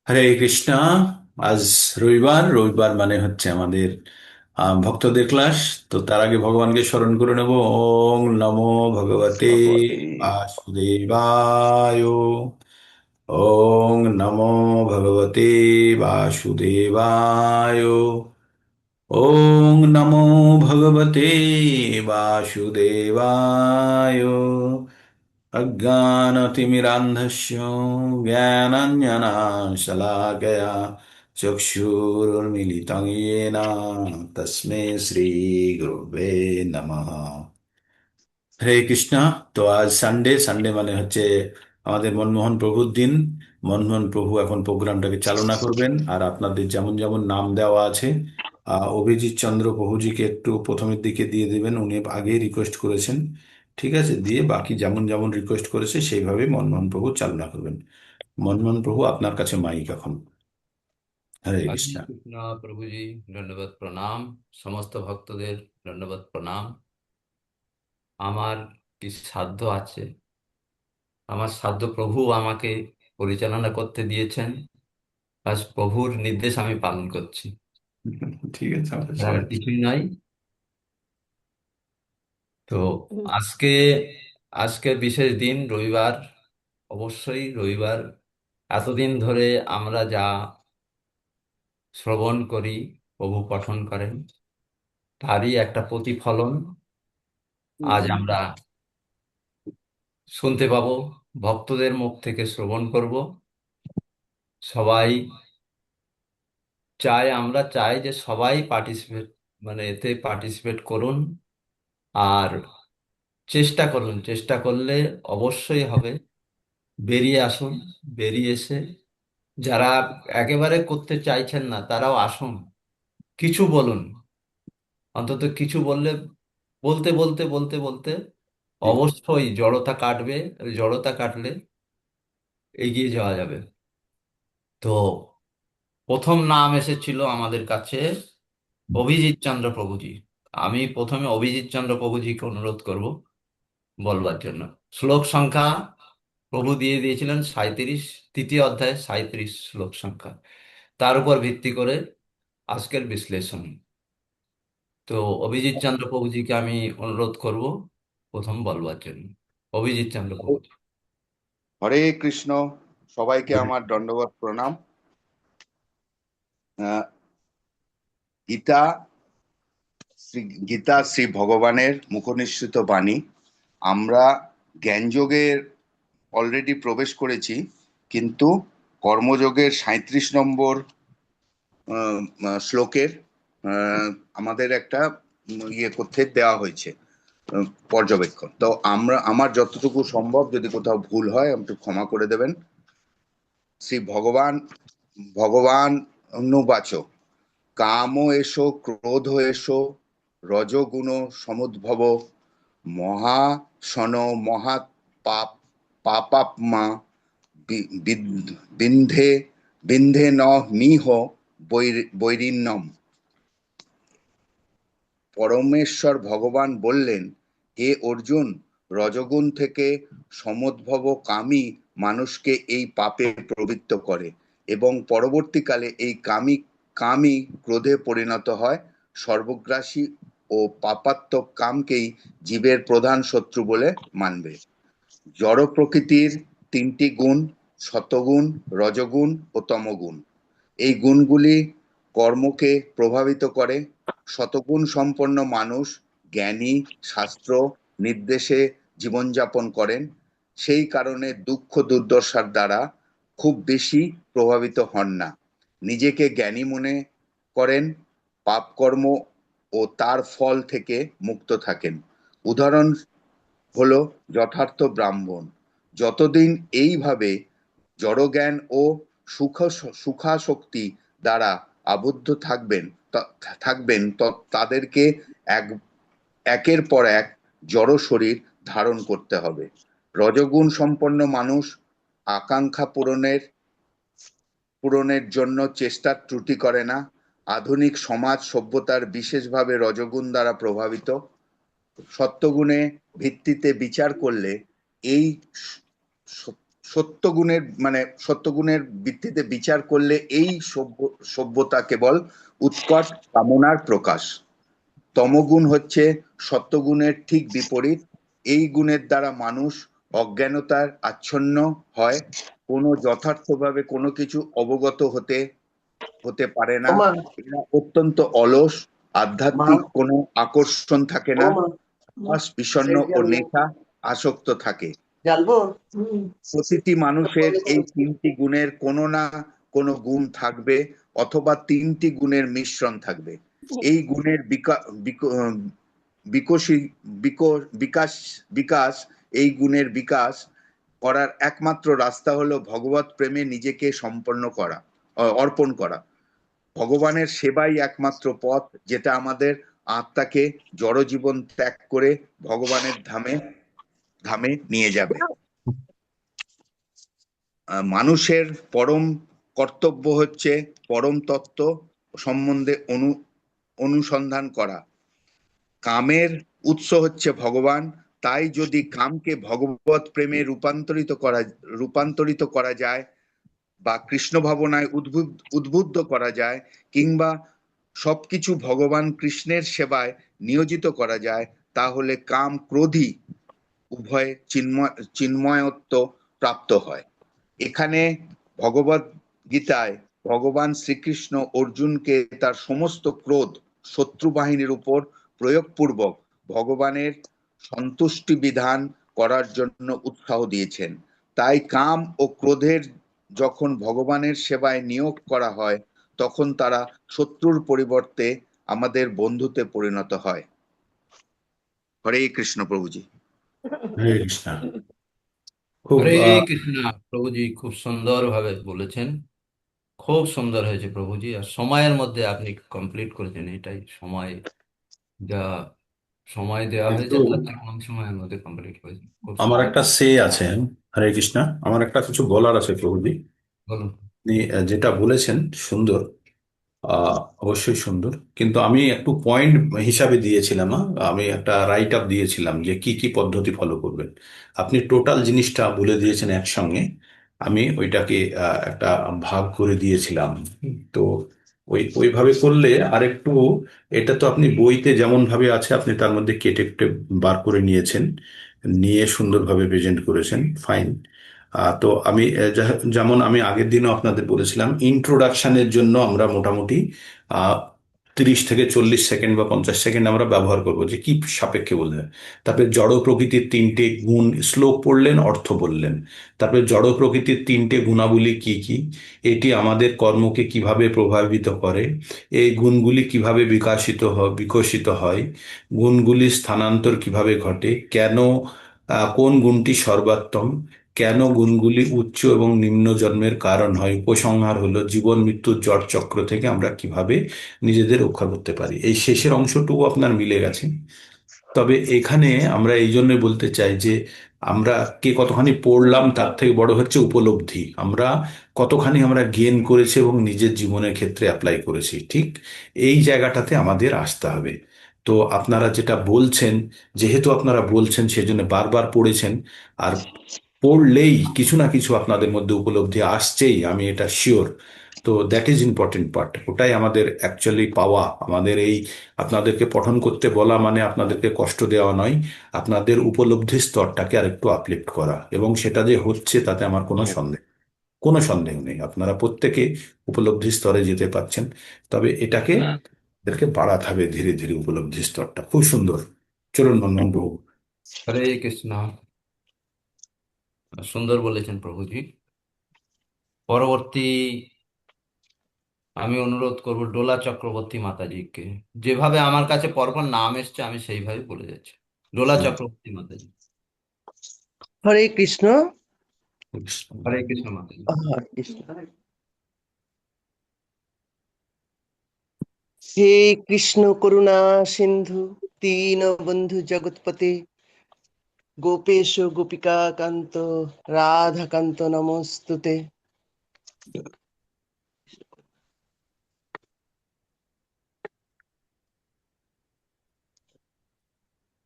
হরে কৃষ্ণা। আজ রবিবার। রবিবার মানে হচ্ছে আমাদের ভক্তদের ক্লাস। তো তার আগে ভগবানকে স্মরণ করে নেব। ওং নমো ভগবতে ভগবতে বাসুদেবায়। ওং নমো ভগবতে বাসুদেবায়। ওং নমো ভগবতে বাসুদেবায়। अज्ञानतिमिरान्धस्य ज्ञानाञ्जनशलाकया चक्षुरुन्मिलितं येन तस्मै শ্রীগুরুবে নমঃ। হরে কৃষ্ণা। তো আজ সানডে। সানডে মানে হচ্ছে আমাদের মনমোহন প্রভুর দিন। মনমোহন প্রভু এখন প্রোগ্রামটাকে চালনা করবেন। আর আপনাদের যেমন যেমন নাম দেওয়া আছে, অভিজিৎ চন্দ্র প্রভুজিকে একটু প্রথমের দিকে দিয়ে দেবেন। উনি আগেই রিকোয়েস্ট করেছেন। ঠিক আছে, দিয়ে বাকি যেমন যেমন রিকোয়েস্ট করেছে সেইভাবে মনমোহন প্রভু চালনা করবেন। মনমোহন প্রভু, আপনার কাছে মাইক এখন। হরে হরে কৃষ্ণা। কৃষ্ণ প্রভুজি, দণ্ডবত প্রণাম। সমস্ত ভক্তদের দণ্ডবত প্রণাম। আমার কি সাধ্য আছে, আমার সাধ্য প্রভু আমাকে পরিচালনা করতে দিয়েছেন। আজ প্রভুর নির্দেশ আমি পালন করছি, ঠিক আছে, আমরা আর সবাই। কিছুই নাই। তো আজকে আজকে বিশেষ দিন, রবিবার। অবশ্যই রবিবার। এতদিন ধরে আমরা যা শ্রবণ করি, প্রভু পঠন করেন, তারই একটা প্রতিফলন আজ আমরা শুনতে পাবো, ভক্তদের মুখ থেকে শ্রবণ করব। সবাই আমরা চাই যে সবাই পার্টিসিপেট, মানে এতে পার্টিসিপেট করুন। আর চেষ্টা করলে অবশ্যই হবে। বেরিয়ে আসুন। বেরিয়ে এসে যারা একেবারে করতে চাইছেন না, তারাও আসুন। কিছু বলুন, অন্তত কিছু বললে, বলতে বলতে বলতে বলতে ঠিক। অবশ্যই জড়তা কাটবে। ওই জড়তা কাটলে এগিয়ে যাওয়া যাবে। তো প্রথম নাম এসেছিল আমাদের কাছে অভিজিৎ চন্দ্র প্রভুজি। আমি প্রথমে অভিজিৎ চন্দ্র প্রভুজিকে অনুরোধ করব বলবার জন্য। শ্লোক সংখ্যা প্রভু দিয়ে দিয়েছিলেন 37, তৃতীয় অধ্যায় 37 শ্লোক সংখ্যা। তার উপর ভিত্তি করে আজকের বিশ্লেষণ। তো অভিজিৎ চন্দ্র প্রভুজিকে আমি অনুরোধ করব প্রথম বলবার জন্য। অভিজিৎ চন্দ্র প্রভুজি। হরে কৃষ্ণ। সবাইকে আমার দণ্ডবত প্রণাম। আহ, গীতা গীতা শ্রী ভগবানের মুখনিসৃত বাণী। আমরা জ্ঞানযোগের অলরেডি প্রবেশ করেছি, কিন্তু কর্মযোগের 37 নম্বর শ্লোকের আহ, আমাদের একটা ইয়ে করতে দেওয়া হয়েছে, পর্যবেক্ষণ। তো আমার যতটুকু সম্ভব, যদি কোথাও ভুল হয় একটু ক্ষমা করে দেবেন। শ্রী ভগবান ভগবান অনুবাচ, কাম এসো ক্রোধ এসো রজগুণ সমুদ্ভব মহাশন মহাৎ পাপ পাপাত্মা বিন্ধে বিন্ধে ন মিহ বৈরিণ্যম। পরমেশ্বর ভগবান বললেন, হে অর্জুন, রজগুণ থেকে সমুদ্ভব কামই মানুষকে এই পাপে প্রবৃত্ত করে এবং পরবর্তীকালে এই কামই ক্রোধে পরিণত হয়। সর্বগ্রাসী ও পাপাত্মক কামকেই জীবের প্রধান শত্রু বলে মানবে। জড় প্রকৃতির 3টি গুণ: সতগুণ, রজগুণ ও তমগুণ। এই গুণগুলি কর্মকে প্রভাবিত করে। শতগুণ সম্পন্ন মানুষ জ্ঞানী, শাস্ত্র নির্দেশে জীবনযাপন করেন। সেই কারণে দুঃখ দুর্দশার দ্বারা খুব বেশি প্রভাবিত হন না। নিজেকে জ্ঞানী মনে করেন, পাপকর্ম ও তার ফল থেকে মুক্ত থাকেন। উদাহরণ হলো যথার্থ ব্রাহ্মণ। যতদিন এইভাবে জড়জ্ঞান ও সুখ সুখাসক্তি দ্বারা আবদ্ধ থাকবেন তাদেরকে এক একের পর এক জড় শরীর ধারণ করতে হবে। রজগুণ সম্পন্ন মানুষ আকাঙ্ক্ষা পূরণের জন্য চেষ্টার ত্রুটি করে না। আধুনিক সমাজ সভ্যতার বিশেষভাবে রজগুণ দ্বারা প্রভাবিত। সত্যগুণে ভিত্তিতে বিচার করলে এই সত্যগুণের মানে সত্যগুণের ভিত্তিতে বিচার করলে এই সভ্যতা কেবল উৎকট কামনার প্রকাশ। তমগুণ হচ্ছে সত্যগুণের ঠিক বিপরীত। এই গুণের দ্বারা মানুষ অজ্ঞানতার আচ্ছন্ন হয়, কোনো যথার্থভাবে কোনো কিছু অবগত হতে হতে পারে না। ওমা এরা অত্যন্ত অলস, মা আধ্যাত্মিক কোনো আকর্ষণ থাকে ও না, মা বিষণ্ণ ও নেশা আসক্ত থাকে। জানবো প্রতিটি মানুষের এই তিনটি গুণের কোনো না কোনো গুণ থাকবে, অথবা তিনটি গুণের মিশ্রণ থাকবে। এই গুণের বিকশী বিকাশ বিকাশ এই গুণের বিকাশ করার একমাত্র রাস্তা হলো ভগবত প্রেমে নিজেকে অর্পণ করা। ভগবানের সেবাই একমাত্র পথ, যেটা আমাদের আত্মাকে জড়জীবন ত্যাগ করে ভগবানের ধামে ধামে নিয়ে যাবে। মানুষের পরম কর্তব্য হচ্ছে পরম তত্ত্ব সম্বন্ধে অনুসন্ধান করা। কামের উৎস হচ্ছে ভগবান। তাই যদি কামকে ভগবত প্রেমে রূপান্তরিত করা যায়, বা কৃষ্ণ ভাবনায় উদ্বুদ্ধ করা যায়, কিংবা সবকিছু ভগবান কৃষ্ণের সেবায় নিয়োজিত করা যায়, তাহলে কাম ক্রোধী উভয় চিন্ময়ত্ব প্রাপ্ত হয়। এখানে ভগবত গীতায় ভগবান শ্রীকৃষ্ণ অর্জুনকে তার সমস্ত ক্রোধ শত্রু বাহিনীর উপর প্রয়োগপূর্বক ভগবানের সন্তুষ্টি বিধান করার জন্য উৎসাহ দিয়েছেন। তাই কাম ও ক্রোধের যখন ভগবানের সেবায় নিয়োগ করা হয়, তখন তারা শত্রুর পরিবর্তে আমাদের বন্ধুতে পরিণত হয়। হরে কৃষ্ণ প্রভুজি। হরে কৃষ্ণ। খুব হরে কৃষ্ণ। প্রভুজি খুব সুন্দর ভাবে বলেছেন, খুব সুন্দর হয়েছে প্রভুজি। আর সময়ের মধ্যে আপনি কমপ্লিট করেছেন, এটাই সময়, যা সময় দেওয়া কিন্তু হয়েছে তার থেকে কম সময়ের মধ্যে কমপ্লিট করেছেন, খুব আমার সুন্দর। একটা সে আছে, হরে কৃষ্ণ, আমার একটা কিছু বলার আছে প্রভুজি। বলুন। আপনি যেটা বলেছেন সুন্দর, অবশ্যই সুন্দর, কিন্তু আমি একটু পয়েন্ট হিসাবে দিয়েছিলাম, আমি একটা রাইট আপ দিয়েছিলাম যে কি কি পদ্ধতি ফলো করবেন। আপনি টোটাল জিনিসটা বলে দিয়েছেন একসঙ্গে, আমি ওইটাকে একটা ভাগ করে দিয়েছিলাম। তো ওইভাবে করলে আরেকটু, এটা তো আপনি বইতে যেমন ভাবে আছে আপনি তার মধ্যে কেটে কেটে বার করে নিয়েছেন, নিয়ে সুন্দরভাবে প্রেজেন্ট করেছেন, ফাইন। তো আমি যেমন আমি আগের দিনও আপনাদের বলেছিলাম, ইন্ট্রোডাকশনের জন্য আমরা মোটামুটি আহ 30 থেকে 40 সেকেন্ড বা 50 সেকেন্ড আমরা ব্যবহার করব যে কি সাপেক্ষে বললেন। তারপরে জড় প্রকৃতির 3টে গুণ শ্লোক পড়লেন, অর্থ বললেন। তারপরে জড় প্রকৃতির 3টে গুণাবলী কি কি, এটি আমাদের কর্মকে কিভাবে প্রভাবিত করে, এই গুণগুলি কিভাবে বিকশিত হয়, গুণগুলি স্থানান্তর কিভাবে ঘটে, কেন, কোন গুণটি সর্বোত্তম, কেন গুণগুলি উচ্চ এবং নিম্ন জন্মের কারণ হয়, উপসংহার হলো জীবন মৃত্যুর জট চক্র থেকে আমরা কিভাবে নিজেদের রক্ষা করতে পারি। এই শেষের অংশটুকু আপনার মিলে গেছে। তবে এখানে আমরা এই জন্য বলতে চাই যে আমরা কে কতখানি পড়লাম তার থেকে বড় হচ্ছে উপলব্ধি, কতখানি আমরা গেইন করেছি এবং নিজের জীবনের ক্ষেত্রে অ্যাপ্লাই করেছি, ঠিক এই জায়গাটাতে আমাদের আসতে হবে। তো আপনারা যেটা বলছেন, যেহেতু আপনারা বলছেন সেজন্য বারবার পড়েছেন, আর পড়লেই কিছু না কিছু আপনাদের মধ্যে উপলব্ধি আসছেই, আমি এটা শিওর। তো দ্যাট ইজ ইম্পর্টেন্ট পার্ট, ওটাই আমাদের অ্যাকচুয়ালি পাওয়া। আমাদের এই আপনাদেরকে পঠন করতে বলা মানে আপনাদেরকে কষ্ট দেওয়া নয়, আপনাদের উপলব্ধি স্তরটাকে আরেকটু আপলিফ্ট করা, এবং সেটা যে হচ্ছে তাতে আমার কোনো সন্দেহ নেই। আপনারা প্রত্যেকে উপলব্ধি স্তরে যেতে পারছেন, তবে এটাকে এদেরকে বাড়াতে হবে ধীরে ধীরে, উপলব্ধি স্তরটা খুব সুন্দর। চলুন নন্দন বাবু। হরে কৃষ্ণ। সুন্দর বলেছেন প্রভুজি। পরবর্তী আমি অনুরোধ করব ডোলা চক্রবর্তী মাতাজিকে। যেভাবে আমার কাছে পরপর নাম এসছে আমি সেইভাবে বলে যাচ্ছি। ডোলা চক্রবর্তী মাতাজি। হরে কৃষ্ণ। হরে কৃষ্ণ মাতাজি। হরে কৃষ্ণ। হে কৃষ্ণ করুণা সিন্ধু দীনবন্ধু জগৎপতে গোপেশ গোপিকা কান্ত রাধাকান্ত নমস্তুতে।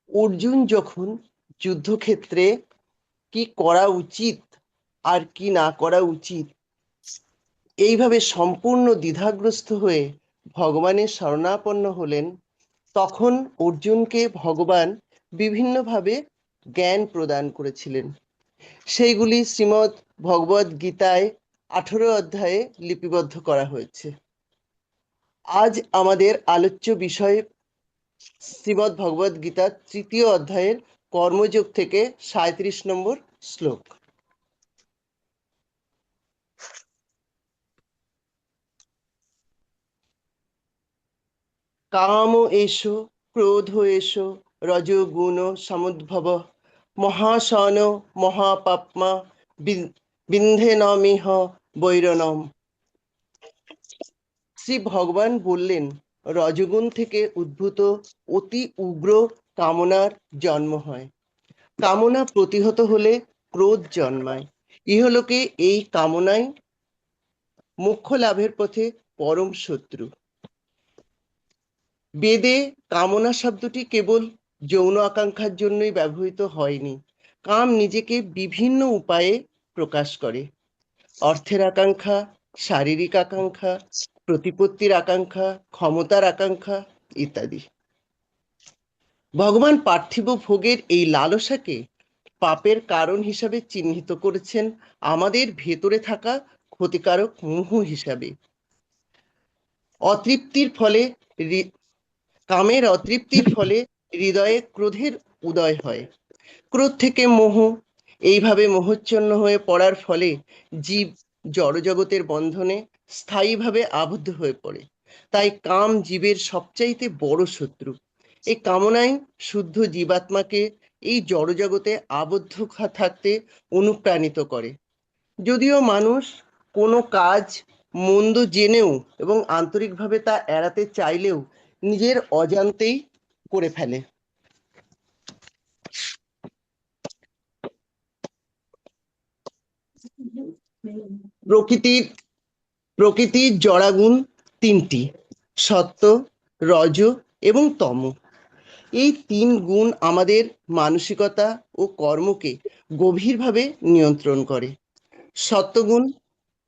অর্জুন যখন যুদ্ধক্ষেত্রে কি করা উচিত আর কি না করা উচিত, এইভাবে সম্পূর্ণ দ্বিধাগ্রস্ত হয়ে ভগবানের শরণাপন্ন হলেন, তখন অর্জুনকে ভগবান বিভিন্নভাবে জ্ঞান প্রদান করেছিলেন। সেইগুলি শ্রীমদ্ ভগবদ গীতায় 18 অধ্যায়ে লিপিবদ্ধ করা হয়েছে। আজ আমাদের আলোচ্য বিষয় শ্রীমদ্ ভগবদ গীতার 3য় অধ্যায়ের কর্মযোগ থেকে 37 নম্বর শ্লোক। কাম এষ, ক্রোধ এষ, রজগুণ সমুদ্ভব, মহাশন মহাপাপ্মা, বিন্ধেনমিহ বৈরনম। শ্রী ভগবান বললেন, রজগুণ থেকে উদ্ভূত অতি উগ্র কামনার জন্ম হয়। কামনা প্রতিহত হলে ক্রোধ জন্মায়। ইহলোকে এই কামনাই মোক্ষ লাভের পথে পরম শত্রু। বেদে কামনা শব্দটি কেবল যৌন আকাঙ্ক্ষার জন্যই ব্যবহৃত হয়নি। কাম নিজেকে বিভিন্ন উপায়ে প্রকাশ করে। অর্থের আকাঙ্ক্ষা, শারীরিক আকাঙ্ক্ষা, প্রতিপত্তির আকাঙ্ক্ষা, ক্ষমতার আকাঙ্ক্ষা ইত্যাদি। ভগবান পার্থিব ভোগের এই লালসাকে পাপের কারণ হিসাবে চিহ্নিত করেছেন আমাদের ভেতরে থাকা ক্ষতিকারক মোহ হিসাবে। অতৃপ্তির ফলে কামের অতৃপ্তির ফলে হৃদয়ে ক্রোধের উদয় হয়। ক্রোধ থেকে মোহ, এইভাবে মোহচ্ছন্ন হয়ে পড়ার ফলে জীব জড়জগতের বন্ধনে স্থায়ীভাবে আবদ্ধ হয়ে পড়ে। তাই কাম জীবের সবচাইতে বড় শত্রু। এই কামনাই শুদ্ধ জীবাত্মাকে এই জড়জগতে আবদ্ধ থাকতে অনুপ্রাণিত করে। যদিও মানুষ কোনো কাজ মন্দ জেনেও এবং আন্তরিকভাবে তা এড়াতে চাইলেও নিজের অজান্তেই করে ফেলে। প্রকৃতির জড়াগুণ 3টি: সত্ত্ব, রজ এবং তম। এই 3 গুণ আমাদের মানসিকতা ও কর্মকে গভীরভাবে নিয়ন্ত্রণ করে। সত্ত্বগুণ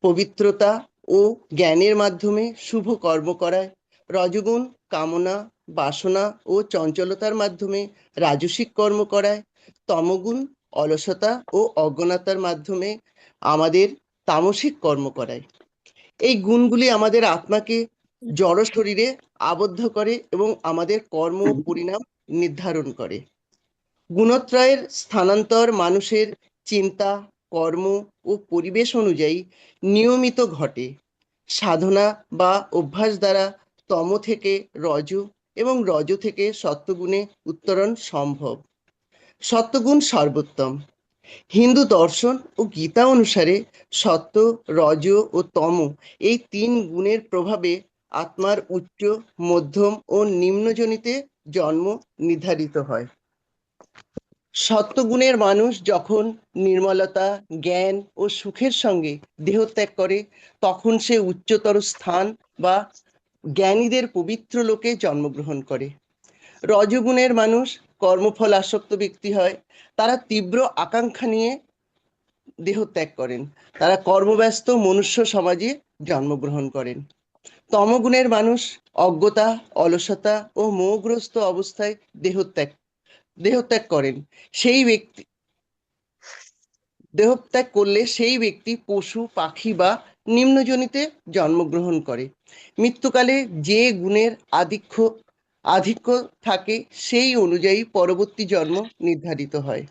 পবিত্রতা ও জ্ঞানের মাধ্যমে শুভ কর্ম করায়। রজগুণ কামনা, বাসনা ও চঞ্চলতার মাধ্যমে রাজসিক কর্ম করায়। তমগুণ অলসতা ও অজ্ঞানতার মাধ্যমে আমাদের তামসিক কর্ম করায়। এই গুণগুলি আমাদের আত্মাকে জড় শরীরে আবদ্ধ করে এবং আমাদের কর্ম ও পরিণাম নির্ধারণ করে। গুণত্রয়ের স্থানান্তর মানুষের চিন্তা, কর্ম ও পরিবেশ অনুযায়ী নিয়মিত ঘটে। সাধনা বা অভ্যাস দ্বারা তম থেকে রজ এবং রজ থেকে সত্ত্বগুণে উত্তরণ সম্ভব। সত্ত্বগুণ সর্বোত্তম। হিন্দু দর্শন ও গীতা অনুসারে সত্ত্ব, রজ ও তম এই 3 গুণের প্রভাবে আত্মার উচ্চ, মধ্যম ও নিম্নজনিতে জন্ম নির্ধারিত হয়। সত্ত্বগুণের মানুষ যখন নির্মলতা, জ্ঞান ও সুখের সঙ্গে দেহত্যাগ করে, তখন সে উচ্চতর স্থান বা জ্ঞানীদের পবিত্র লোকে জন্মগ্রহণ করে। রজগুণের মানুষ কর্মফল আসক্ত ব্যক্তি হয়। তারা তীব্র আকাঙ্ক্ষা নিয়ে দেহত্যাগ করেন। তারা কর্মব্যস্ত মনুষ্য সমাজে জন্মগ্রহণ করেন। তমগুণের মানুষ অজ্ঞতা, অলসতা ও মোহগ্রস্ত অবস্থায় দেহত্যাগ করেন। দেহত্যাগ করলে সেই ব্যক্তি পশু, পাখি বা নিম্নজনিতে জন্মগ্রহণ করে। মৃত্যুকালে যে গুণের আধিক্য থাকে সেই অনুযায়ী পরবর্তী জন্ম নির্ধারিত হয়।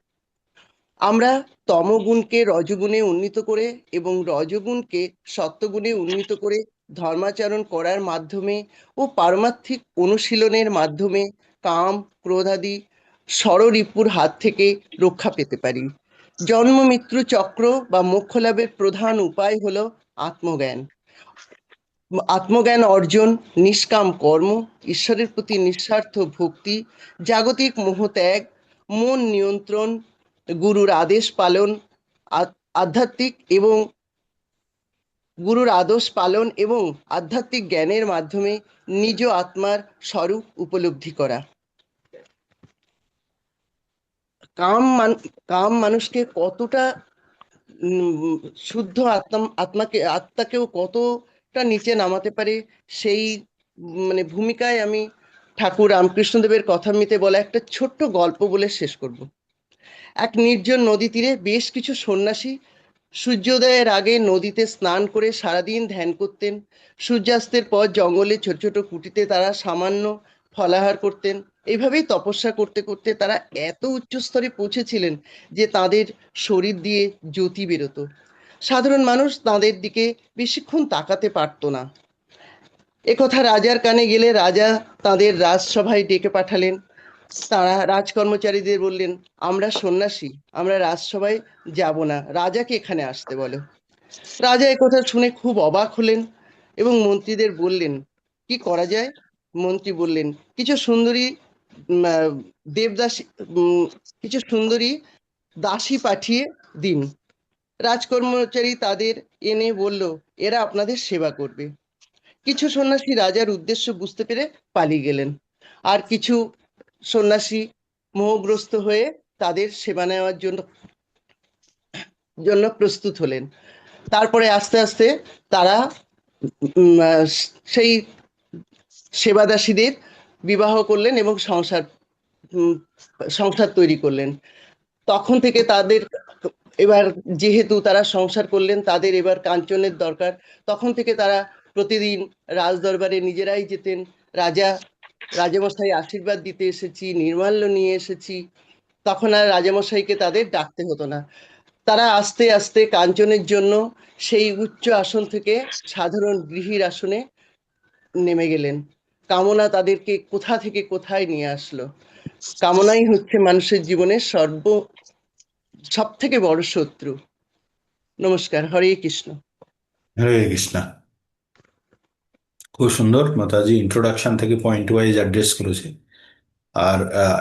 আমরা তমগুণকে রজগুণে উন্নীত করে এবং রজগুণকে সত্ত্বগুণে উন্নীত করে ধর্মাচরণ করার মাধ্যমে ও পারমার্থিক অনুশীলনের মাধ্যমে কাম, ক্রোধাদি ষড়রিপুর হাত থেকে রক্ষা পেতে পারি। জন্ম মৃত্যু চক্র বা মোক্ষ লাভের প্রধান উপায় হলো আত্মজ্ঞান। আত্মজ্ঞান অর্জন, নিষ্কাম কর্ম, ঈশ্বরের প্রতি নিঃস্বার্থ ভক্তি, জাগতিক মোহ ত্যাগ, মন নিয়ন্ত্রণ, গুরুর আদেশ পালন, আধ্যাত্মিক জ্ঞানের মাধ্যমে নিজ আত্মার স্বরূপ উপলব্ধি করা। কাম মানুষকে কতটা উম, শুদ্ধ আত্মাকেও কতটা নিচে নামাতে পারে, সেই মানে ভূমিকায় আমি ঠাকুর রামকৃষ্ণদেবের কথামৃতে বলা একটা ছোট্ট গল্প বলে শেষ করব। এক নির্জন নদী তীরে বেশ কিছু সন্ন্যাসী সূর্যোদয়ের আগে নদীতে স্নান করে সারাদিন ধ্যান করতেন। সূর্যাস্তের পর জঙ্গলে ছোট ছোট কুটিতে তারা সামান্য ফলাহার করতেন। এইভাবেই তপস্যা করতে করতে তারা এত উচ্চ স্তরে পৌঁছেছিলেন যে তাদের শরীর দিয়ে জ্যোতি বেরোতো। সাধারণ মানুষ তাদের দিকে বেশিক্ষণ তাকাতে পারতো না। একথা রাজার কানে গেলে রাজা তাদের রাজসভায় ডেকে পাঠালেন। তারা রাজকর্মচারীদের বললেন, আমরা সন্ন্যাসী, আমরা রাজসভায় যাব না, রাজাকে এখানে আসতে বলো। রাজা একথা শুনে খুব অবাক হলেন এবং মন্ত্রীদের বললেন, কি করা যায়? মন্ত্রী বললেন, কিছু সুন্দরী দেবদাসী কিছু সুন্দরী দাসী পাঠিয়ে দিন। রাজকর্মচারী তাদের এনে বলল, এরা আপনাদের সেবা করবে। কিছু সন্ন্যাসী রাজার উদ্দেশ্য বুঝতে পেরে পালিয়ে গেলেন, আর কিছু সন্ন্যাসী মোহগ্রস্ত হয়ে তাদের সেবা নেওয়ার জন্য প্রস্তুত হলেন। তারপরে আস্তে আস্তে তারা সেই সেবাদাসীদের বিবাহ করলেন এবং সংসার তৈরি করলেন। তখন থেকে তাদের এবার, যেহেতু তারা সংসার করলেন, তাদের এবার কাঞ্চনের দরকার। তখন থেকে তারা প্রতিদিন রাজদরবারে নিজেরাই যেতেন। রাজামশাই আশীর্বাদ দিতে এসেছি, নির্মাল্য নিয়ে এসেছি, তখন আর রাজামশাইকে তাদের ডাকতে হতো না। তারা আস্তে আস্তে কাঞ্চনের জন্য সেই উচ্চ আসন থেকে সাধারণ গৃহীর আসনে নেমে গেলেন। কামনা তাদেরকে কোথা থেকে কোথায় নিয়ে আসলো। কামনাই হচ্ছে মানুষের জীবনের সব থেকে বড় শত্রু। নমস্কার, হরে কৃষ্ণ। হরে কৃষ্ণ। খুব সুন্দর মাতাজি ইন্ট্রোডাকশন থেকে পয়েন্ট ওয়াইজ অ্যাড্রেস করেছে। আর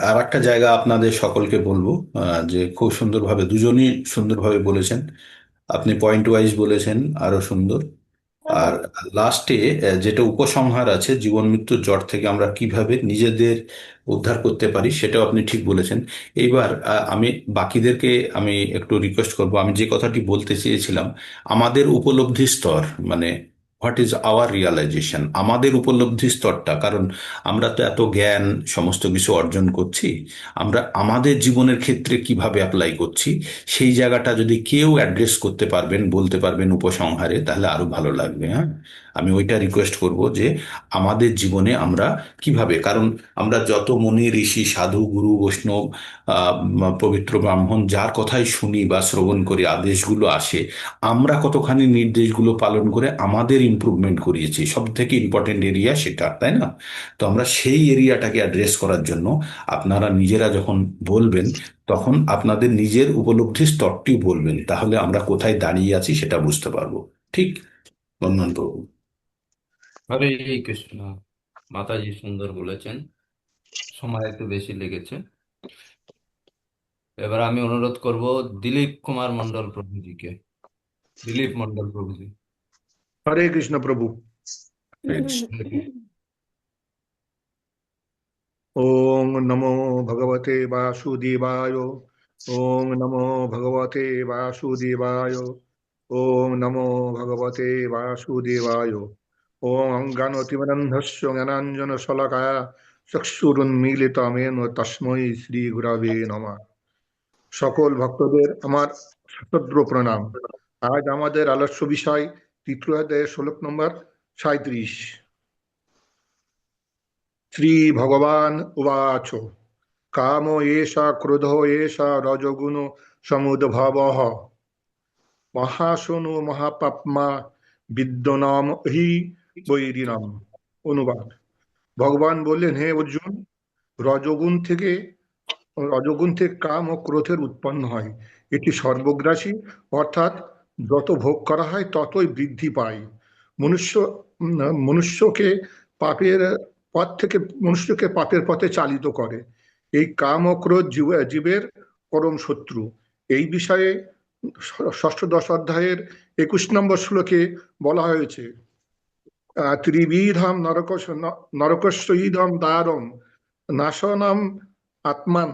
আর একটা জায়গা আপনাদের সকলকে বলবো, যে খুব সুন্দরভাবে দুজনই সুন্দরভাবে বলেছেন। আপনি পয়েন্ট ওয়াইজ বলেছেন, আরো সুন্দর। আর লাস্টে যেটা উপসংহার আছে, জীবন মৃত্যুর জট থেকে আমরা কিভাবে নিজেদের উদ্ধার করতে পারি, সেটাও আপনি ঠিক বলেছেন। এইবার আমি বাকিদেরকে আমি একটু রিকোয়েস্ট করব, আমি যে কথাটি বলতে চেয়েছিলাম, আমাদের উপলব্ধি স্তর, মানে হোয়াট ইজ আওয়ার রিয়ালাইজেশন, আমাদের উপলব্ধি স্তরটা, কারণ আমরা তো এত জ্ঞান সমস্ত কিছু অর্জন করছি, আমরা আমাদের জীবনের ক্ষেত্রে কিভাবে অ্যাপ্লাই করছি, সেই জায়গাটা যদি কেউ অ্যাড্রেস করতে পারবেন, বলতে পারবেন উপসংহারে, তাহলে আরো ভালো লাগবে। হ্যাঁ, আমি ওইটা রিকোয়েস্ট করব যে আমাদের জীবনে আমরা কিভাবে, কারণ আমরা যত মুনি ঋষি সাধু গুরু বৈষ্ণব পবিত্র ব্রাহ্মণ যার কথাই শুনি বা শ্রবণ করি, আদেশগুলো আসে, আমরা কতখানি নির্দেশগুলো পালন করে আমাদের ইমপ্রুভমেন্ট করিয়েছি, সব থেকে ইম্পর্টেন্ট এরিয়া সেটা, তাই না? তো আমরা সেই এরিয়াটাকে অ্যাড্রেস করার জন্য আপনারা নিজেরা যখন বলবেন, তখন আপনাদের নিজের উপলব্ধির স্তরটি বলবেন, তাহলে আমরা কোথায় দাঁড়িয়ে আছি সেটা বুঝতে পারবো। ঠিক, বন্ধন প্রভু। হরে কৃষ্ণ। মাতাজি সুন্দর বলেছেন, সময় একটু বেশি লেগেছে। এবার আমি অনুরোধ করব দিলীপ কুমার মন্ডল প্রভুজিকে। দিলীপ মন্ডল প্রভুজি। हरे कृष्ण प्रभु। ओम नमो भगवते वासुदेवाय। ओम नमो भगवते वासुदेवाय। ओम नमो भगवते वासुदेवाय। ओम अज्ञानतिमिरन्धस्य ज्ञानाञ्जनशलाकया चक्षुरुन्मीलितमेन तस्मै श्री गुरवे नमः। সকল ভক্তদের আমার সশ্রদ্ধ প্রণাম। আজ আমাদের আলোচ্য বিষয় তৃতীয় অধ্যায়ের শ্লোক নম্বর 37। শ্রী ভগবান উবাচ কাম এষা ক্রোধ এষা রজগুণ সমুদ্ভবঃ মহাশনো মহাপাপ্মা বিদ্যনাম হি বৈরিণাম। অনুবাদ: ভগবান বললেন, হে অর্জুন, রজগুণ থেকে রজগুণ থেকে কাম ও ক্রোধের উৎপন্ন হয়। এটি সর্বগ্রাসী, অর্থাৎ যত ভোগ করা হয় ততই বৃদ্ধি পায়। মনুষ্য মনুষ্যকে পাপের পথ থেকে মনুষ্যকে পাপের পথে চালিত করে। এই কাম ও ক্রোধ জীবের পরম শত্রু। এই বিষয়ে ষষ্ঠদশ অধ্যায়ের 21 নম্বর শ্লোকে বলা হয়েছে, ত্রিবিধম নরকস্যইদম দ্বারম নাশনম আত্মান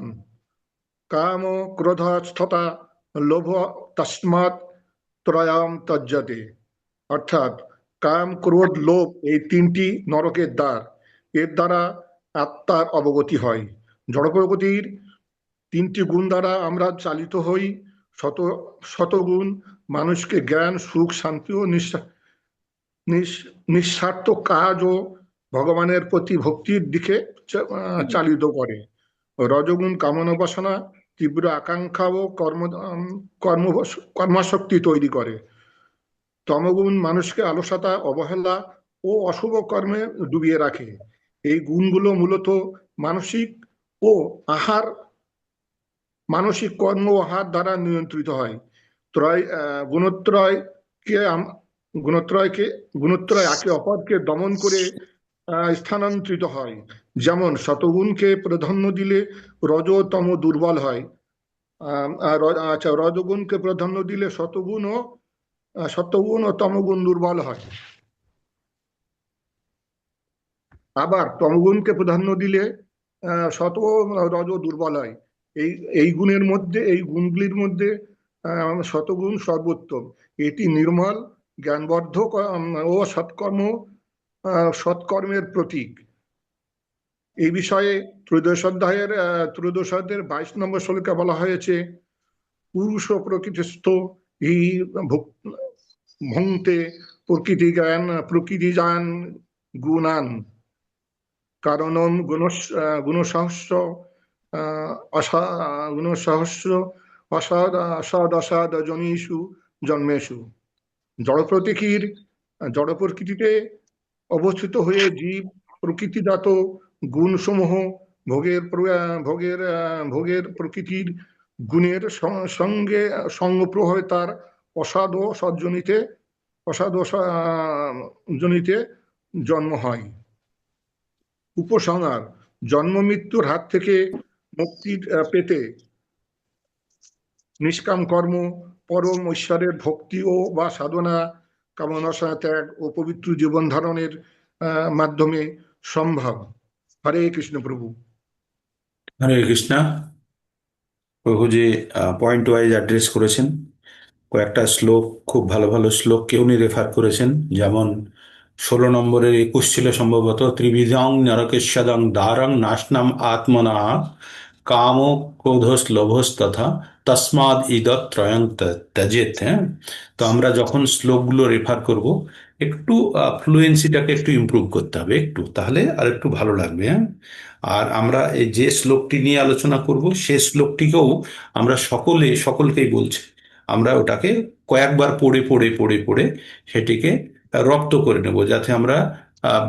কাম ক্রোধ তথা লোভ তস্মাৎ ত্রয়াম তজ্জতে, অর্থাৎ কাম, ক্রোধ, লোভ এই তিনটি নরকের দ্বার। এর দ্বারা আত্মার অবগতি হয়। জড় প্রকৃতির তিনটি গুণ দ্বারা আমরা চালিত হই। শতগুণ মানুষকে জ্ঞান, সুখ, শান্তি ও নিঃস্বার্থ কাজ ও ভগবানের প্রতি ভক্তির দিকে চালিত করে। রজগুণ কামনা বাসনা, তীব্র আকাঙ্ক্ষা ও কর্মশক্তি তৈরি করে। তমগুণ মানুষকে অলসতা, অবহেলা ও অশুভ কর্মে ডুবিয়ে রাখে। এই গুণগুলো মূলত মানসিক কর্ম ও আহার দ্বারা নিয়ন্ত্রিত হয়। গুণত্রয় একে অপরকে দমন করে স্থানান্তরিত হয়। যেমন শতগুণকে প্রাধান্য দিলে রজতম দুর্বল হয়। রজগুণকে প্রাধান্য দিলে সত্যগুণ ও তমগুণ দুর্বল হয়। আবার তমগুণকে প্রাধান্য দিলে সত রজ দুর্বল হয়। এই গুণগুলির মধ্যে শতগুণ সর্বোত্তম। এটি নির্মল, জ্ঞানবর্ধক ও সৎকর্মের প্রতীক। এই বিষয়ে ত্রয়োদশ অধ্যায়ের 22 নম্বর শ্লোকে বলা হয়েছে, পুরুষ প্রকৃতিস্থ হি ভুঙ্ক্তে প্রকৃতিজান গুণান কারণম গুণসহস্র অসাদ জনীষু জন্মেষু। জড় প্রকৃতিতে অবস্থিত হয়ে জীব প্রকৃতিজাত গুণসমূহ ভোগের প্রকৃতির গুণের সঙ্গে সঙ্গপ্রভাবে তার অসাধ ও জনিতে জন্ম হয়। উপসংহার: জন্ম মৃত্যুর হাত থেকে মুক্তি পেতে নিষ্কাম কর্ম, পরম ঈশ্বরের ভক্তি ও বা সাধনা, কামনা ত্যাগ ও পবিত্র জীবন ধারণের মাধ্যমে সম্ভব। হরে কৃষ্ণ প্রভু। হরে কৃষ্ণ। প্রভুজি পয়েন্ট ওয়াইজ অ্যাড্রেস করেছেন। কয়েকটা শ্লোক, খুব ভালো ভালো শ্লোককে উনি রেফার করেছেন। যেমন 16 নম্বরের 21 ছিল সম্ভবত, ত্রিবিধং নরকেশ্বদং দ্বারং নাশনাম আত্মনা কাম ক্রোধস লোভস তথা তস্মাদ ইদৎ ত্রয়ং ত্যজেত। হ্যাঁ, তো আমরা যখন শ্লোকগুলো রেফার করব, একটু ফ্লুয়েন্সিটাকে একটু ইমপ্রুভ করতে হবে একটু, তাহলে আর একটু ভালো লাগবে। হ্যাঁ, আর আমরা এই যে শ্লোকটি নিয়ে আলোচনা করব, সেই শ্লোকটিকেও আমরা সকলকেই বলছি, আমরা ওটাকে কয়েকবার পড়ে পড়ে পড়ে পড়ে সেটিকে রপ্ত করে নেব, যাতে আমরা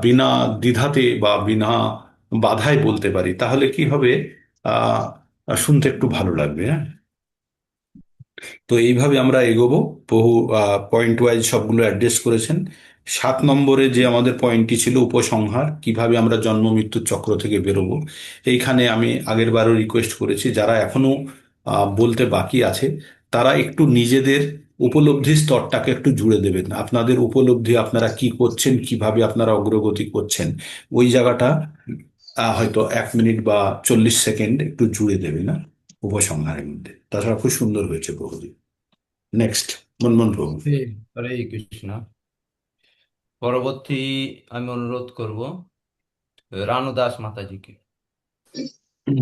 বিনা দ্বিধাতে বা বিনা বাধায় বলতে পারি। তাহলে কি হবে, আহ শুনতে একটু ভালো লাগবে। হ্যাঁ, তো এইভাবে আমরা এগোবো। বহু পয়েন্ট ওয়াইজ সবগুলো অ্যাড্রেস করেছেন। 7 নম্বরে যে আমাদের পয়েন্টটি ছিল উপসংহার, কিভাবে আমরা জন্ম মৃত্যুর চক্র থেকে বেরোবো, এইখানে আমি আগের বারও রিকোয়েস্ট করেছি, যারা এখনো বলতে বাকি আছে, তারা একটু নিজেদের উপলব্ধি স্তরটাকে একটু জুড়ে দেবেন। আপনাদের উপলব্ধি, আপনারা কি করছেন, কিভাবে আপনারা অগ্রগতি করছেন, ওই জায়গাটা হয়তো 1 মিনিট বা 40 সেকেন্ড একটু জুড়ে দেবে না উপসংহারের মধ্যে। তাছাড়া খুব সুন্দর হয়েছে প্রভুজি। নেক্সট, মনমোহন প্রভু। হরে কৃষ্ণ। পরবর্তী আমি অনুরোধ করব রানু দাস মাতাজিকে।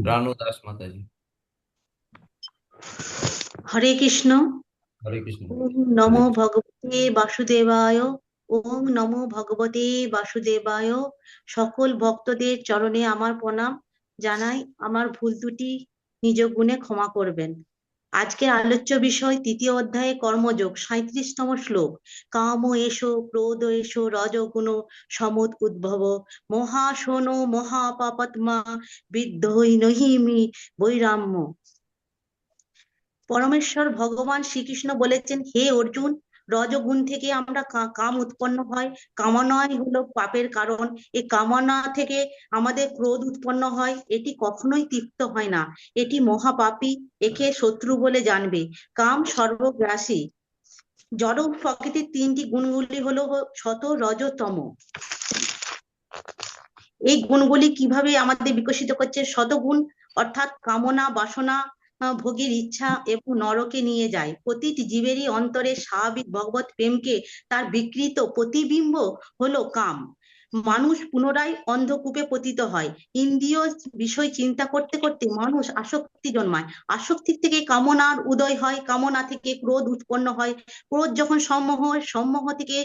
রানু দাস মাতাজি। হরে কৃষ্ণ। হরে কৃষ্ণ। ওম নমো ভগবতে বাসুদেবায়। ওম নমো ভগবতে বাসুদেবায়। সকল ভক্তদের চরণে আমার প্রণাম জানাই। আমার ভুল ত্রুটি নিজ গুণে ক্ষমা করবেন। আজকের আলোচ্য বিষয় 3য় অধ্যায়ে কর্মযোগ, 37তম শ্লোক। কাম এসো ক্রোধ এসো রজগুণ সমুদ উদ্ভব মহাশোন মহাপাপাত্মা বিদ্ধই নহিমি বৈরাম্য। পরমেশ্বর ভগবান শ্রীকৃষ্ণ বলেছেন, হে অর্জুন, রজগুণ থেকে আমরা কাম উৎপন্ন হয়। কামনাই হলো পাপের কারণ। এই কামনা থেকে আমাদের ক্রোধ উৎপন্ন হয়। এটি কখনোই তৃপ্ত হয় না, এটি মহাপাপী, একে শত্রু বলে জানবে। কাম সর্বগ্রাসী। জড় প্রকৃতির 3টি গুণগুলি হলো শত, রজ, তম। এই গুণগুলি কিভাবে আমাদের বিকশিত করছে? শতগুণ অর্থাৎ কামনা বাসনা ভোগের ইচ্ছা এবং নরকে নিয়ে যায়। প্রতিটি জীবেরই অন্তরে স্বাভাবিক ভগবত প্রেমকে তার বিকৃত প্রতিবিম্ব হলো কাম। মানুষ পুনরায় অন্ধকূপে পতিত হয়। ইন্দ্রিয় বিষয় চিন্তা করতে করতে মানুষ আসক্তি জন্মায়। আসক্তির থেকে কামনার উদয় হয়, কামনা থেকে ক্রোধ উৎপন্ন হয়, ক্রোধ যখন সম্মোহ, সম্মোহ থেকে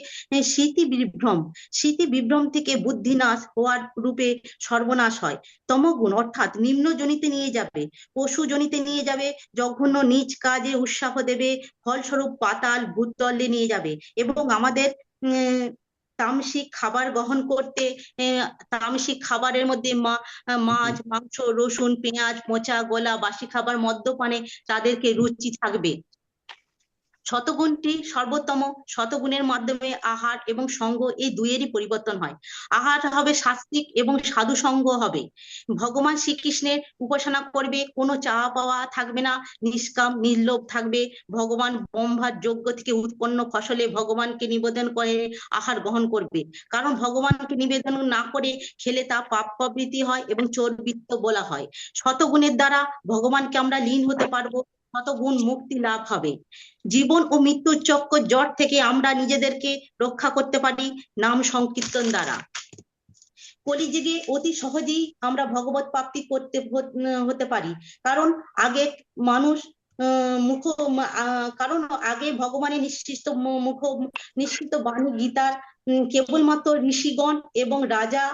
স্মৃতি বিভ্রম, স্মৃতি বিভ্রম থেকে বুদ্ধিনাশ হওয়ার রূপে সর্বনাশ হয়। তমগুণ অর্থাৎ নিম্ন জনিতে নিয়ে যাবে, পশু জনিতে নিয়ে যাবে, জঘন্য নিজ কাজে উৎসাহ দেবে, ফলস্বরূপ পাতাল ভূতলে নিয়ে যাবে এবং আমাদের উম তামসিক খাবার গ্রহণ করতে, তামসিক খাবারের মধ্যে মাছ, মাংস, রসুন, পেঁয়াজ, পচা গলা, বাসি খাবার, মদ্যপানে তাদেরকে রুচি থাকবে। শতগুণটি সর্বোত্তম। শতগুণের মাধ্যমে আহার এবং সঙ্গ এই দুইয়েরই পরিবর্তন হয়। আহার হবে সাত্বিক এবং সাধু সঙ্গ হবে। ভগবান শ্রীকৃষ্ণের উপাসনা করবে, কোনো চাওয়া পাওয়া থাকবে না, নিষ্কাম নির্লোভ থাকবে। ভগবান ব্রহ্মার যজ্ঞ থেকে উৎপন্ন ফসলে ভগবানকে নিবেদন করে আহার গ্রহণ করবে। কারণ ভগবানকে নিবেদন না করে খেলে তা পাপ প্রবৃত্তি হয় এবং চর্বিত্ত বলা হয়। শতগুণের দ্বারা ভগবানকে আমরা লীন হতে পারবো, শতগুণ মুক্তি লাভ হবে। জীবন ও মৃত্যুর চক্র জট থেকে আমরা নিজেদেরকে রক্ষা করতে পারি নাম সংকীর্তন দ্বারা। কলিযুগে অতি সহজেই আমরা ভগবত প্রাপ্তি করতে হতে পারি। কারণ আগে মানুষ মুখ কারণ আগে ভগবানের নিঃসৃত মুখ নিঃসৃত বাণী গীতার কেবলমাত্র ঋষিগণ এবং রাজা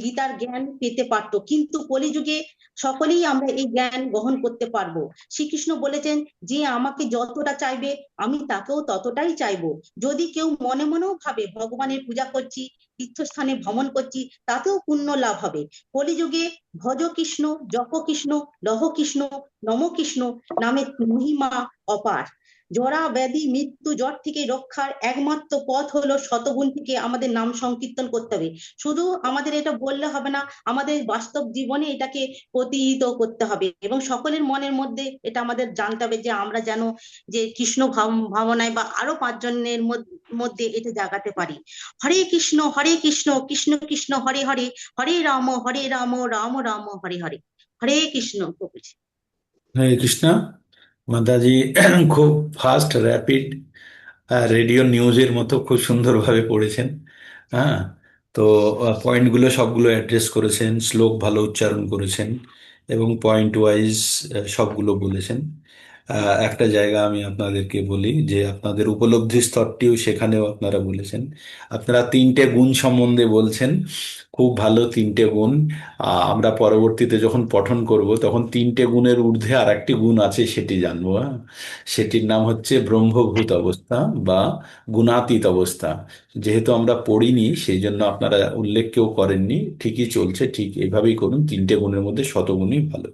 গীতার জ্ঞান পেতে পারতো, কিন্তু কলিযুগে সকলেই আমরা এই জ্ঞান গ্রহণ করতে পারবো। শ্রীকৃষ্ণ বলেছেন যে আমাকে যতটা চাইবে আমি তাকেও ততটাই চাইবো। যদি কেউ মনে মনেও ভাবে ভগবানের পূজা করছি, তীর্থস্থানে ভ্রমণ করছি, তাতেও পুণ্য লাভ হবে। কলিযুগে ভজ কৃষ্ণ, জপ কৃষ্ণ, লহ কৃষ্ণ, নম কৃষ্ণ নামের মহিমা অপার। জরা ব্যাধি মৃত্যু জট থেকে রক্ষার একমাত্র পথ হলো শতগুণ থেকে আমাদের নাম সংকীর্তন করতে হবে। শুধু আমাদের এটা বললে হবে না, আমাদের বাস্তব জীবনে এটাকে প্রতিহিত করতে হবে এবং সকলের মনের মধ্যে এটা আমাদের জানতে হবে যে আমরা যেন যে কৃষ্ণ ভাবনায় বা আরো পাঁচজনের মধ্যে এটা জাগাতে পারি। হরে কৃষ্ণ কৃষ্ণ কৃষ্ণ হরে হরে, হরে রাম রাম রাম হরে হরে। হরে কৃষ্ণ প্রভুজি। হরে কৃষ্ণা। মাতাজি খুব ফাস্ট র্যাপিড রেডিও নিউজের মতো খুব সুন্দরভাবে পড়েছেন। হ্যাঁ, তো পয়েন্টগুলো সবগুলো অ্যাড্রেস করেছেন, শ্লোক ভালো উচ্চারণ করেছেন এবং পয়েন্ট ওয়াইজ সবগুলো বলেছেন। একটা জায়গা আমি আপনাদেরকে বলি যে আপনাদের উপলব্ধি স্তরটিও সেখানেও আপনারা বলেছেন। আপনারা তিনটে গুণ সম্বন্ধে বলছেন, খুব ভালো তিনটে গুণ। আমরা পরবর্তীতে যখন পঠন করব তখন তিনটে গুণের ঊর্ধ্বে আর একটি গুণ আছে সেটি জানবো। হ্যাঁ, সেটির নাম হচ্ছে ব্রহ্মভূত অবস্থা বা গুণাতীত অবস্থা। যেহেতু আমরা পড়িনি সেই জন্য আপনারা উল্লেখ কেউ করেননি, ঠিকই চলছে, ঠিক এইভাবেই করুন। তিনটে গুণের মধ্যে শতগুণই ভালো।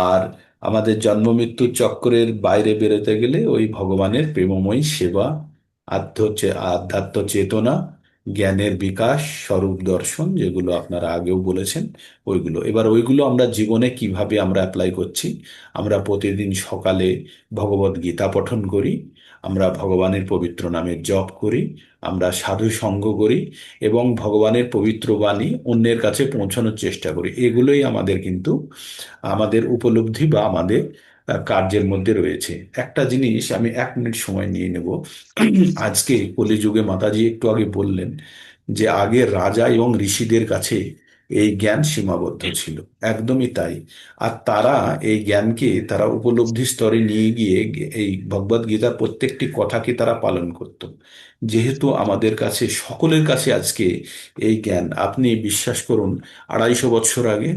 আর আমাদের জন্ম মৃত্যুর চক্রের বাইরে বেরোতে গেলে ওই ভগবানের প্রেমময়ী সেবা, আধ্যাত্ম চেতনা, জ্ঞানের বিকাশ, স্বরূপ দর্শন, যেগুলো আপনারা আগেও বলেছেন ওইগুলো। এবার ওইগুলো আমরা জীবনে কিভাবে আমরা অ্যাপ্লাই করছি। আমরা প্রতিদিন সকালে ভগবত গীতা পঠন করি, আমরা ভগবানের পবিত্র নামের জপ করি, আমরা সাধু সঙ্গ করি এবং ভগবানের পবিত্র বাণী অন্যের কাছে পৌঁছানোর চেষ্টা করি। এগুলোই আমাদের কিন্তু আমাদের উপলব্ধি বা আমাদের কার্যের মধ্যে রয়েছে। একটা জিনিস আমি 1 মিনিট সময় নিয়ে নেব। আজকে কলিযুগে মাতাজি একটু আগে বললেন যে আগে রাজা এবং ঋষিদের কাছে এই জ্ঞান সীমাবদ্ধ ছিল, একদমই তাই। আর তারা এই জ্ঞানকে তারা উপলব্ধি স্তরে নিয়ে গিয়ে এই ভগবদ গীতার প্রত্যেকটি কথাকে তারা পালন করত। যেহেতু আমাদের কাছে সকলের কাছে আজকে এই জ্ঞান, আপনি বিশ্বাস করুন 250 বছর আগে,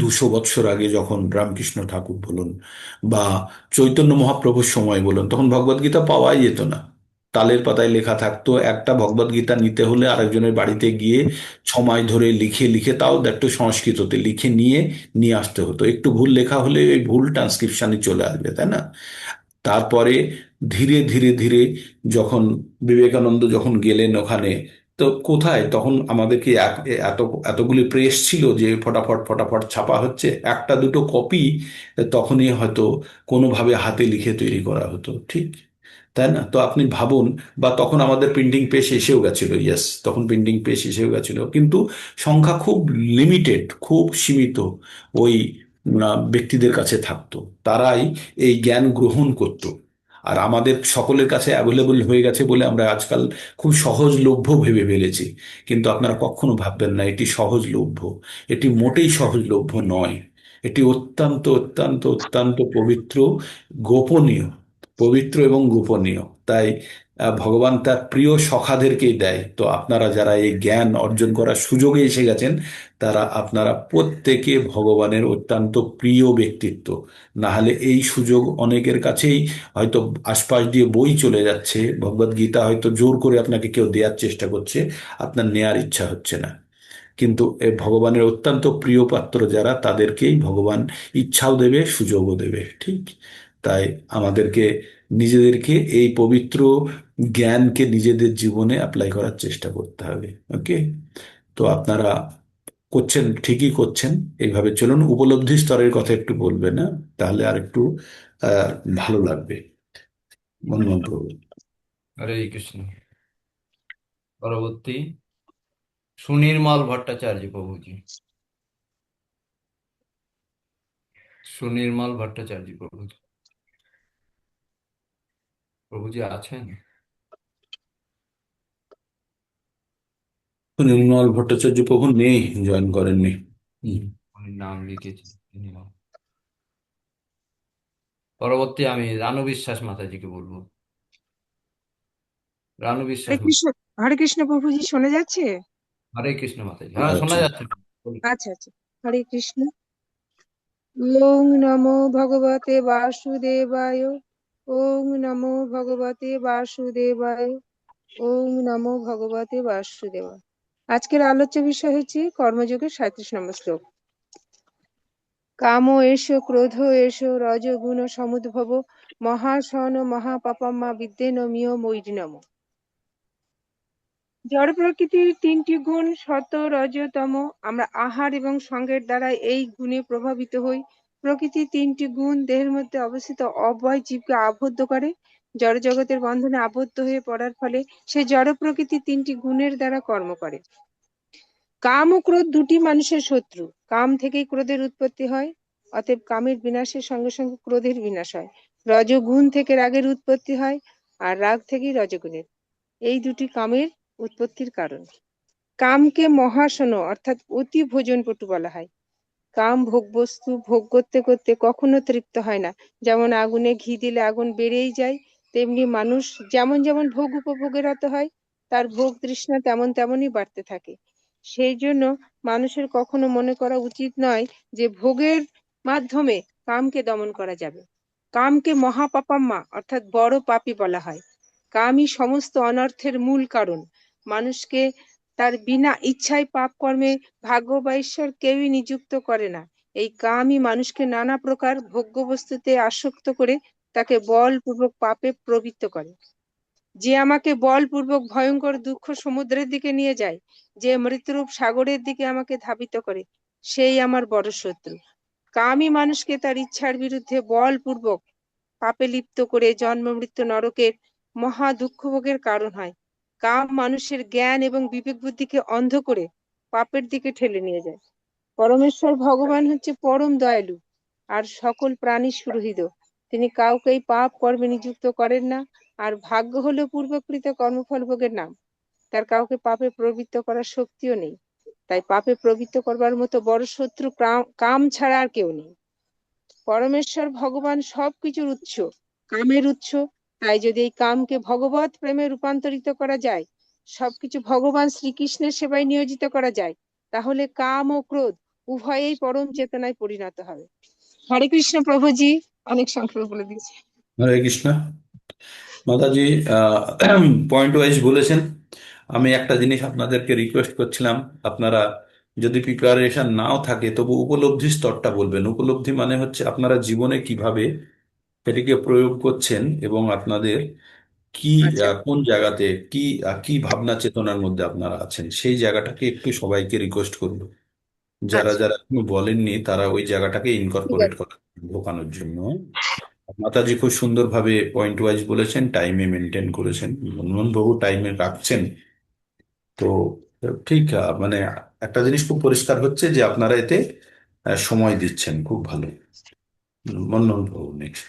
200 বছর আগে যখন রামকৃষ্ণ ঠাকুর বলুন বা চৈতন্য মহাপ্রভুর সময় বলুন, তখন ভগবদ গীতা পাওয়াই যেত না। তালের পাতায় লেখা থাকতো। একটা ভগবদ গীতা নিতে হলে আরেকজনের বাড়িতে গিয়ে সময় ধরে লিখে লিখে, তাও একটু সংস্কৃততে লিখে নিয়ে নিয়ে আসতে হতো। একটু ভুল লেখা হলে ওই ভুল ট্রান্সক্রিপশনে চলে আসবে, তাই না? তারপরে ধীরে ধীরে ধীরে যখন বিবেকানন্দ যখন গেলেন ওখানে, তো কোথায় তখন আমাদেরকে এত এতগুলি প্রেস ছিল যে ফটাফট ফটাফট ছাপা হচ্ছে, একটা দুটো কপি তখনই হয়তো কোনোভাবে হাতে লিখে তৈরি করা হতো, ঠিক তাই না? তো আপনি ভাবুন, বা তখন আমাদের প্রিন্টিং প্রেস এসেও গেছিল, ইয়েস, তখন প্রিন্টিং প্রেস এসেও গেছিল, কিন্তু সংখ্যা খুব লিমিটেড, খুব সীমিত। ওই ব্যক্তিদের কাছে থাকতো, তারাই এই জ্ঞান গ্রহণ করত। আর আমাদের সকলের কাছে অ্যাভেলেবল হয়ে গেছে বলে আমরা আজকাল খুব সহজলভ্য ভেবে ফেলেছি। কিন্তু আপনারা কখনো ভাববেন না এটি সহজলভ্য। এটি মোটেই সহজলভ্য নয়। এটি অত্যন্ত অত্যন্ত অত্যন্ত পবিত্র, গোপনীয়, পবিত্র এবং গোপনীয়। তাই ভগবান তার প্রিয় সখাদেরকেই দেয়। তো আপনারা যারা এই জ্ঞান অর্জন করার সুযোগে এসে গেছেন, আপনারা প্রত্যেকে ভগবানের অত্যন্ত প্রিয় ব্যক্তিত্ব। না হলে এই সুযোগ অনেকের কাছেই হয়তো আশপাশ দিয়ে বই চলে যাচ্ছে, ভগবদ গীতা হয়তো জোর করে আপনাকে কেউ দেওয়ার চেষ্টা করছে, আপনার নেয়ার ইচ্ছা হচ্ছে না। কিন্তু এ ভগবানের অত্যন্ত প্রিয় পাত্র যারা, তাদেরকেই ভগবান ইচ্ছাও দেবে, সুযোগও দেবে, ঠিক? তাই আমাদেরকে নিজেদেরকে এই পবিত্র জ্ঞানকে নিজেদের জীবনে অ্যাপ্লাই করার চেষ্টা করতে হবে। ওকে? তো আপনারা করছেন, ঠিকই করছেন। এইভাবে চলুন। উপলব্ধি স্তরের কথা একটু বলবেন না? তাহলে আর একটু আহ ভালো লাগবে। মনমোহন প্রভু। হরে কৃষ্ণ। পরবর্তী সুনির্মল ভট্টাচার্য প্রভুজি। সুনির্মল ভট্টাচার্য প্রভুজি। প্রভুজি আছেন? নির্মল ভট্টাচার্য প্রভু নেই, জয়েন করেননি। হুম। উনি নাম লিখেছেন, তিনি নাম। পরবর্তী আমি রানু বিশ্বাস মাতাজিকে বলবো। রানু বিশ্বাস হরে কৃষ্ণ। হরে কৃষ্ণ প্রভুজি, শোনা যাচ্ছে? হরে কৃষ্ণ মাতাজি, হ্যাঁ শোনা আচ্ছা। যাচ্ছে। বলুন। আচ্ছা আচ্ছা। হরে কৃষ্ণ। ওং নমো ভগবতে বাসুদেবায়। ওং নমো ভগবতে বাসুদেবায়। ওং নমো ভগবতে বাসুদেবায়। আজকের আলোচ্য বিষয় হচ্ছে কর্মযোগের 37 নম্বর শ্লোক। কাম এষ ক্রোধ এষ রজগুণ সমুদ্ভব মহাসন মহাপাপম্মা বিদ্যেন মিয় মৈরিণম। জড় প্রকৃতির 3টি গুণ সত্ব রজ তম। আমরা আহার এবং সঙ্গের দ্বারা এই গুণে প্রভাবিত হই। প্রকৃতির 3টি গুণ দেহের মধ্যে অবস্থিত অব্যয় জীবকে আবদ্ধ করে। জড় জগতের বন্ধনে আবদ্ধ হয়ে পড়ার ফলে সে জড় প্রকৃতির 3টি গুণের দ্বারা কর্ম করে। কাম ও ক্রোধ দুটি মানুষের শত্রু। কাম থেকেই ক্রোধের উৎপত্তি হয়, অতএব কামের বিনাশের সঙ্গে সঙ্গে ক্রোধের বিনাশ হয়। রজগুণ থেকে রাগের উৎপত্তি হয়, আর রাগ থেকেই রজগুণের। এই দুটি কামের উৎপত্তির কারণ। কামকে মহাসন অর্থাৎ অতি ভোজনপটু বলা হয়। কাম ভোগবস্তু ভোগ করতে করতে কখনো তৃপ্ত হয় না। যেমন আগুনে ঘি দিলে আগুন বেড়েই যায়, তেমনি মানুষ যেমন যেমন ভোগ উপভোগের রত হয়, তার ভোগ তৃষ্ণা তেমন তেমনই বাড়তে থাকে। সেই জন্য মানুষের কখনো মনে করা উচিত নয় যে ভোগের মাধ্যমে কামকে দমন করা যাবে। কামকে মহাপাপাম্মা অর্থাৎ বড় পাপী বলা হয়। কামই সমস্ত অনর্থের মূল কারণ। মানুষকে তার বিনা ইচ্ছায় পাপ কর্মে ভাগ্য বা ঈশ্বর কেউই নিযুক্ত করে না। এই কামই মানুষকে নানা প্রকার ভোগ্য বস্তুতে আসক্ত করে তাকে বলপূর্বক পাপে প্রবৃত্ত করে। যে আমাকে বলপূর্বক ভয়ঙ্কর দুঃখ সমুদ্রের দিকে নিয়ে যায়, যে মৃত্যুরূপ সাগরের দিকে আমাকে ধাবিত করে, সেই আমার বড় শত্রু। কামই মানুষকে তার ইচ্ছার বিরুদ্ধে বলপূর্বক পাপে লিপ্ত করে জন্ম মৃত্যু নরকের মহা দুঃখ ভোগের কারণ হয়। কাম মানুষের জ্ঞান এবং বিবেক বুদ্ধিকে অন্ধ করে পাপের দিকে ঠেলে নিয়ে যায়। পরমেশ্বর ভগবান হচ্ছে পরম দয়ালু আর সকল প্রাণী সুহৃদ। তিনি কাউকেই পাপ কর্মে নিযুক্ত করেন না। আর ভাগ্য হলো পূর্বকৃত কর্মফল ভোগের নাম। তার কাউকে পাপে প্রবৃত্ত করার শক্তিও নেই। তাই পাপে প্রবৃত্ত করবার মতো বড় শত্রু কাম ছাড়া আর কেউ নেই। পরমেশ্বর ভগবান সবকিছুর উৎস, কামের উৎস। তাই যদি এই কামকে ভগবত প্রেমে রূপান্তরিত করা যায়, সবকিছু ভগবান শ্রীকৃষ্ণের সেবায় নিয়োজিত করা যায়, তাহলে কাম ও ক্রোধ উভয়েই পরম চেতনায় পরিণত হবে। হরে কৃষ্ণ প্রভুজি, অনেক সংক্ষেপে বলে দিয়েছি। হরে কৃষ্ণ মাতাজি। পয়েন্ট ওয়াইজ বলেছেন। আমি একটা জিনিস আপনাদেরকে রিকোয়েস্ট করছিলাম, আপনারা যদি প্রিপারেশন নাও থাকে তবু উপলব্ধি স্তরটা বলবেন। উপলব্ধি মানে হচ্ছে আপনারা জীবনে কিভাবে এটিকে প্রয়োগ করছেন এবং আপনাদের কি আচ্ছা, কোন জায়গাতে কি কি ভাবনা চেতনার মধ্যে আপনারা আছেন, সেই জায়গাটাকে একটু সবাইকে রিকোয়েস্ট করব। যারা আচ্ছা, যারা এখনো বলেননি তারা ওই জায়গাটাকে ঠিক ইনকর্পোরেট আছে। করা, ঢোকানোর জন্য। মাতাজি খুব সুন্দরভাবে পয়েন্ট ওয়াইজ বলেছেন, টাইমে মেনটেন করেছেন, মনমোহন বাবু টাইমে রাখছেন। তো ঠিক মানে একটা জিনিস খুব পরিষ্কার হচ্ছে যে আপনারা এতে সময় দিচ্ছেন, খুব ভালো। মনমোহন প্রভু নেক্সট।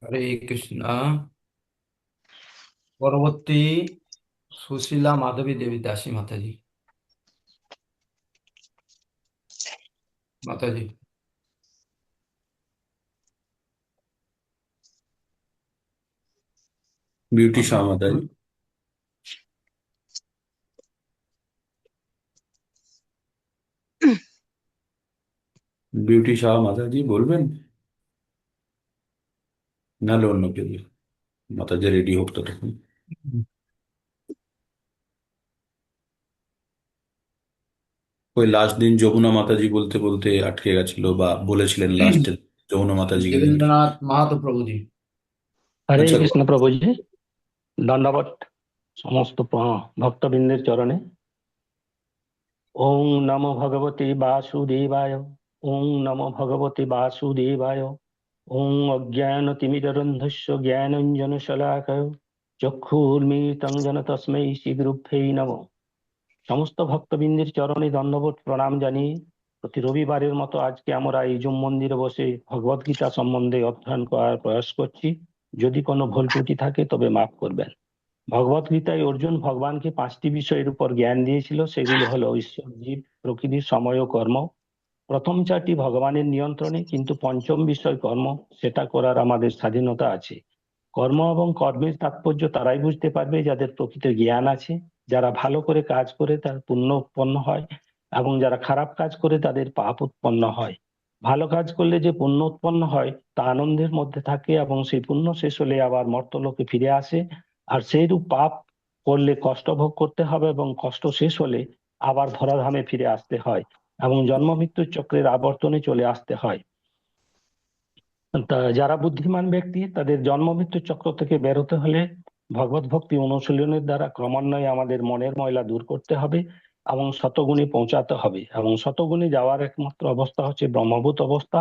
হরে কৃষ্ণ। পরবর্তী সুশীলা মাধবী দেবী দাসী মাতাজি। মাতাজি। বিউটি শাহ মাতাজি, বিউটি শাহ মাতাজি বলবেন, নাহলে অন্য কেউ? মাতাজি রেডি হোক ততক্ষণ। ওই লাস্ট দিন যমুনা মাতাজি বলতে বলতে আটকে গেছিল, বা বলেছিলেন লাস্টে যমুনা মাতাজিকে নিয়ে। দেবেন্দ্রনাথ মাহাতো প্রভুজি। হরে আচ্ছা, কৃষ্ণ প্রভুজি, দণ্ডবত সমস্ত ভক্তবৃন্দের চরণে। ওং নমো ভগবতে বাসুদেবায়, ওং নমো ভগবতে বাসুদেবায়, ওং অজ্ঞানতিমিরন্ধস্য জ্ঞানাঞ্জনশলাকায় চক্ষুর্মিলিতং যেন তস্मै শ্রী গুরুভ্যৈ নমঃ। সমস্ত ভক্তবৃন্দের চরণে দণ্ডবত প্রণাম জানিয়ে প্রতি রবিবারের মতো আজকে আমরা এই জুম মন্দিরে বসে ভগবদ গীতা সম্বন্ধে অধ্যয়ন করার প্রয়াস করছি। যদি কোনো ভুল ত্রুটি থাকে তবে মাফ করবেন। ভগবত গীতায় অর্জুন ভগবানকে 5টি বিষয়ের উপর জ্ঞান দিয়েছিল, সেগুলো হলো ঈশ্বর, জীব, প্রকৃতির, সময় ও কর্ম। প্রথম 4টি ভগবানের নিয়ন্ত্রণে, কিন্তু পঞ্চম বিষয় কর্ম, সেটা করার আমাদের স্বাধীনতা আছে। কর্ম এবং কর্মের তাৎপর্য তারাই বুঝতে পারবে যাদের প্রকৃত জ্ঞান আছে। যারা ভালো করে কাজ করে তার পুণ্য উৎপন্ন হয়, এবং যারা খারাপ কাজ করে তাদের পাপ উৎপন্ন হয়। ভালো কাজ করলে যে পুণ্য উৎপন্ন হয় তা আনন্দের মধ্যে থাকে, এবং সেই পুণ্য শেষ হলে আবার মর্ত্যলোকে ফিরে আসে। আর সেইরূপ পাপ করলে কষ্ট ভোগ করতে হবে, এবং কষ্ট শেষ হলে আবার ধরাধামে ফিরে আসতে হয়, এবং জন্ম মৃত্যুর চক্রের আবর্তনে চলে আসতে হয়। তা যারা বুদ্ধিমান ব্যক্তি, তাদের জন্ম মৃত্যু চক্র থেকে বেরোতে হলে ভগবত ভক্তি অনুশীলনের দ্বারা ক্রমান্বয়ে আমাদের মনের ময়লা দূর করতে হবে এবং শতগুণে পৌঁছাতে হবে। এবং শতগুণে যাওয়ার একমাত্র অবস্থা হচ্ছে ব্রহ্মভূত অবস্থা।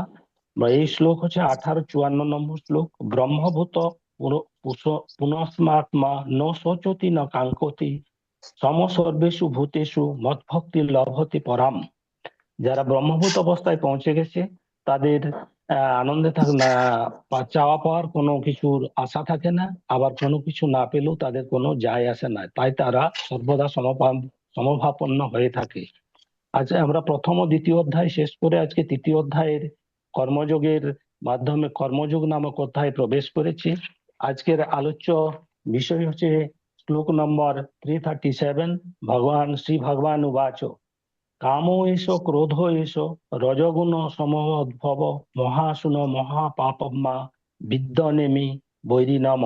বা এই শ্লোক হচ্ছে 1854 নম্বর শ্লোক। ব্রহ্মভূত পুনস্মাত্মা ন শোচতি ন কাঙ্ক্ষতি সমসর্বেষু ভূতেষু মৎভক্তি লভতে পরাম। যারা ব্রহ্মভূত অবস্থায় পৌঁছে গেছে তাদের আনন্দে থাক না, চাওয়া পাওয়ার কোনো কিছুর আশা থাকে না, আবার কোনো কিছু না পেলেও তাদের কোনো যায় আসে না, তাই তারা সর্বদা সমভাবাপন্ন হয়ে থাকে। আচ্ছা, আমরা প্রথম ও দ্বিতীয় অধ্যায় শেষ করে আজকে তৃতীয় অধ্যায়ের কর্মযোগের মাধ্যমে কর্মযোগ নামক অধ্যায়ে প্রবেশ করেছি। আজকের আলোচ্য বিষয় হচ্ছে শ্লোক নম্বর 337। শ্রী ভগবান উবাচ কামো এষ ক্রোধ এষ রজগুণ সমোদ্ভব মহাসুন মহাপাপমা বিদ্যনেমি বৈরী নম।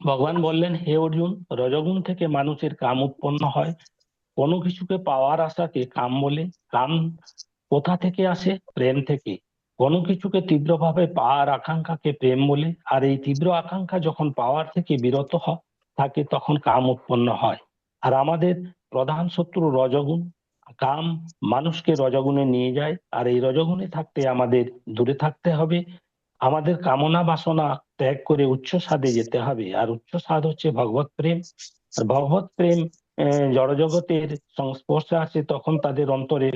ভগবান বললেন, হে অর্জুন, রজগুণ থেকে মানুষের কাম উৎপন্ন হয়। কোনো কিছুকে পাওয়ার আশাকে কাম বলে। কাম কোথা থেকে আসে? প্রেম থেকে। কোনো কিছুকে তীব্রভাবে পাওয়ার আকাঙ্ক্ষাকে প্রেম বলে। আর এই তীব্র আকাঙ্ক্ষা যখন পাওয়ার থেকে বিরত থাকে তখন কাম উৎপন্ন হয়। আর আমাদের প্রধান শত্রু রজগুণ। কাম মানুষকে রজগুণে নিয়ে যায়, আর এই রজগুণে থাকতে আমাদের দূরে থাকতে হবে। আমাদের কামনা বাসনা ত্যাগ করে উচ্চ স্বাদে যেতে হবে, আর উচ্চ স্বাদ হচ্ছে ভগবত প্রেম। আর ভগবত প্রেম জড়জগতের সংস্পর্শে আসে তখন তাদের অন্তরে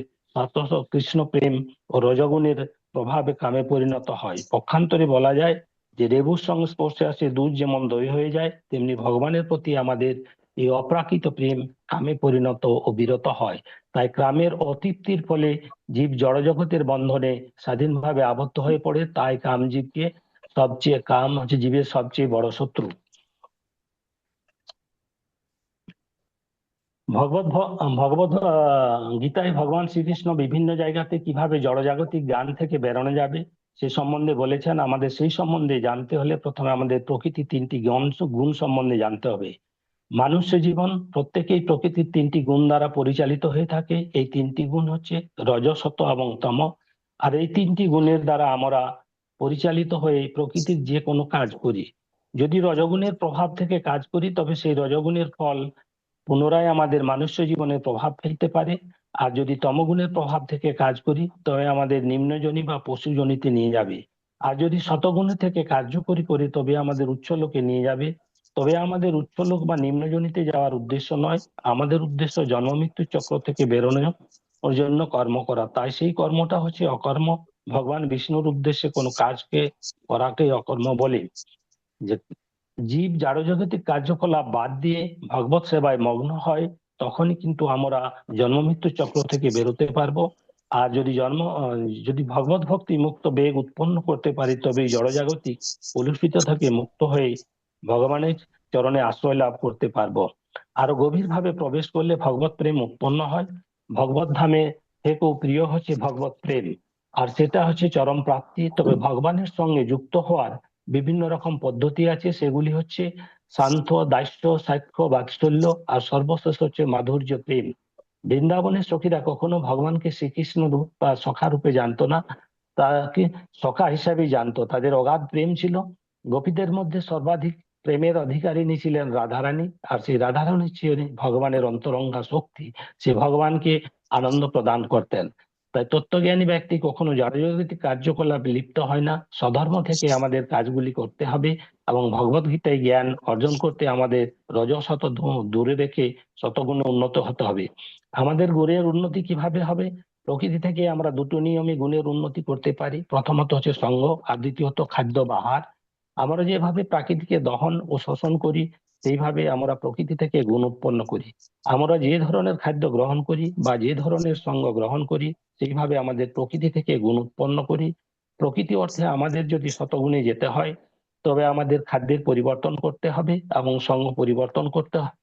কৃষ্ণ প্রেম ও রজগুণের প্রভাবে কামে পরিণত হয়। পক্ষান্তরে বলা যায় যে রেবুর সংস্পর্শে আসে দুধ যেমন দই হয়ে যায়, তেমনি ভগবানের প্রতি আমাদের এই অপ্রাকৃত প্রেম কামে পরিণত ও বিরত হয়। তাই কামের অতৃপ্তির ফলে জীব জড়জগতের বন্ধনে স্বাধীনভাবে আবদ্ধ হয়ে পড়ে। তাই কাম হচ্ছে জীবের সবচেয়ে বড় শত্রু। ভগবত গীতায় ভগবান শ্রীকৃষ্ণ বিভিন্ন জায়গাতে কিভাবে জড়জাগতিক জ্ঞান থেকে বেরোনো যাবে সে সম্বন্ধে বলেছেন। আমাদের সেই সম্বন্ধে জানতে হলে প্রথমে আমাদের প্রকৃতির 3টি গুণ সম্বন্ধে জানতে হবে। মানুষ্য জীবন প্রত্যেকেই প্রকৃতির 3টি গুণ দ্বারা পরিচালিত হয়ে থাকে। এই 3টি গুণ হচ্ছে রজ, সত্ব এবং তম। আর এই 3টি গুণের দ্বারা আমরা পরিচালিত হয়ে প্রকৃতির যে কোনো কাজ করি। যদি রজগুণের প্রভাব থেকে কাজ করি তবে সেই রজগুণের ফল পুনরায় আমাদের মানুষ্য জীবনে প্রভাব ফেলতে পারে। আর যদি তমগুণের প্রভাব থেকে কাজ করি তবে আমাদের নিম্নজনী বা পশুজনিতে নিয়ে যাবে। আর যদি শতগুণ থেকে কার্যকরী করি তবে আমাদের উচ্চলোকে নিয়ে যাবে। তবে আমাদের উচ্চলোক বা নিম্নজনিতে যাওয়ার উদ্দেশ্য নয়, আমাদের উদ্দেশ্য জন্ম মৃত্যু চক্র থেকে বেরোনো ওর জন্য কর্ম করা, তাই সেই কর্মটা হচ্ছে অকর্ম। ভগবান বিষ্ণুর উদ্দেশ্যে কোনো কাজকে করাকে অকর্ম বলে। যে জীব জড়জাগতিক কার্যকলাপ বাদ দিয়ে ভগবত সেবায় মগ্ন হয়, তখনই কিন্তু আমরা জন্ম মৃত্যু চক্র থেকে বেরোতে পারবো। আর যদি ভগবত ভক্তি মুক্ত বেগ উৎপন্ন করতে পারি, তবে এই জড়জাগতিক কলুষিত থেকে মুক্ত হয়ে ভগবানের চরণে আশ্রয় লাভ করতে পারবো। আরো গভীরভাবে প্রবেশ করলে ভগবত প্রেম উৎপন্ন হয়। ভগবত ধামে থেকেও প্রিয় হচ্ছে ভগবত প্রেম, আর সেটা হচ্ছে চরম প্রাপ্তি। তবে ভগবানের সঙ্গে যুক্ত হওয়ার বিভিন্ন রকম পদ্ধতি আছে, সেগুলি হচ্ছে শান্ত, দাস্য, সাক্ষ্য, বাৎসল্য, আর সর্বশেষ হচ্ছে মাধুর্য প্রেম। বৃন্দাবনের সখীরা কখনো ভগবানকে শ্রীকৃষ্ণ রূপ বা সখা রূপে জানতো না, তাকে সখা হিসাবেই জানতো। তাদের অগাধ প্রেম ছিল। গোপীদের মধ্যে সর্বাধিক প্রেমের অধিকারিণী ছিলেন রাধারানী, আর সেই রাধারানী ছিলেন ভগবানের অন্তরঙ্গা শক্তি। সে ভগবানকে আনন্দ প্রদান করতেন। তাই তত্ত্বজ্ঞানী ব্যক্তি কখনো জড়জাগতিক কার্যকলাপে লিপ্ত হয় না। স্বধর্ম থেকে আমাদের কাজগুলি করতে হবে, এবং ভগবত গীতায় জ্ঞান অর্জন করতে আমাদের রজশত দূরে রেখে শতগুণে উন্নত হতে হবে। আমাদের গুণের উন্নতি কিভাবে হবে? প্রকৃতি থেকে আমরা দুটো নিয়মে গুণের উন্নতি করতে পারি। প্রথমত হচ্ছে সঙ্গ, আর দ্বিতীয়ত খাদ্য বা আহার। আমরা যেভাবে প্রাকৃতিকে দহন ও শোষণ করি, সেইভাবে আমরা প্রকৃতি থেকে গুণ উৎপন্ন করি। আমরা যে ধরনের খাদ্য গ্রহণ করি বা যে ধরনের সঙ্গ গ্রহণ করি, সেইভাবে আমাদের প্রকৃতি থেকে গুণ উৎপন্ন করি। প্রকৃতি অর্থে আমাদের যদি শতগুণে যেতে হয়, তবে আমাদের খাদ্যের পরিবর্তন করতে হবে এবং সঙ্গ পরিবর্তন করতে হবে,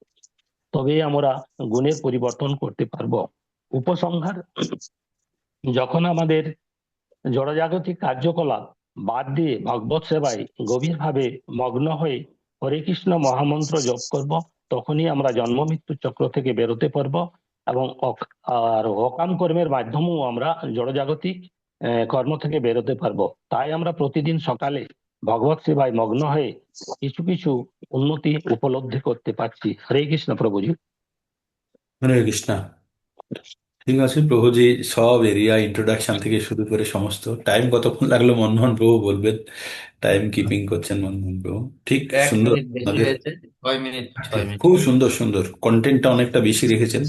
তবে আমরা গুণের পরিবর্তন করতে পারবো। উপসংহার: যখন আমাদের জড়জাগতিক কার্যকলাপ বাদ দিয়ে ভগবত সেবায় গভীরভাবে মগ্ন হয়ে হরে কৃষ্ণ মহামন্ত্র জপ করব, তখনই আমরা জন্ম মৃত্যু চক্র থেকে বেরোতে পারবো, এবং অকাম কর্মের মাধ্যমেও আমরা জড়জাগতিক কর্ম থেকে বেরোতে পারবো। তাই আমরা প্রতিদিন সকালে ভগবত সেবায় মগ্ন হয়ে কিছু কিছু উন্নতি উপলব্ধি করতে পারছি। হরে কৃষ্ণ প্রভুজি। হরে কৃষ্ণ। ঠিক আছে প্রভুজি, সব এরিয়া ইন্ট্রোডাকশন থেকে শুরু করে সমস্ত টাইম কতক্ষণ লাগলো মনমোহন প্রভু বলবেন? টাইম কিপিং করছেন মনমোহন প্রভু, ঠিক এক সুন্দর। মিনিট বেশি আমাদের হয়েছে, 6 মিনিট, আচ্ছা, 6 মিনিট। খুব সুন্দর সুন্দর কন্টেন্টটা অনেকটা বেশি রেখেছেন।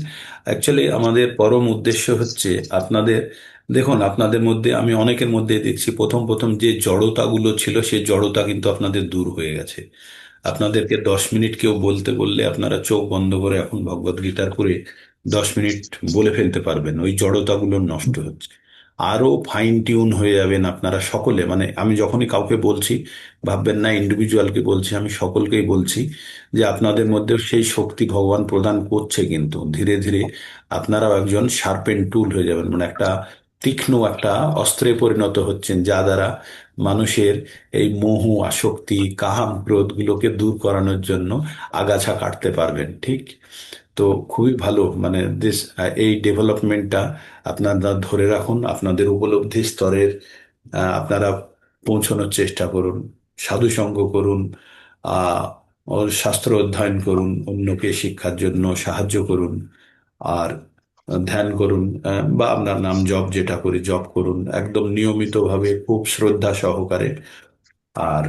অ্যাকচুয়ালি আমাদের পরম উদ্দেশ্য হচ্ছে আপনাদের, দেখুন আপনাদের মধ্যে আমি অনেকের মধ্যে দেখছি প্রথম প্রথম যে জড়তাগুলো ছিল সেই জড়তা কিন্তু আপনাদের দূর হয়ে গেছে। আপনাদেরকে 10 মিনিট কেউ বলতে বললে আপনারা চোখ বন্ধ করে এখন ভগবদ গীতার করে 10 মিনিট বলে ফেলতে পারবেন, ওই জড়তাগুলো নষ্ট হচ্ছে। আরো ফাইন টিউন হয়ে যাবেন আপনারা সকলে। মানে আমি যখনই কাউকে বলছি, ভাববেন না ইন্ডিভিজুয়ালকে বলছি, আমি সকলকেই বলছি যে আপনাদের মধ্যেও সেই শক্তি ভগবান প্রদান করছে, কিন্তু ধীরে ধীরে আপনারাও একজন শার্পেন টুল হয়ে যাবেন, মানে একটা তীক্ষ্ণ একটা অস্ত্রে পরিণত হচ্ছেন, যা দ্বারা মানুষের এই মোহ, আসক্তি, কাম, ক্রোধ গুলোকে দূর করানোর জন্য আগাছা কাটতে পারবেন। ঠিক তো, খুবই ভালো। মানে এই ডেভেলপমেন্টটা আপনারা ধরে রাখুন, আপনাদের উপলব্ধি স্তরের আপনারা পৌঁছানোর চেষ্টা করুন। সাধু সঙ্গ করুন, আহ ওর শাস্ত্র অধ্যয়ন করুন, অন্যকে শিক্ষার জন্য সাহায্য করুন, আর ধ্যান করুন, বা আপনার নাম জপ যেটা করে জপ করুন একদম নিয়মিতভাবে, খুব শ্রদ্ধা সহকারে। আর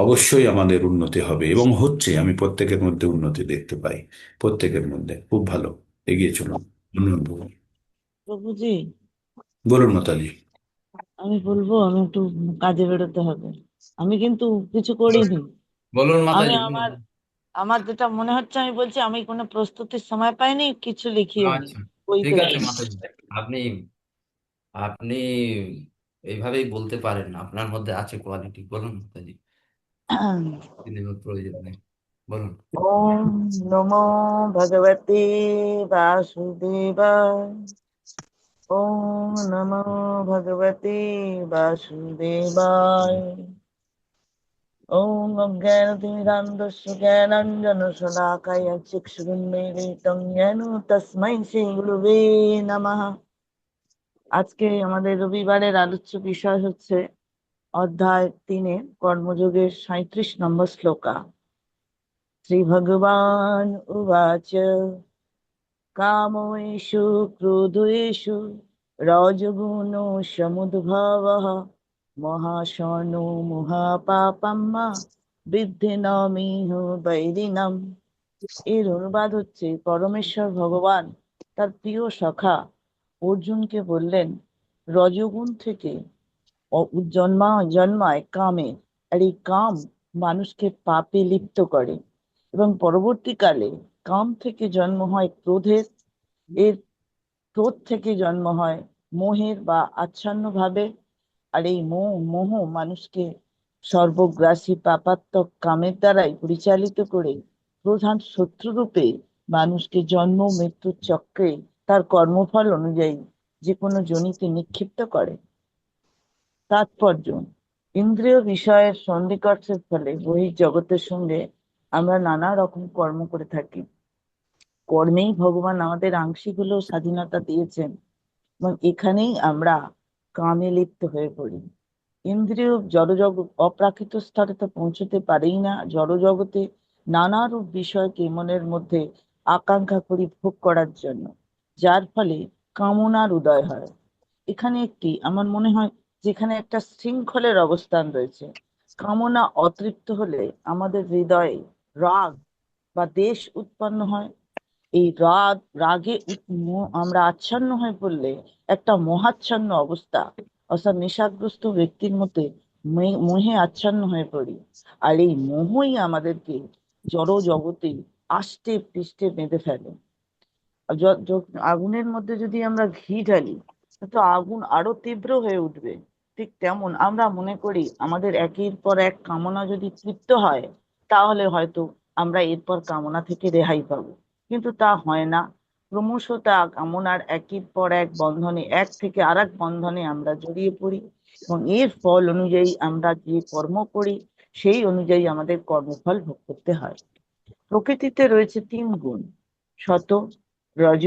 অবশ্যই আমাদের উন্নতি হবে, এবং হচ্ছে। আমি প্রত্যেকের মধ্যে উন্নতি দেখতে পাই, প্রত্যেকের মধ্যে। খুব ভালো, এগিয়ে চলুন। ধন্যবাদ বাবু। প্রভুজি, বলুন মাতাজি। আমি বলবো আমি একটু কাজে বেরোতে হবে। আমি কিন্তু কিছু করিনি। বলুন আমি মাতাজি, আমার বলুন। আমার যেটা মনে হচ্ছে, আমি বলছি আমি কোনো প্রস্তুতির সময় পাইনি, কিছু লিখিও নি আচ্ছা, বই ঠিক থেকে। আছে মাতাজি। আপনি আপনি এইভাবেই বলতে পারেন, আপনার মধ্যে আছে কোয়ালিটি। বলুন মাতাজি, চিন্তার প্রয়োজন নেই, বলুন। ওম নমো ভগবতে বাসুদেবায়। ওম নমো ভগবতে বাসুদেবায়। ওম অজ্ঞানতিমিরান্ধস্য জ্ঞানাঞ্জনশলাকায় চক্ষুरुन्मीलितं येन তস্मै শ্রী গুরুবে নমঃ। আজকে আমাদের রবিবারের আলোচ্য বিষয় হচ্ছে অধ্যায় 3 কর্মযোগের 37 নম্বর শ্লোকা। শ্রী ভগবান উবাচ কামেষু ক্রোধেষু রজোগুণো সমুদ্ভবঃ মহাশনো মহাপাপম বিদ্ধি নমিহ বৈরিণম। এর অনুবাদ হচ্ছে, পরমেশ্বর ভগবান তার প্রিয় সখা অর্জুনকে বললেন রজোগুণ থেকে জন্মায় কামের, আর এই কাম মানুষকে পাপে লিপ্ত করে এবং পরবর্তীকালে কাম থেকে জন্ম হয় ক্রোধের, এর ক্রোধ থেকে জন্ম হয় মোহের বা আচ্ছন্ন ভাবে, আর এই মোহ মানুষকে সর্বগ্রাসী পাপাত্মক কামের দ্বারাই পরিচালিত করে প্রধান শত্রুরূপে মানুষকে জন্ম মৃত্যুর চক্রে তার কর্মফল অনুযায়ী যে কোনো যোনিতে নিক্ষিপ্ত করে। তাৎপর্য, ইন্দ্রিয় বিষয়ের সন্নিকর্ষের ফলে বহির্জগতের সঙ্গে আমরা নানা রকম কর্ম করে থাকি। কর্মেই ভগবান আমাদের আংশিক হলেও স্বাধীনতা দিয়েছেন এবং এখানেই আমরা কামে লিপ্ত হয়ে পড়ি। ইন্দ্রিয় জড়জগৎ অপ্রাকৃত স্তরে তো পৌঁছতে পারেই না। জড়জগতে নানা রূপ বিষয়কে মনের মধ্যে আকাঙ্ক্ষা করি ভোগ করার জন্য, যার ফলে কামনার উদয় হয়। এখানে আমার মনে হয় যেখানে একটা শৃঙ্খলের অবস্থান রয়েছে। কামনা অতৃপ্ত হলে আমাদের হৃদয়ে রাগ বা দ্বেষ উৎপন্ন হয়। এই রাগে আমরা আচ্ছন্ন হয়ে পড়লে একটা মোহাচ্ছন্ন অবস্থা, অর্থাৎ নেশাগ্রস্ত ব্যক্তির মধ্যে মোহে আচ্ছন্ন হয়ে পড়ি। আর এই মোহই আমাদেরকে জড় জগতে আষ্টে পৃষ্ঠে বেঁধে ফেলে। আগুনের মধ্যে যদি আমরা ঘি ঢালি তো আগুন আরো তীব্র হয়ে উঠবে। ঠিক তেমন আমরা মনে করি আমাদের একের পর এক কামনা যদি তৃপ্ত হয় তাহলে হয়তো আমরা এরপর কামনা থেকে রেহাই পাবো, কিন্তু তা হয় না। ক্রমশ তা কামনার একের পর এক বন্ধনে, এক থেকে আর এক বন্ধনে আমরা জড়িয়ে পড়ি এবং এর ফল অনুযায়ী আমরা যে কর্ম করি সেই অনুযায়ী আমাদের কর্মফল ভোগ করতে হয়। প্রকৃতিতে রয়েছে 3 গুণ, সত, রজ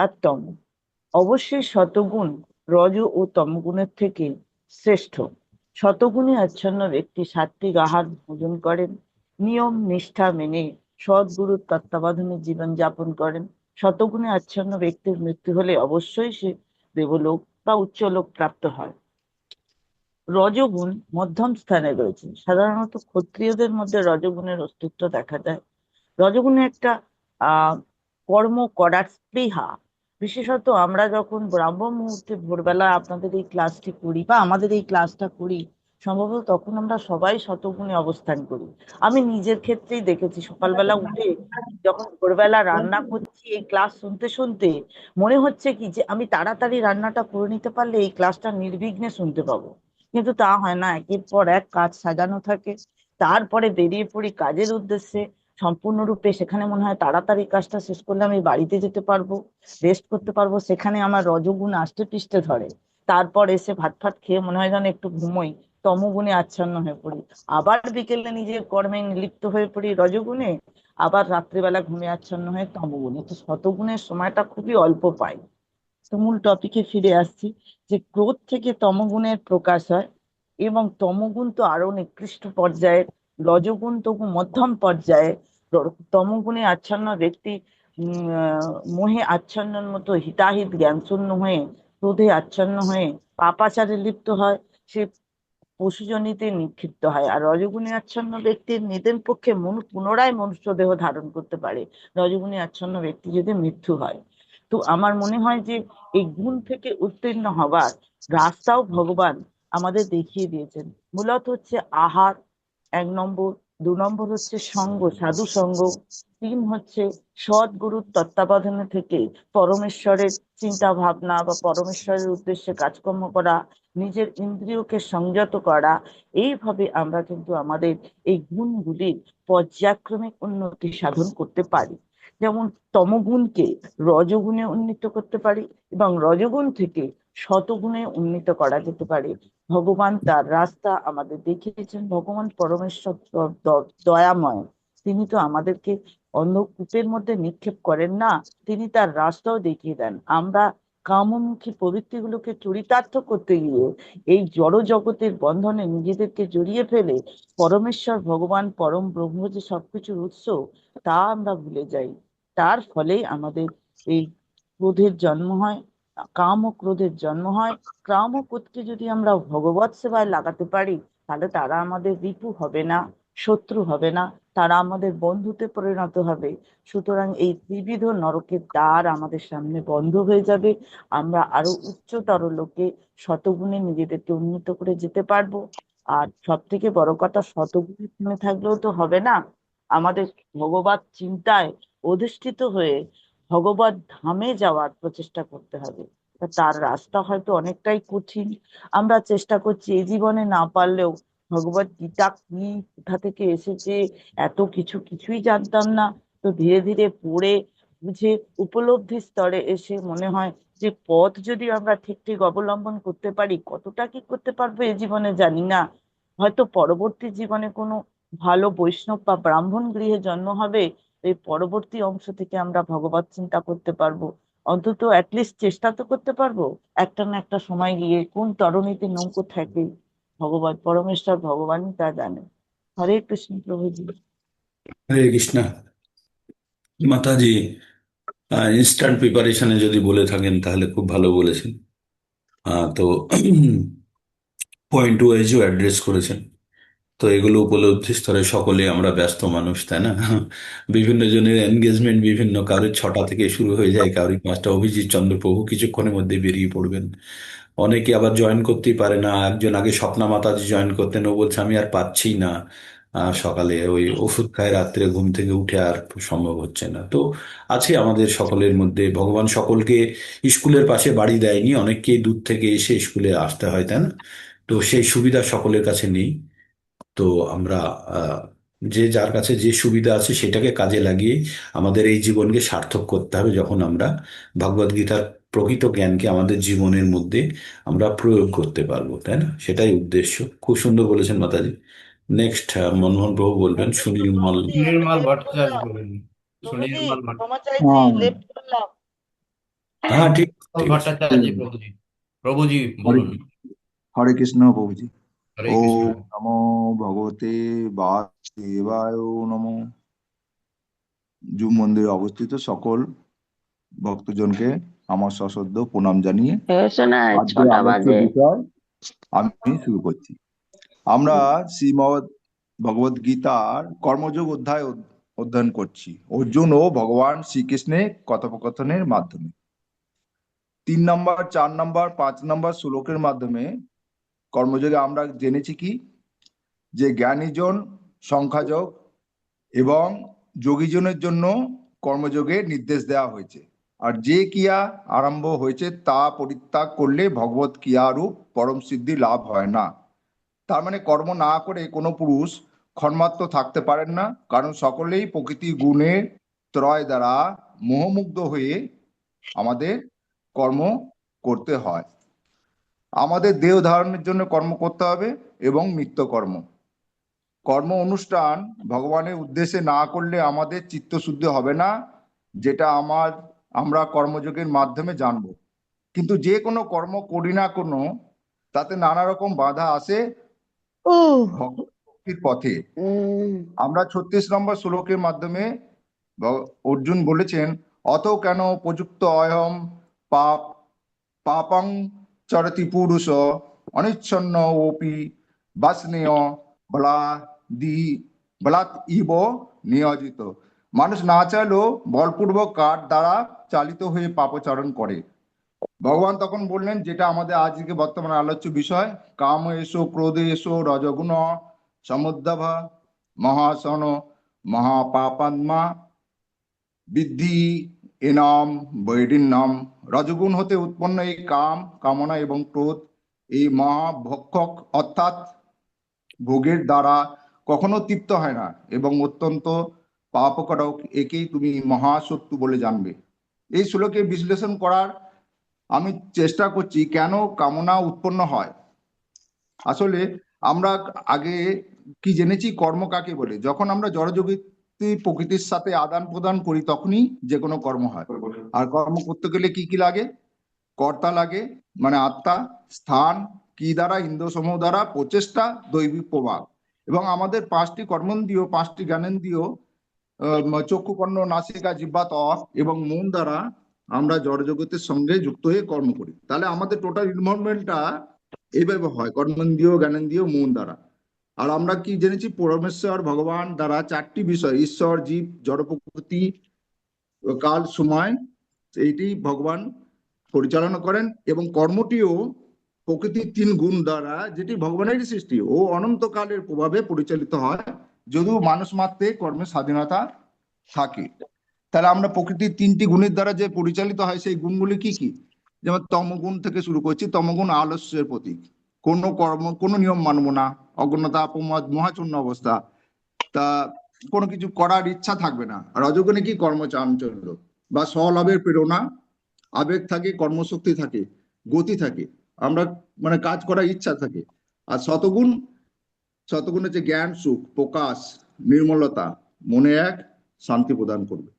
আর তম। অবশ্যই শতগুণ রজ ও তমগুণের থেকে শ্রেষ্ঠ। শতগুণে আচ্ছন্ন ব্যক্তি সাত্ত্বিক আহার ভোজন করেন, নিয়ম নিষ্ঠা মেনে সদ্গুরুর তত্ত্বাবধানে জীবন যাপন করেন। শতগুণে আচ্ছন্ন ব্যক্তির মৃত্যু হলে অবশ্যই সে দেবলোক বা উচ্চলোক প্রাপ্ত হয়। রজগুণ মধ্যম স্থানে রয়েছে। সাধারণত ক্ষত্রিয়দের মধ্যে রজগুণের অস্তিত্ব দেখা যায়। রজগুণে একটা কর্ম করার স্পৃহা, বিশেষত আমরা যখন ব্রাহ্ম মুহূর্তে ভোরবেলা আপনাদের এই ক্লাসটি করি বা আমাদের এই ক্লাসটা করি, সম্ভবত তখন আমরা সবাই শতগুণে অবস্থান করি। আমি নিজের ক্ষেত্রেই দেখেছি, সকালবেলা উঠে যখন ভোরবেলা রান্না করছি এই ক্লাস শুনতে শুনতে মনে হচ্ছে কি যে আমি তাড়াতাড়ি রান্নাটা করে নিতে পারলে এই ক্লাসটা নির্বিঘ্নে শুনতে পাবো, কিন্তু তা হয় না। একের পর এক কাজ সাজানো থাকে, তারপরে বেরিয়ে পড়ি কাজের উদ্দেশ্যে। সম্পূর্ণরূপে সেখানে মনে হয় তাড়াতাড়ি কাজটা শেষ করলে আমি বাড়িতে যেতে পারবো, রেস্ট করতে পারবো। সেখানে আমার রজগুণ আষ্টে পৃষ্ঠে ধরে। তারপর এসে ভাত ফাত খেয়ে মনে হয় যেন একটু ঘুমোই, তমগুণে আচ্ছন্ন হয়ে পড়ি। আবার বিকেলে নিজের কর্মে লিপ্ত হয়ে পড়ি রজগুণে, আবার রাত্রিবেলা ঘুমে আচ্ছন্ন হয়ে তমগুণে। তো শতগুণের সময়টা খুবই অল্প পাই। তো মূল টপিকে ফিরে আসছি যে ক্রোধ থেকে তমগুণের প্রকাশ হয় এবং তমগুণ তো আরো নিকৃষ্ট পর্যায়ের, রজগুণ তবু মধ্যম পর্যায়ে। তমগুণে আচ্ছন্ন ব্যক্তি মোহে আচ্ছন্নের মতো হিতাহিত জ্ঞান শূন্য হয়ে ক্রোধে আচ্ছন্ন হয়ে পাপাচারে লিপ্ত হয়, সে পশুজনিতে নিক্ষিপ্ত হয়। আর রজগুণে আচ্ছন্ন ব্যক্তির নিদেন পক্ষে পুনরায় মনুষ্য দেহ ধারণ করতে পারে, রজগুণে আচ্ছন্ন ব্যক্তি যদি মৃত্যু হয়। তো আমার মনে হয় যে এই গুণ থেকে উত্তীর্ণ হবার রাস্তাও ভগবান আমাদের দেখিয়ে দিয়েছেন। মূলত হচ্ছে আহার 1 নম্বর, 2 নম্বর হচ্ছে সঙ্গ, সাধু সঙ্গ, 3 হচ্ছে সদ্গুরুর তত্ত্বাবধানে থেকে পরমেশ্বরের চিন্তা ভাবনা বা পরমেশ্বরের উদ্দেশ্যে কাজকর্ম করা, নিজের ইন্দ্রিয়কে সংযত করা। এইভাবে আমরা কিন্তু আমাদের এই গুণগুলির পর্যায়ক্রমিক উন্নতি সাধন করতে পারি। যেমন তমগুণকে রজগুণে উন্নীত করতে পারি এবং রজগুণ থেকে শতগুণে উন্নীত করা যেতে পারে। ভগবান তার রাস্তা আমাদের দেখিয়েছেন। ভগবান পরমেশ্বর দয়াময়, তিনি তো আমাদেরকে অন্ধকূপের মধ্যে নিক্ষেপ করেন না, তিনি তার রাস্তাও দেখিয়ে দেন। আমরা কামমুখী প্রবৃত্তিগুলোকে চরিতার্থ করতে গিয়ে এই জড় জগতের বন্ধনে নিজেদেরকে জড়িয়ে ফেলে পরমেশ্বর ভগবান পরম ব্রহ্ম যে সবকিছুর উৎস তা আমরা ভুলে যাই। তার ফলে আমাদের এই ক্রোধের জন্ম হয়, কাম ও ক্রোধের জন্ম হয়। কাম ও ক্রোধকে যদি আমরা ভগবৎ সেবায় লাগাতে পারি তাহলে তারা আমাদের রিপু হবে না, শত্রু হবে না, তারা আমাদের বন্ধুতে পরিণত হবে। সুতরাং এই ত্রিবিধ নরকের দ্বার আমাদের সামনে বন্ধ হয়ে যাবে। আমরা আরো উচ্চতর লোকে শতগুণে নিজেদেরকে উন্নীত করে যেতে পারবো। আর সব থেকে বড় কথা, শতগুণে থেমে থাকলেও তো হবে না, আমাদের ভগবত চিন্তায় অধিষ্ঠিত হয়ে ভগবত ধামে যাওয়ার প্রচেষ্টা করতে হবে। তার রাস্তা হয়তো অনেকটাই কঠিন। আমরা চেষ্টা করছি এই জীবনে, না পারলেও ভগবত গীতা কি, কোথা থেকে এসেছে, এত কিছুই জানতাম না। তো ধীরে ধীরে পড়ে বুঝে উপলব্ধি স্তরে এসে মনে হয় যে পথ যদি আমরা ঠিক ঠিক অবলম্বন করতে পারি, কতটা কি করতে পারবো এই জীবনে জানি না, হয়তো পরবর্তী জীবনে কোনো ভালো বৈষ্ণব বা ব্রাহ্মণ গৃহে জন্ম হবে, এই পরবর্তী অংশ থেকে আমরা ভগবত চিন্তা করতে পারবো। অন্তত অ্যাটলিস্ট চেষ্টা তো করতে পারবো। একটা না একটা সময় গিয়ে কোন তরণীতে নৌকো থাকে, ভগবান পরমেশ্বর ভগবানই তা জানে। হরে কৃষ্ণ প্রভুজি। হরে কৃষ্ণ মাতাজি। ইনস্ট্যান্ট প্রিপারেশনে যদি বলে থাকেন তাহলে খুব ভালো বলেছেন। তো পয়েন্ট ওয়াইজও অ্যাড্রেস করেছেন। তো এগুলো উপলব্ধি স্তরে সকলে আমরা ব্যস্ত মানুষ, তাই না? বিভিন্ন জনের এনগেজমেন্ট বিভিন্ন, কারোর 6টা থেকে শুরু হয়ে যায়, কারোর 5টা। অভিজিৎ চন্দ্র প্রভু কিছুক্ষণের মধ্যে বেরিয়ে পড়বেন। অনেকে আবার জয়েন করতেই পারে না। একজন আগে স্বপ্না মাতাজি জয়েন করতেন, ও বলছে আমি আর পাচ্ছি না, সকালে ওই ওষুধ খায়, রাত্রে ঘুম থেকে উঠে আর সম্ভব হচ্ছে না। তো আছে আমাদের সকলের মধ্যে, ভগবান সকলকে স্কুলের পাশে বাড়ি দেয়নি, অনেককেই দূর থেকে এসে স্কুলে আসতে হয়, তাই না? তো সেই সুবিধা সকলের কাছে নেই। তো আমরা আহ, যে যার কাছে যে সুবিধা আছে সেটাকে কাজে লাগিয়ে আমাদের এই জীবনকে সার্থক করতে হবে, যখন আমরা ভগবদ গীতার প্রকৃত জ্ঞানকে আমাদের জীবনের মধ্যে আমরা প্রয়োগ করতে পারবো, তাই না? সেটাই উদ্দেশ্য। খুব সুন্দর বলেছেন মাতাজি। নেক্সট মনমোহন প্রভু বলবেন, সুনীল মল। প্রভুজি আমরা সুনির্মল লেফট ভট্টাচার্য করলাম। বলেন। প্রভুজি সুনির্মল ক্ষমা চাইছি, হ্যাঁ লেফট করলাম। হ্যাঁ, ঠিক ঠিক আছে। ভট্টাচার্য প্রভুজি। প্রভুজি হরে বলুন। হরে কৃষ্ণ প্রভুজি। হরে কৃষ্ণ। ওম নমো ভগবতে বাসুদেবায় নমো। জুম মন্দিরে অবস্থিত সকল ভক্তজনকে আমার সশ্রদ্ধ প্রণাম জানিয়ে শোনা আজকে 6টা আলোচ্য বাজে। বিষয় আমি শুরু করছি। আমরা শ্রীমদ ভগবদ গীতার কর্মযোগ অধ্যায় অধ্যয়ন করছি অর্জুন ও ভগবান শ্রীকৃষ্ণের কথোপকথনের মাধ্যমে। 3 নম্বর, 4 নম্বর, 5 নম্বর শ্লোকের মাধ্যমে কর্মযোগে আমরা জেনেছি কি, যে জ্ঞানীজন সংখ্যাযোগ এবং যোগীজনের জন্য কর্মযোগের নির্দেশ দেওয়া হয়েছে। আর যে ক্রিয়া আরম্ভ হয়েছে তা পরিত্যাগ করলে ভগবত ক্রিয়ারূপ পরম সিদ্ধি লাভ হয় না। তার মানে কর্ম না করে কোনো পুরুষ ক্ষণমাত্র থাকতে পারেন না, কারণ সকলেই প্রকৃতি গুণের ত্রয় দ্বারা মোহমুগ্ধ হয়ে আমাদের কর্ম করতে হয়। আমাদের দেহ ধারণের জন্য কর্ম করতে হবে এবং নিত্যকর্ম কর্ম অনুষ্ঠান ভগবানের উদ্দেশ্যে না করলে আমাদের চিত্তশুদ্ধি হবে না, যেটা আমরা কর্মযোগের মাধ্যমে জানব। কিন্তু যে কোনো কর্ম করি না কোনো, তাতে নানা রকম বাধা আসে ভক্তির পথে। আমরা 36 নম্বর শ্লোকের মাধ্যমে অর্জুন বলেছেন, অত কেন প্রযুক্ত অয়ম পাপ পাপং চরতি পুরুষ অনিচ্ছন্ন ওপি বাসনেয় বলাৎ ইব নিয়োজিত। মানুষ না চাইলেও বলপূর্বক কার দ্বারা চালিত হয়ে পাপচারণ করে। ভগবান তখন বললেন, যেটা আমাদের আজকে বর্তমানে আলোচ্য বিষয়, কাম এসো ক্রোধ এসো রজগুণ সমুদ্ধাভা মহাসন মহাপাপাত্মা বৃদ্ধি এনাম বৈরিন্নাম। রজগুণ হতে উৎপন্ন এই কাম, কামনা এবং ক্রোধ, এই মহাভক্ষক অর্থাৎ ভোগের দ্বারা কখনো তৃপ্ত হয় না এবং অত্যন্ত পাপকারক। একেই তুমি মহাশত্রু বলে জানবে। এই শ্লোকে বিশ্লেষণ করার আমি চেষ্টা করছি কেন কামনা উৎপন্ন হয়। আসলে আমরা আগে কি জেনেছি, কর্ম কাকে বলে? যখন আমরা জড়যোগী প্রকৃতির সাথে আদান প্রদান করি তখনই যে কোনো কর্ম হয়। আর কর্ম করতে গেলে কি কি লাগে? কর্তা লাগে, মানে আত্মা, স্থান, কি দ্বারা? ইন্দ্রিয়সমূহ দ্বারা, প্রচেষ্টা, দৈবিক প্রভাব। এবং আমাদের 5টি কর্মেন্দ্রিয়, 5টি জ্ঞানেন্দ্রিয়, চক্ষু, কর্ণ, নাসিকা, জিহ্বা, ত্বক এবং মন দ্বারা আমরা জড়জগতের সঙ্গে যুক্ত হয়ে কর্ম করি। তাহলে আমাদের টোটাল ইনভলভমেন্টটা এইভাবে হয়, কর্মেন্দ্রিয়, জ্ঞানেন্দ্রিয়, মন দ্বারা। আর আমরা কি জেনেছি, পরমেশ্বর ভগবান দ্বারা চারটি বিষয়, ঈশ্বর, জীব, জড় প্রকৃতি, কাল, সময়, এইটি ভগবান পরিচালনা করেন। এবং কর্মটিও প্রকৃতির তিন গুণ দ্বারা, যেটি ভগবানেরই সৃষ্টি ও অনন্তকালের প্রভাবে পরিচালিত হয়, যদিও মানুষ মাত্রে কর্মের স্বাধীনতা থাকে। তাহলে আমরা প্রকৃতির তিনটি গুণের দ্বারা যে পরিচালিত হয়, সেই গুণগুলি কি কি? যেমন তমগুণ থেকে শুরু করছি। তমগুণ আলস্যের প্রতীক, কোনো কর্ম, কোনো নিয়ম মানবো না, অজ্ঞতা, অপমদ, মহাচূন্য অবস্থা, তা কোনো কিছু করার ইচ্ছা থাকবে না। রজগুণে কি? কর্মচাঞ্চল্য বা স্বলাভের প্রেরণা, আবেগ থাকে, কর্মশক্তি থাকে, গতি থাকে, আমরা মানে কাজ করার ইচ্ছা থাকে। আর শতগুণ হচ্ছে জ্ঞান, সুখ, প্রকাশ, নির্মলতা, মনে এক শান্তি প্রদান করবে।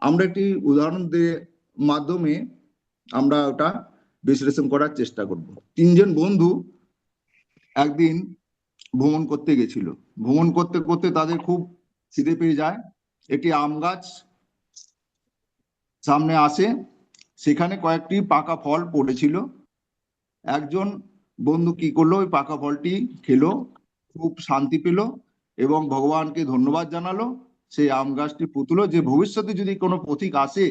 আমরা একটি উদাহরণ দিয়ে মাধ্যমে আমরা ওটা বিশ্লেষণ করার চেষ্টা করব। তিনজন বন্ধু একদিন ভ্রমণ করতে গেছিল। ভ্রমণ করতে করতে তাদের খুব খিদে পেয়ে যায়। একটি আম গাছ সামনে আসে, সেখানে কয়েকটি পাকা ফল পড়েছিল। একজন বন্ধু কি করলো, ওই পাকা ফলটি খেলো, খুব শান্তি পেল এবং ভগবানকে ধন্যবাদ জানালো। সেই আম গাছটি পুতলো যে ভবিষ্যতে যদি কোনো পথিক আসে,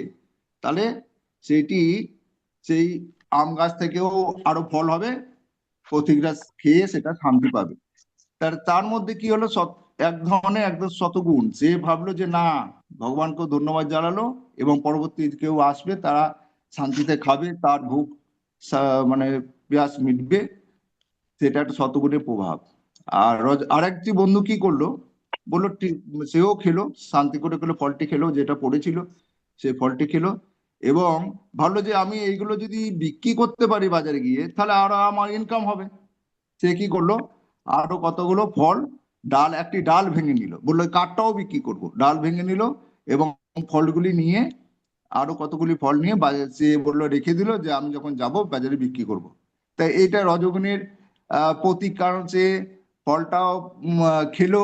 তাহলে সেই আম গাছ থেকেও আরো ফল হবে, পথিকরা খেয়ে সেটা শান্তি পাবে। তার মধ্যে কি হলো, এক ধরনের একদম শতগুণ, সে ভাবলো যে না, ভগবানকে ধন্যবাদ জানালো এবং পরবর্তী কেউ আসবে, তারা শান্তিতে খাবে, তার ভুখ মানে পেয়াস মিটবে। সেটা একটা শতগুণের প্রভাব। আর আরেকটি বন্ধু কি করলো, বললো সেও খেলো, শান্তি করে খেলো, ফলটি খেলো, যেটা পড়েছিল সে ফলটি খেলো এবং ভাবলো যে আমি এইগুলো যদি বিক্রি করতে পারি বাজারে গিয়ে, তাহলে আরো আমার ইনকাম হবে। সে কি করলো, আরো কতগুলো ফল, একটি ডাল ভেঙে নিল, বললো কাঠটাও বিক্রি করবো। ডাল ভেঙে নিল এবং ফলগুলি নিয়ে, আরো কতগুলি ফল নিয়ে সে বললো রেখে দিল যে আমি যখন যাব বাজারে বিক্রি করব। তাই এটা রজগুণের প্রতীক, কারণ সে ফলটাও খেলো,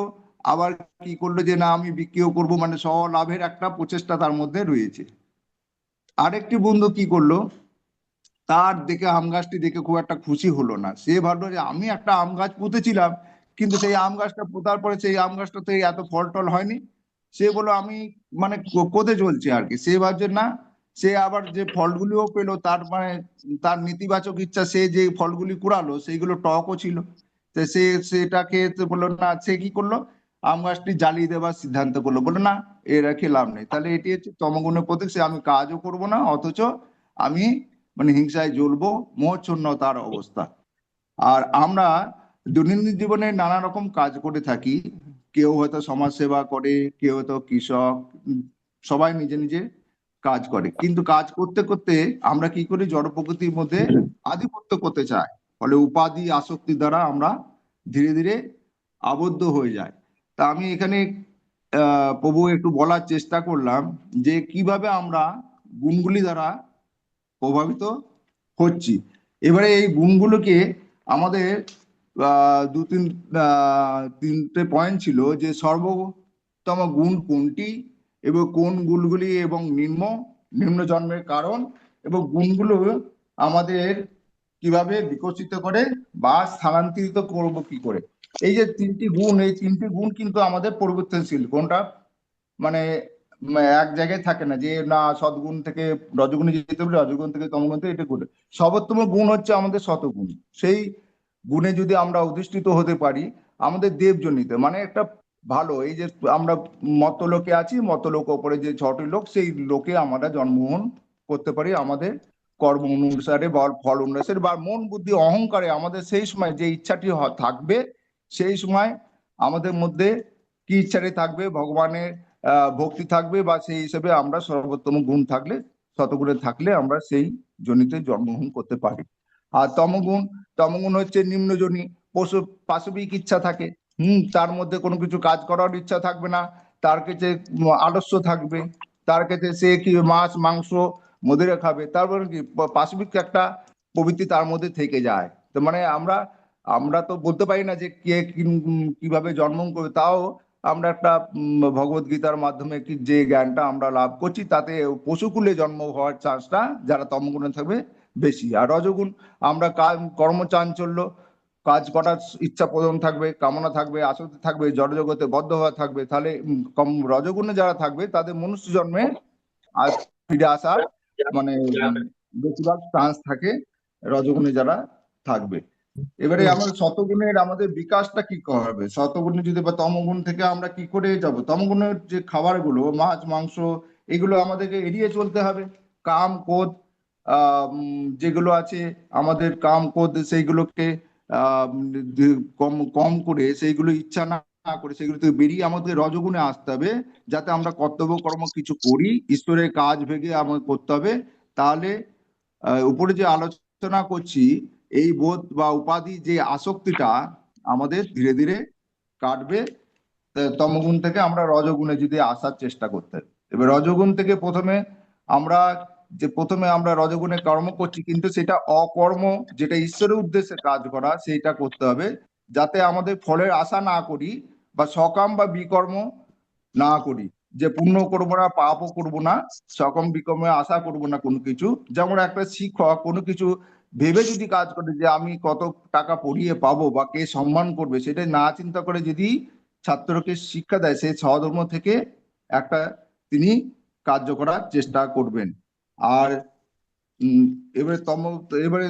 আবার কি করলো যে না আমি বিক্রিও করব, মানে স্বলাভের একটা প্রচেষ্টা তার মধ্যে রয়েছে। আরেকটি বন্ধু কি করলো, তার দেখে আম গাছটি দেখে খুব একটা খুশি হলো না। সে ভাবলো যে আমি একটা আম গাছ পুঁতেছিলাম, কিন্তু সেই আম গাছটা পোতার পরে সেই আম গাছটাতে এত ফল টল হয়নি। সে বললো আমি মানে কোথায় চলছে আর কি। সে ভাবছে না, সে আবার যে ফলগুলিও পেলো, তার মানে তার নেতিবাচক ইচ্ছা, সে যে ফলগুলি কুড়ালো সেইগুলো টকও ছিল। তো সেটাকে বললো না, সে কি করলো, আম গাছটি জ্বালিয়ে দেওয়ার সিদ্ধান্ত করলো, বললো না এরা খেয়ে লাভ নেই। তাহলে এটি হচ্ছে তমগুণের প্রতীক। সে আমি কাজও করব না, অথচ আমি মানে হিংসায় জ্বলবো, মোহচ্ছন্ন তার অবস্থা। আর আমরা দৈনন্দিন জীবনে নানা রকম কাজ করে থাকি। কেউ হয়তো সমাজ সেবা করে, কেউ হয়তো কৃষক, সবাই নিজে নিজে কাজ করে। কিন্তু কাজ করতে করতে আমরা কি করি, জড় প্রকৃতির মধ্যে আধিপত্য করতে চাই, ফলে উপাধি আসক্তি দ্বারা আমরা ধীরে ধীরে আবদ্ধ হয়ে যাই। তা আমি এখানে প্রভু একটু বলার চেষ্টা করলাম যে কিভাবে আমরা গুণগুলি দ্বারা প্রভাবিত হচ্ছি। এবারে এই গুণগুলোকে আমাদের তিনটে পয়েন্ট ছিল, যে সর্বোত্তম গুণ কোনটি এবং কোন গুণগুলি এবং নিম্ন জন্মের কারণ, এবং গুণগুলো আমাদের কিভাবে বিকশিত করে বা স্থানান্তরিত করব কি করে। এই যে তিনটি গুণ, এই তিনটি গুণ কিন্তু আমাদের পরিবর্তনশীল। কোনটা মানে এক জায়গায় থাকে না যে না সদ্গুণ থেকে রজগুণে যেতে হবে, রজগুণ থেকে তমগুণ থেকে, এটা করে। সর্বোত্তম গুণ হচ্ছে আমাদের শতগুণ। সেই গুণে যদি আমরা অধিষ্ঠিত হতে পারি, আমাদের দেবজনিত মানে একটা ভালো, এই যে আমরা মর্তলোকে আছি, মর্তলোক ওপরে যে 6টি লোক, সেই লোকে আমরা জন্মগ্রহণ করতে পারি আমাদের কর্ম অনুসারে বা ফল অনুসারে বা মন বুদ্ধি অহংকারে। আমাদের সেই সময় যে ইচ্ছাটি থাকবে, সেই সময় আমাদের মধ্যে কি ইচ্ছাটি থাকবে, ভগবানের ভক্তি থাকবে, বা সেই হিসেবে আমরা সর্বোত্তম গুণ থাকলে, শতগুণে থাকলে আমরা সেই জনিতে জন্মগ্রহণ করতে পারি। আর তমগুণ হচ্ছে নিম্নজনী, পাশবিক ইচ্ছা থাকে। তার মধ্যে কোনো কিছু কাজ করার ইচ্ছা থাকবে না, তার কাছে আলস্য থাকবে, তার কাছে সে কি মাছ মাংস মদিরা খাবে, তারপরে কি পাশবিক একটা প্রবৃত্তি তার মধ্যে থেকে যায়। তো মানে আমরা তো বলতে পারি না যে কে কিভাবে জন্মগ্রহণ করবে। তাও আমরা একটা ভগবত গীতার মাধ্যমে কি যে জ্ঞানটা আমরা লাভ করছি, তাতে পশুকুলে জন্ম হওয়ার চান্সটা যারা তমগুণে থাকবে বেশি। আর রজগুণ আমরা কর্মচাঞ্চল্য, কাজ করার ইচ্ছা প্রবণ থাকবে, কামনা থাকবে, আসক্তি থাকবে, জড়জগতে বদ্ধ হওয়া থাকবে, তাহলে কম রজগুণে যারা থাকবে তাদের মনুষ্য জন্মে ফিরে আসার মানে বেশিরভাগ চান্স থাকে রজগুণে যারা থাকবে। এবারে আমাদের শতগুণের আমাদের বিকাশটা কি হবে? শতগুণে যদি বা তমগুণ থেকে আমরা কি করে যাব? তমগুণের যে খাবারগুলো, মাছ মাংস, এগুলো আমাদেরকে এড়িয়ে চলতে হবে। কাম ক্রোধ যেগুলো আছে আমাদের, কাম ক্রোধ সেইগুলোকে কম কম করে, সেইগুলো ইচ্ছা না না করে সেগুলো থেকে বেরিয়ে আমাদের রজগুণে আসতে হবে, যাতে আমরা কর্তব্য কর্ম কিছু করি, ঈশ্বরের কাজ ভেগে আমাদের করতে হবে। তাহলে উপরে যে আলোচনা করছি, এই বোধ বা উপাধি যে আসক্তিটা আমাদের ধীরে ধীরে কাটবে। তমগুণ থেকে আমরা রজগুণে যদি আসার চেষ্টা করতে হবে। এবার রজগুণ থেকে প্রথমে আমরা রজগুণে কর্ম করছি, কিন্তু সেটা অকর্ম, যেটা ঈশ্বরের উদ্দেশ্যে কাজ করা, সেইটা করতে হবে, যাতে আমাদের ফলের আশা না করি বা সকাম বা বিকর্ম না করি, যে পুণ্য করবো না, পাপও করবো না, সকম বিকর্মে আশা করবো না কোনো কিছু। যেমন একটা শিক্ষক কোনো কিছু ভেবে যদি কাজ করে যে আমি কত টাকা পড়িয়ে পাবো বা কে সম্মান করবে, সেটা না চিন্তা করে যদি ছাত্রকে শিক্ষা দেয়, সেই সহধর্ম থেকে একটা তিনি কার্য করার চেষ্টা করবেন। আর এবারে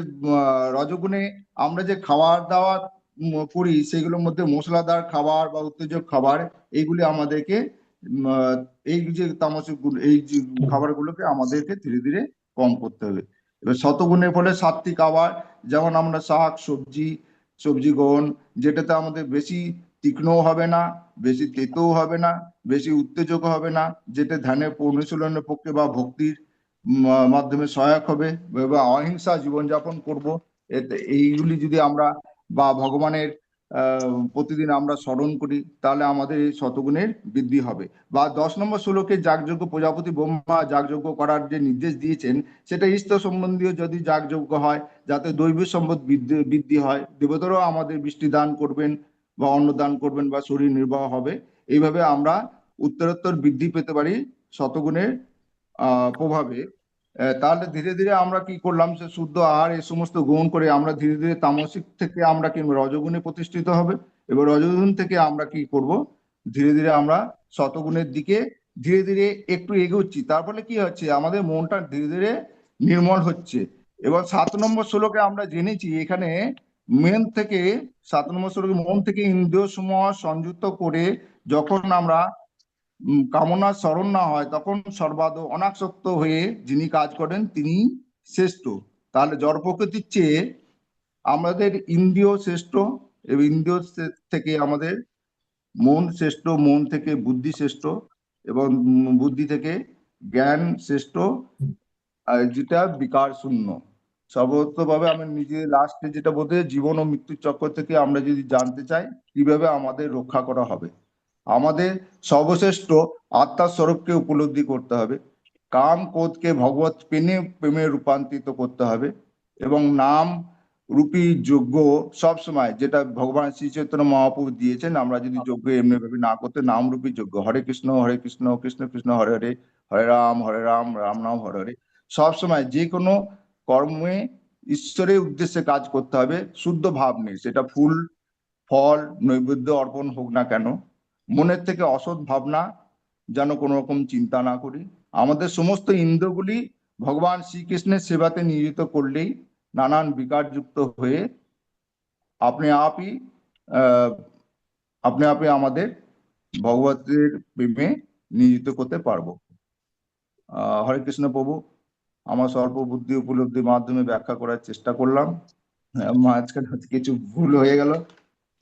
রজগুণে আমরা যে খাবার দাবার করি, সেগুলোর মধ্যে মশলাদার খাবার বা উত্তেজক খাবার, এইগুলি আমাদেরকে এই যে তামসিক গুণ, এই যে খাবারগুলোকে আমাদেরকে ধীরে ধীরে কম করতে হবে। এবার শতগুণের ফলে সাত্বিক খাবার, যেমন আমরা শাক সবজি গ্রহণ, যেটাতে আমাদের বেশি তীক্ষ্ণও হবে না, বেশি তেতও হবে না, বেশি উত্তেজক হবে না, যেটা ধ্যানের অনুশীলনের পক্ষে বা ভক্তির মাধ্যমে সহায়ক হবে, বা অহিংসা জীবনযাপন করব। এইগুলি যদি আমরা বা ভগবানের প্রতিদিন আমরা স্মরণ করি, তাহলে আমাদের এই শতগুণের বৃদ্ধি হবে। বা 10 নম্বর শ্লোকে যাগযজ্ঞ, প্রজাপতি ব্রহ্মা যাগযজ্ঞ করার যে নির্দেশ দিয়েছেন, সেটা ঈশ্বর সম্বন্ধীয় যদি যাগযজ্ঞ হয়, যাতে দৈব সম্পদ বৃদ্ধি হয়, দেবতারাও আমাদের বৃষ্টি দান করবেন বা অন্ন দান করবেন বা শরীর নির্বাহ হবে। এইভাবে আমরা উত্তরোত্তর বৃদ্ধি পেতে পারি শতগুণের প্রভাবে। তাহলে ধীরে ধীরে আমরা কি করলাম, সে শুদ্ধ আহার এই সমস্ত গ্রহণ করে আমরা ধীরে ধীরে তামসিক থেকে আমরা কি রজগুণে প্রতিষ্ঠিত হবে। এবার রজগুণ থেকে আমরা কি করব, ধীরে ধীরে আমরা শতগুণের দিকে ধীরে ধীরে একটু এগোচ্ছি। তার ফলে কি হচ্ছে, আমাদের মনটা ধীরে ধীরে নির্মল হচ্ছে। এবার 7 নম্বর শ্লোকে আমরা জেনেছি, এখানে থেকে 7 নম্বর শ্লোকে মন থেকে ইন্দ্রিয় সমূহ সংযুক্ত করে যখন আমরা কামনা স্মরণ না হয়, তখন সর্বাদৌ অনাসক্ত হয়ে যিনি কাজ করেন তিনি শ্রেষ্ঠ। তাহলে জড় প্রকৃতির চেয়ে আমাদের ইন্দ্রিয় শ্রেষ্ঠ, এবং ইন্দ্রিয় থেকে আমাদের মন শ্রেষ্ঠ, মন থেকে বুদ্ধি শ্রেষ্ঠ, এবং বুদ্ধি থেকে জ্ঞান শ্রেষ্ঠ, যেটা বিকার শূন্য। সর্বতভাবে আমি নিজে লাস্টে যেটা বলতে, জীবন ও মৃত্যুর চক্র থেকে আমরা যদি জানতে চাই কিভাবে আমাদের রক্ষা করা হবে, আমাদের সর্বশ্রেষ্ঠ আত্মার স্বরূপকে উপলব্ধি করতে হবে, কাম ক্রোধকে ভগবত প্রেমে রূপান্তরিত করতে হবে, এবং নাম রূপী যজ্ঞ সবসময়, যেটা ভগবান শ্রী চৈতন্য মহাপ্রভু দিয়েছেন, আমরা যদি যজ্ঞ এমনি ভাবে না করতে, নাম রূপী যজ্ঞ, হরে কৃষ্ণ কৃষ্ণ কৃষ্ণ হরে হরে, হরে রাম রাম নাম হরে হরে, সবসময় যে কোনো কর্মে ঈশ্বরের উদ্দেশ্যে কাজ করতে হবে, শুদ্ধ ভাব নেই, সেটা ফুল ফল নৈবেদ্য অর্পণ হোক না কেন, মনের থেকে অসৎ ভাবনা যেন কোনো রকম চিন্তা না করি। আমাদের সমস্ত ইন্দ্রগুলি ভগবান শ্রীকৃষ্ণের সেবাতে নিয়োজিত করলেই নানান বিকারযুক্ত হয়ে আপনি আপনি আমাদের ভগবতের প্রেমে নিয়োজিত করতে পারবো। হরে কৃষ্ণ প্রভু, আমার স্বল্প বুদ্ধি উপলব্ধির মাধ্যমে ব্যাখ্যা করার চেষ্টা করলাম, মাঝখানে কিছু ভুল হয়ে গেল,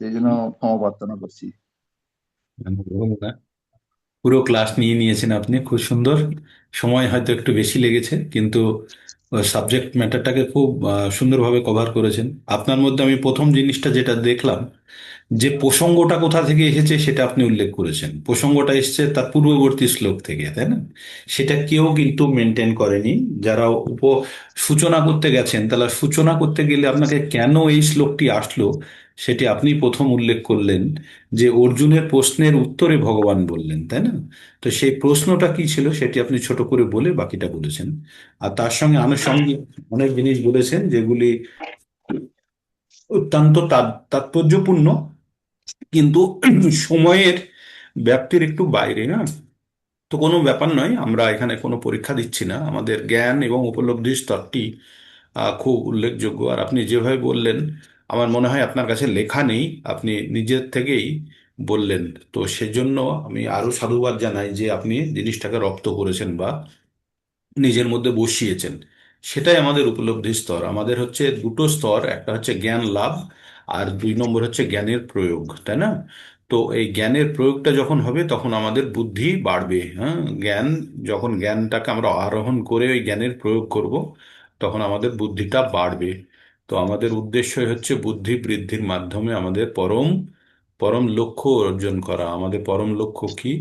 সেই জন্য ক্ষমা প্রার্থনা করছি। পুরো ক্লাস নিয়ে নিয়েছেন আপনি, খুব সুন্দর। সময় হয়তো একটু বেশি লেগেছে, কিন্তু সাবজেক্ট ম্যাটারটাকে খুব সুন্দরভাবে কভার করেছেন। আপনার মধ্যে আমি প্রথম জিনিসটা যেটা দেখলাম, যে প্রসঙ্গটা কোথা থেকে এসেছে সেটা আপনি উল্লেখ করেছেন। প্রসঙ্গটা এসেছে তার পূর্ববর্তী শ্লোক থেকে, তাই না? সেটা কেউ কিন্তু মেনটেন করেনি। যারা সূচনা করতে গেছেন, তাহলে সূচনা করতে গেলে আপনাকে কেন এই শ্লোকটি আসলো সেটি আপনি প্রথম উল্লেখ করলেন, যে অর্জুনের প্রশ্নের উত্তরে ভগবান বললেন, তাই না? তো সেই প্রশ্নটা কি ছিল সেটি আপনি ছোট করে বলে বাকিটা বলেছেন। আর তার সঙ্গে আনুষঙ্গিক অনেক জিনিস বলেছেন, যেগুলি অত্যন্ত তাৎপর্যপূর্ণ, কিন্তু সময়ের ব্যাপ্তির একটু বাইরে। হ্যাঁ, তো কোনো ব্যাপার নয়, আমরা এখানে কোনো পরীক্ষা দিচ্ছি না, আমাদের জ্ঞান এবং উপলব্ধির স্তরটি খুব উল্লেখযোগ্য। আর আপনি যেভাবে বললেন, আমার মনে হয় আপনার কাছে লেখা নেই, আপনি নিজের থেকেই বললেন। তো সেজন্য আমি আরো সাধুবাদ জানাই যে আপনি জিনিসটাকে রপ্ত করেছেন বা নিজের মধ্যে বসিয়েছেন। সেটাই আমাদের উপলব্ধির স্তর। আমাদের হচ্ছে দুটো স্তর, একটা হচ্ছে জ্ঞান লাভ, আর 2 নম্বর হচ্ছে জ্ঞানের প্রয়োগ, তাই না? তো এই জ্ঞানের প্রয়োগটা যখন হবে তখন আমাদের বুদ্ধি বাড়বে। হ্যাঁ, যখন জ্ঞানটাকে আমরা আরোহণ করে ওই জ্ঞানের প্রয়োগ করব, তখন আমাদের বুদ্ধিটা বাড়বে। তো আমাদের উদ্দেশ্যই হচ্ছে বুদ্ধি বৃদ্ধির মাধ্যমে আমাদের পরম পরম লক্ষ্য অর্জন করা। আমাদের পরম লক্ষ্য কি?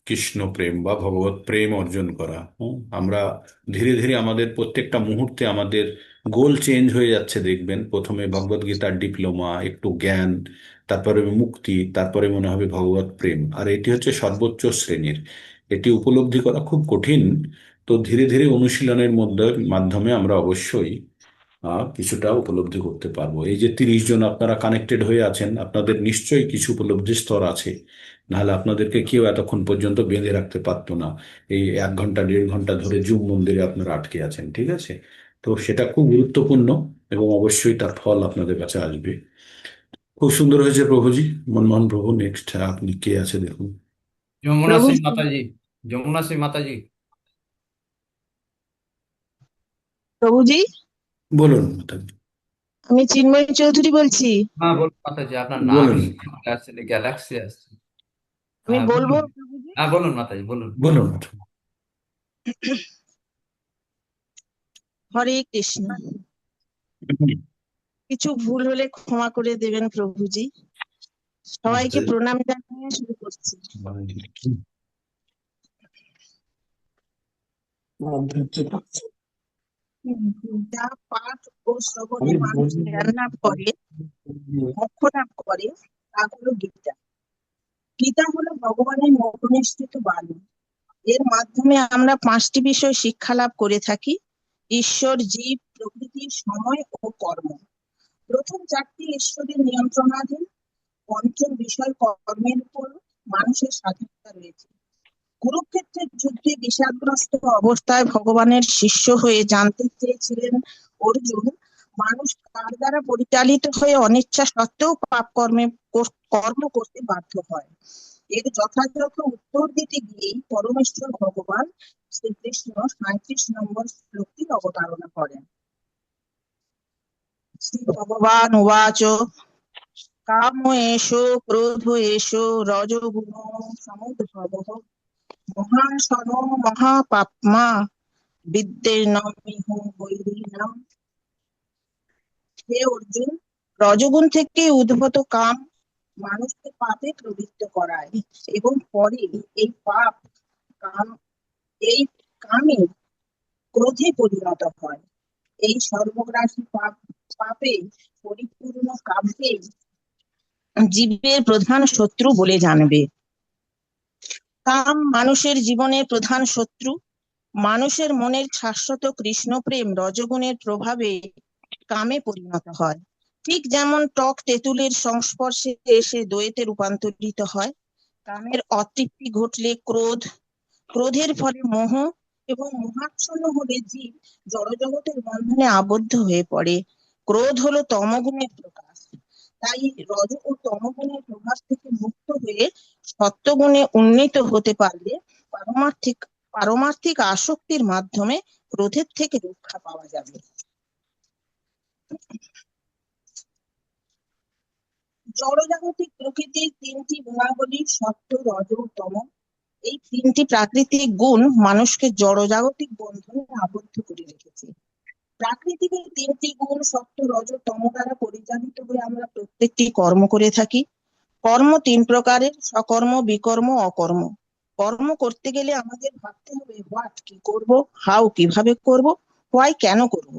কৃষ্ণ প্রেম বা ভগবত প্রেম অর্জন করা। আমরা ধীরে ধীরে আমাদের প্রত্যেকটা মুহূর্তে আমাদের গোল চেঞ্জ হয়ে যাচ্ছে, দেখবেন। প্রথমে ভগবত গীতার ডিপ্লোমা, একটু জ্ঞান, তারপরে মুক্তি, তারপরে মনে হবে ভগবত প্রেম। আর এটি হচ্ছে সর্বোচ্চ শ্রেণীর। এটি উপলব্ধি করা খুব কঠিন। তো ধীরে ধীরে অনুশীলনের মাধ্যমে আমরা অবশ্যই কিছুটা উপলব্ধি করতে পারবো। এই যে 30 জন আপনারা কানেক্টেড হয়ে আছেন, আপনাদের নিশ্চয়ই কিছু উপলব্ধি স্তর আছে, নাহলে আপনাদেরকে কেউ এতক্ষণ পর্যন্ত বেঁধে রাখতে পারতো না। এই 1 ঘন্টা 1.5 ঘন্টা ধরে জুম মন্দিরে আপনারা আটকে আছেন, ঠিক আছে? তো সেটা খুব গুরুত্বপূর্ণ, এবং অবশ্যই তার ফল আপনাদের কাছে আসবে। খুব সুন্দর হয়েছে প্রভুজি। মনমোহন প্রভু, নেক্সট আপনি কে আছে দেখুন। যমুনা প্রভু সিং মাতাজি, যমুনা সিং মাতাজি। প্রভুজি, বলুন মাতাজি। আমি চিন্ময় চৌধুরী বলছি। হ্যাঁ বলুন মাতাজি, আপনার বলুন, নামই আসলে গ্যালাক্সি আসছে। আমি হ্যাঁ বলবো বলুন। প্রভুজি। হ্যাঁ বলুন মাতাজি, বলুন। বলুন। হরে কৃষ্ণ। কিছু ভুল হলে ক্ষমা করে দেবেন প্রভুজি। সবাইকে প্রণাম জানিয়ে শুরু করছি। যা পাঠ ও শ্রবণে মানুষ জ্ঞান লাভ করে, মোক্ষ লাভ করে, তা হলো গীতা। গীতা হলো ভগবানের মৌপনিষ্ঠিত বাণী। এর মাধ্যমে আমরা 5টি বিষয় শিক্ষা লাভ করে থাকি: ঈশ্বর, জীব, প্রকৃতি, সময় ও কর্ম। প্রথম 4টি ঈশ্বরের নিয়ন্ত্রণাধীন, পঞ্চম বিষয় কর্মের উপর মানুষের স্বাধীনতা রয়েছে। কুরুক্ষেত্রের যুদ্ধে বিষাদগ্রস্ত অবস্থায় ভগবানের শিষ্য হয়ে জানতে চেয়েছিলেন অর্জুন, মানুষ কার দ্বারা পরিচালিত হয়ে অনিচ্ছা সত্ত্বেও কর্ম করতে বাধ্য হয়। এর যথাযথ উত্তর দিতে গিয়েই পরমেশ্বর ভগবান শ্রীকৃষ্ণ 37 নম্বর শ্লোকটি অবতারণা করেন। শ্রী ভগবান উবাচ কাম এষো ক্রোধ এষো রজোগুণ সমুদ্ভবঃ মহাশনো মহাপাপ্মা বিদ্যেনমিহ বৈরিণাম। হে অর্জুন, রজোগুণ থেকে উদ্ভূত কাম মানুষকে পাপে প্রবৃত্ত করায়, এবং পরে এই কাম এই কামই ক্রোধে পরিণত হয়। এই সর্বগ্রাসী পাপে পরিপূর্ণ কামকে জীবের প্রধান শত্রু বলে জানবে। কাম মানুষের জীবনের প্রধান শত্রু। মানুষের মনের শাশ্বত কৃষ্ণ প্রেম রজগুণের প্রভাবে কামে পরিণত হয়। ঠিক যেমন টক তেঁতুলের সংস্পর্শে এসে দইতে রূপান্তরিত হয়। কামের অতৃপ্তি ঘটলে ক্রোধ, ক্রোধের ফলে মোহ, এবং মোহাচ্ছন্ন হলে জীব জড়জগতের বন্ধনে আবদ্ধ হয়ে পড়ে। ক্রোধ হলো তমগুণের প্রকাশ। তাই রজ ও তমগুণের প্রভাব থেকে মুক্ত হয়ে সত্যগুণে উন্নীত হতে পারলে পারমার্থিক আসক্তির মাধ্যমে ক্রোধের থেকে রক্ষা পাওয়া যাবে। জড়জাগতিক প্রকৃতির 3টি গুণাবলী সত্য, রজ ও তম। এই 3টি প্রাকৃতিক গুণ মানুষকে জড়জাগতিক বন্ধনে আবদ্ধ করে রেখেছে। প্রাকৃতিক এই 3টি গুণ সত্য, রজ ও তম দ্বারা পরিচালিত হয়ে আমরা প্রত্যেকটি কর্ম করে থাকি। কর্ম 3 প্রকারের: সকর্ম, বিকর্ম, অকর্ম। কর্ম করতে গেলে আমাদের ভাবতে হবে হোয়াট, কি করব, হাউ, কিভাবে করব, হোয়াই, কেন করব।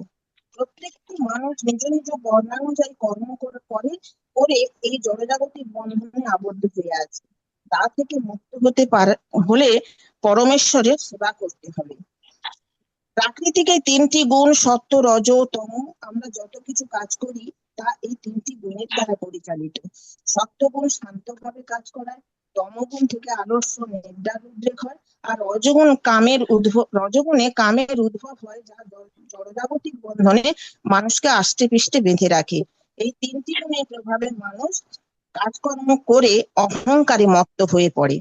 প্রত্যেকটি মানুষ নিজ নিজ বর্ণানুযায়ী কর্ম করে এই জড়জাগতিক বন্ধনে আবদ্ধ হয়ে আছে। তা থেকে মুক্ত হলে পরমেশ্বরের সেবা করতে হবে। প্রাকৃতিক এই 3টি গুণ সত্য, রজ ও তম আমরা যত কিছু কাজ করি তা এই তিনটি গুণের দ্বারা পরিচালিত। সত্ত্বগুণ শান্তভাবে কাজ করায়, তমগুণ থেকে আলস্য নিদ্রার উদ্রেক হয়, আর রজগুণে কামের উদ্ভব হয়, যা জড়জাগতিক বন্ধনে মানুষকে আষ্টে পৃষ্ঠে বেঁধে রাখে। এই তিনটি গুণের প্রভাবে মানুষ কাজকর্ম করে অহংকারে মত্ত হয়ে পড়ে।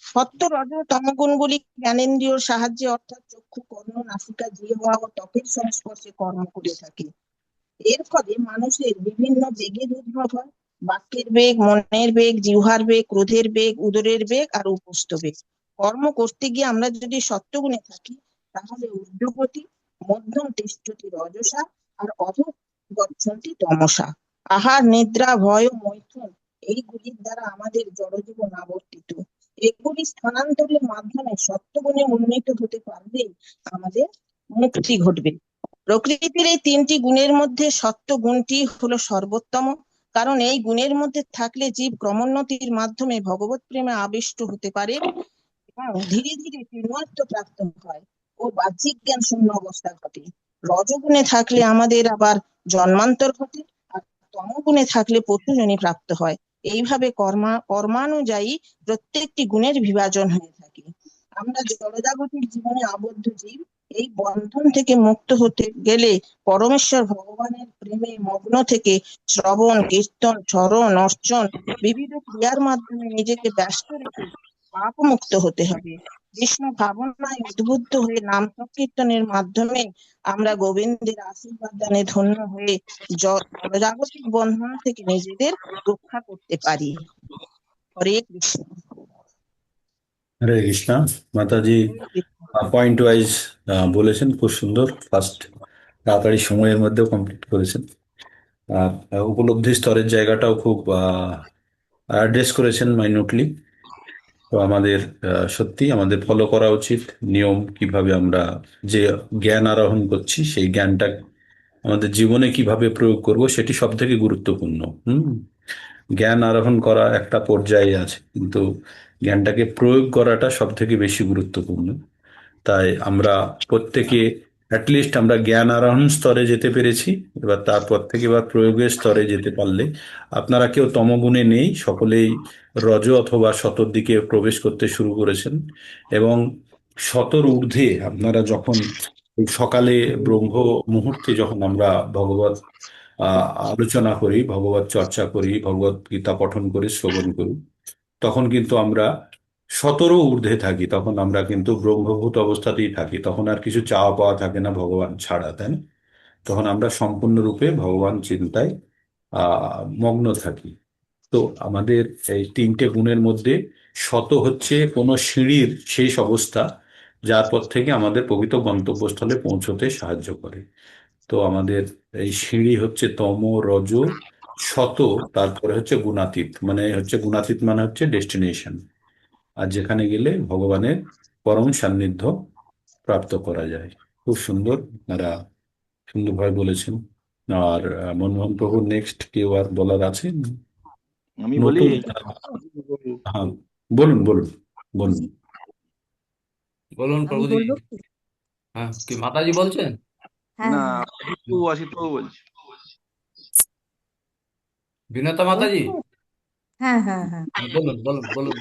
সত্য, রজ ও তমগুণগুলি জ্ঞানেন্দ্রিয়র সাহায্যে অর্থাৎ চক্ষু, কর্ণ, নাসিকা, জিহ্বা ও ত্বকের সংস্পর্শে কর্ম করে থাকে। এর ফলে মানুষের বিভিন্ন বেগের উদ্ভব হয়। বাক্যের বেগ, মনের বেগ, জিহ্বার বেগ, ক্রোধের বেগ, উদরের বেগ আর উপস্থ বেগ। কর্ম করতে গিয়ে আমরা যদি সত্ত্বগুণে থাকি, তাহলে ঊর্ধ্বগতি, মধ্যম তিষ্ঠতি রজসা, আর অধঃ গচ্ছন্তি তমসা। আহার, নিদ্রা, ভয় ও মৈথুন এইগুলির দ্বারা আমাদের জড়জীবন আবর্তিত। এগুলি স্থানান্তরের মাধ্যমে সত্ত্বগুণে উন্নীত হতে পারলেই আমাদের মুক্তি ঘটবে। প্রকৃতির এই তিনটি গুণের মধ্যে সত্ত্ব গুণটি হলো সর্বোত্তম, কারণ এই গুণের মধ্যে থাকলে জীব ক্রমোন্নতির মাধ্যমে ভগবত প্রেমে আবিষ্ট হতে পারে এবং ধীরে ধীরে পূর্ণত্ব প্রাপ্ত হয় ও বাহ্যিক জ্ঞান শূন্য অবস্থা ঘটে। রজগুণে থাকলে আমাদের আবার জন্মান্তর ঘটে, আর তমগুণে থাকলে পশুজনি প্রাপ্ত হয়। এইভাবে কর্মানুযায়ী প্রত্যেকটি গুণের বিভাজন হয়ে থাকে। আমরা জড়জাগতিক জীবনে আবদ্ধ জীব। এই বন্ধন থেকে মুক্ত হতে গেলে পরমেশ্বর ভগবানের প্রেমে মগ্ন থেকে শ্রবণ, কীর্তন, স্মরণ, অর্চন, বিবিধ ক্রিয়ার মাধ্যমে নিজেকে ব্যস্ত রেখে পাপ মুক্ত হতে হবে। বিষ্ণু ভাবনায় উদ্বুদ্ধ হয়ে নাম সংকীর্তনের মাধ্যমে আমরা গোবিন্দের আশীর্বাদ দানে ধন্য হয়ে জড়জাগতিক বন্ধন থেকে নিজেদের রক্ষা করতে পারি। হরে কৃষ্ণ। হরে কৃষ্ণা। মাতাজি হরে কৃষ্ণ। পয়েন্ট ওয়াইজ বলেছেন, খুব সুন্দর। ফার্স্ট তাড়াতাড়ি সময়ের মধ্যেও কমপ্লিট করেছেন। আর উপলব্ধি স্তরের জায়গাটাও খুব অ্যাড্রেস করেছেন মাইনুটলি। তো আমাদের সত্যি আমাদের ফলো করা উচিত নিয়ম, কিভাবে আমরা যে জ্ঞান আরোহণ করছি সেই জ্ঞানটা আমাদের জীবনে কিভাবে প্রয়োগ করব সেটি সব থেকে গুরুত্বপূর্ণ। জ্ঞান আরোহণ করা একটা পর্যায়ে আছে, কিন্তু জ্ঞানটাকে প্রয়োগ করাটা সব থেকে বেশি গুরুত্বপূর্ণ। তাই আমরা প্রত্যেকে অ্যাটলিস্ট আমরা জ্ঞান আরোহণ স্তরে যেতে পেরেছি। এবার তারপর থেকে এবার প্রয়োগের স্তরে যেতে পারলে, আপনারা কেউ তমগুণে নেই, সকলেই রজ অথবা শতর দিকে প্রবেশ করতে শুরু করেছেন। এবং শতর ঊর্ধ্বে আপনারা যখন এই সকালে ব্রহ্ম মুহূর্তে যখন আমরা ভগবত আলোচনা করি, ভগবত চর্চা করি, ভগবত গীতা পঠন করি, শ্রবণ করি, তখন কিন্তু আমরা শতরও ঊর্ধ্বে থাকি। তখন আমরা কিন্তু ব্রহ্মভূত অবস্থাতেই থাকি। তখন আর কিছু চাওয়া পাওয়া থাকে না ভগবান ছাড়া, তাই না? তখন আমরা সম্পূর্ণরূপে ভগবান চিন্তায় মগ্ন থাকি। তো আমাদের এই তিনটে গুণের মধ্যে শত হচ্ছে কোনো সিঁড়ির শেষ অবস্থা, যার পর থেকে আমাদের প্রকৃত গন্তব্যস্থলে পৌঁছতে সাহায্য করে। তো আমাদের এই সিঁড়ি হচ্ছে তম, রজ, শত, তারপরে হচ্ছে গুণাতীত। গুণাতীত মানে হচ্ছে ডেস্টিনেশন, আর যেখানে গেলে ভগবানের পরম সান্নিধ্য প্রাপ্ত করা যায়। খুব সুন্দর, আপনারা সুন্দরভাবে বলেছেন। আর মনমোহন প্রভু, নেক্সট কেউ আর বলার আছে? আমি বলি। নতুন হ্যাঁ, বলুন বলুন বলুন। বলুন আমি প্রভুজি। বলবো কি? হ্যাঁ, কি মাতাজি বলছেন? হ্যাঁ না, হ্যাঁ আশিস বাবু বলছি। বিনতা মাতাজি, বলবো? হ্যাঁ হ্যাঁ হ্যাঁ বলুন বলুন বলুন।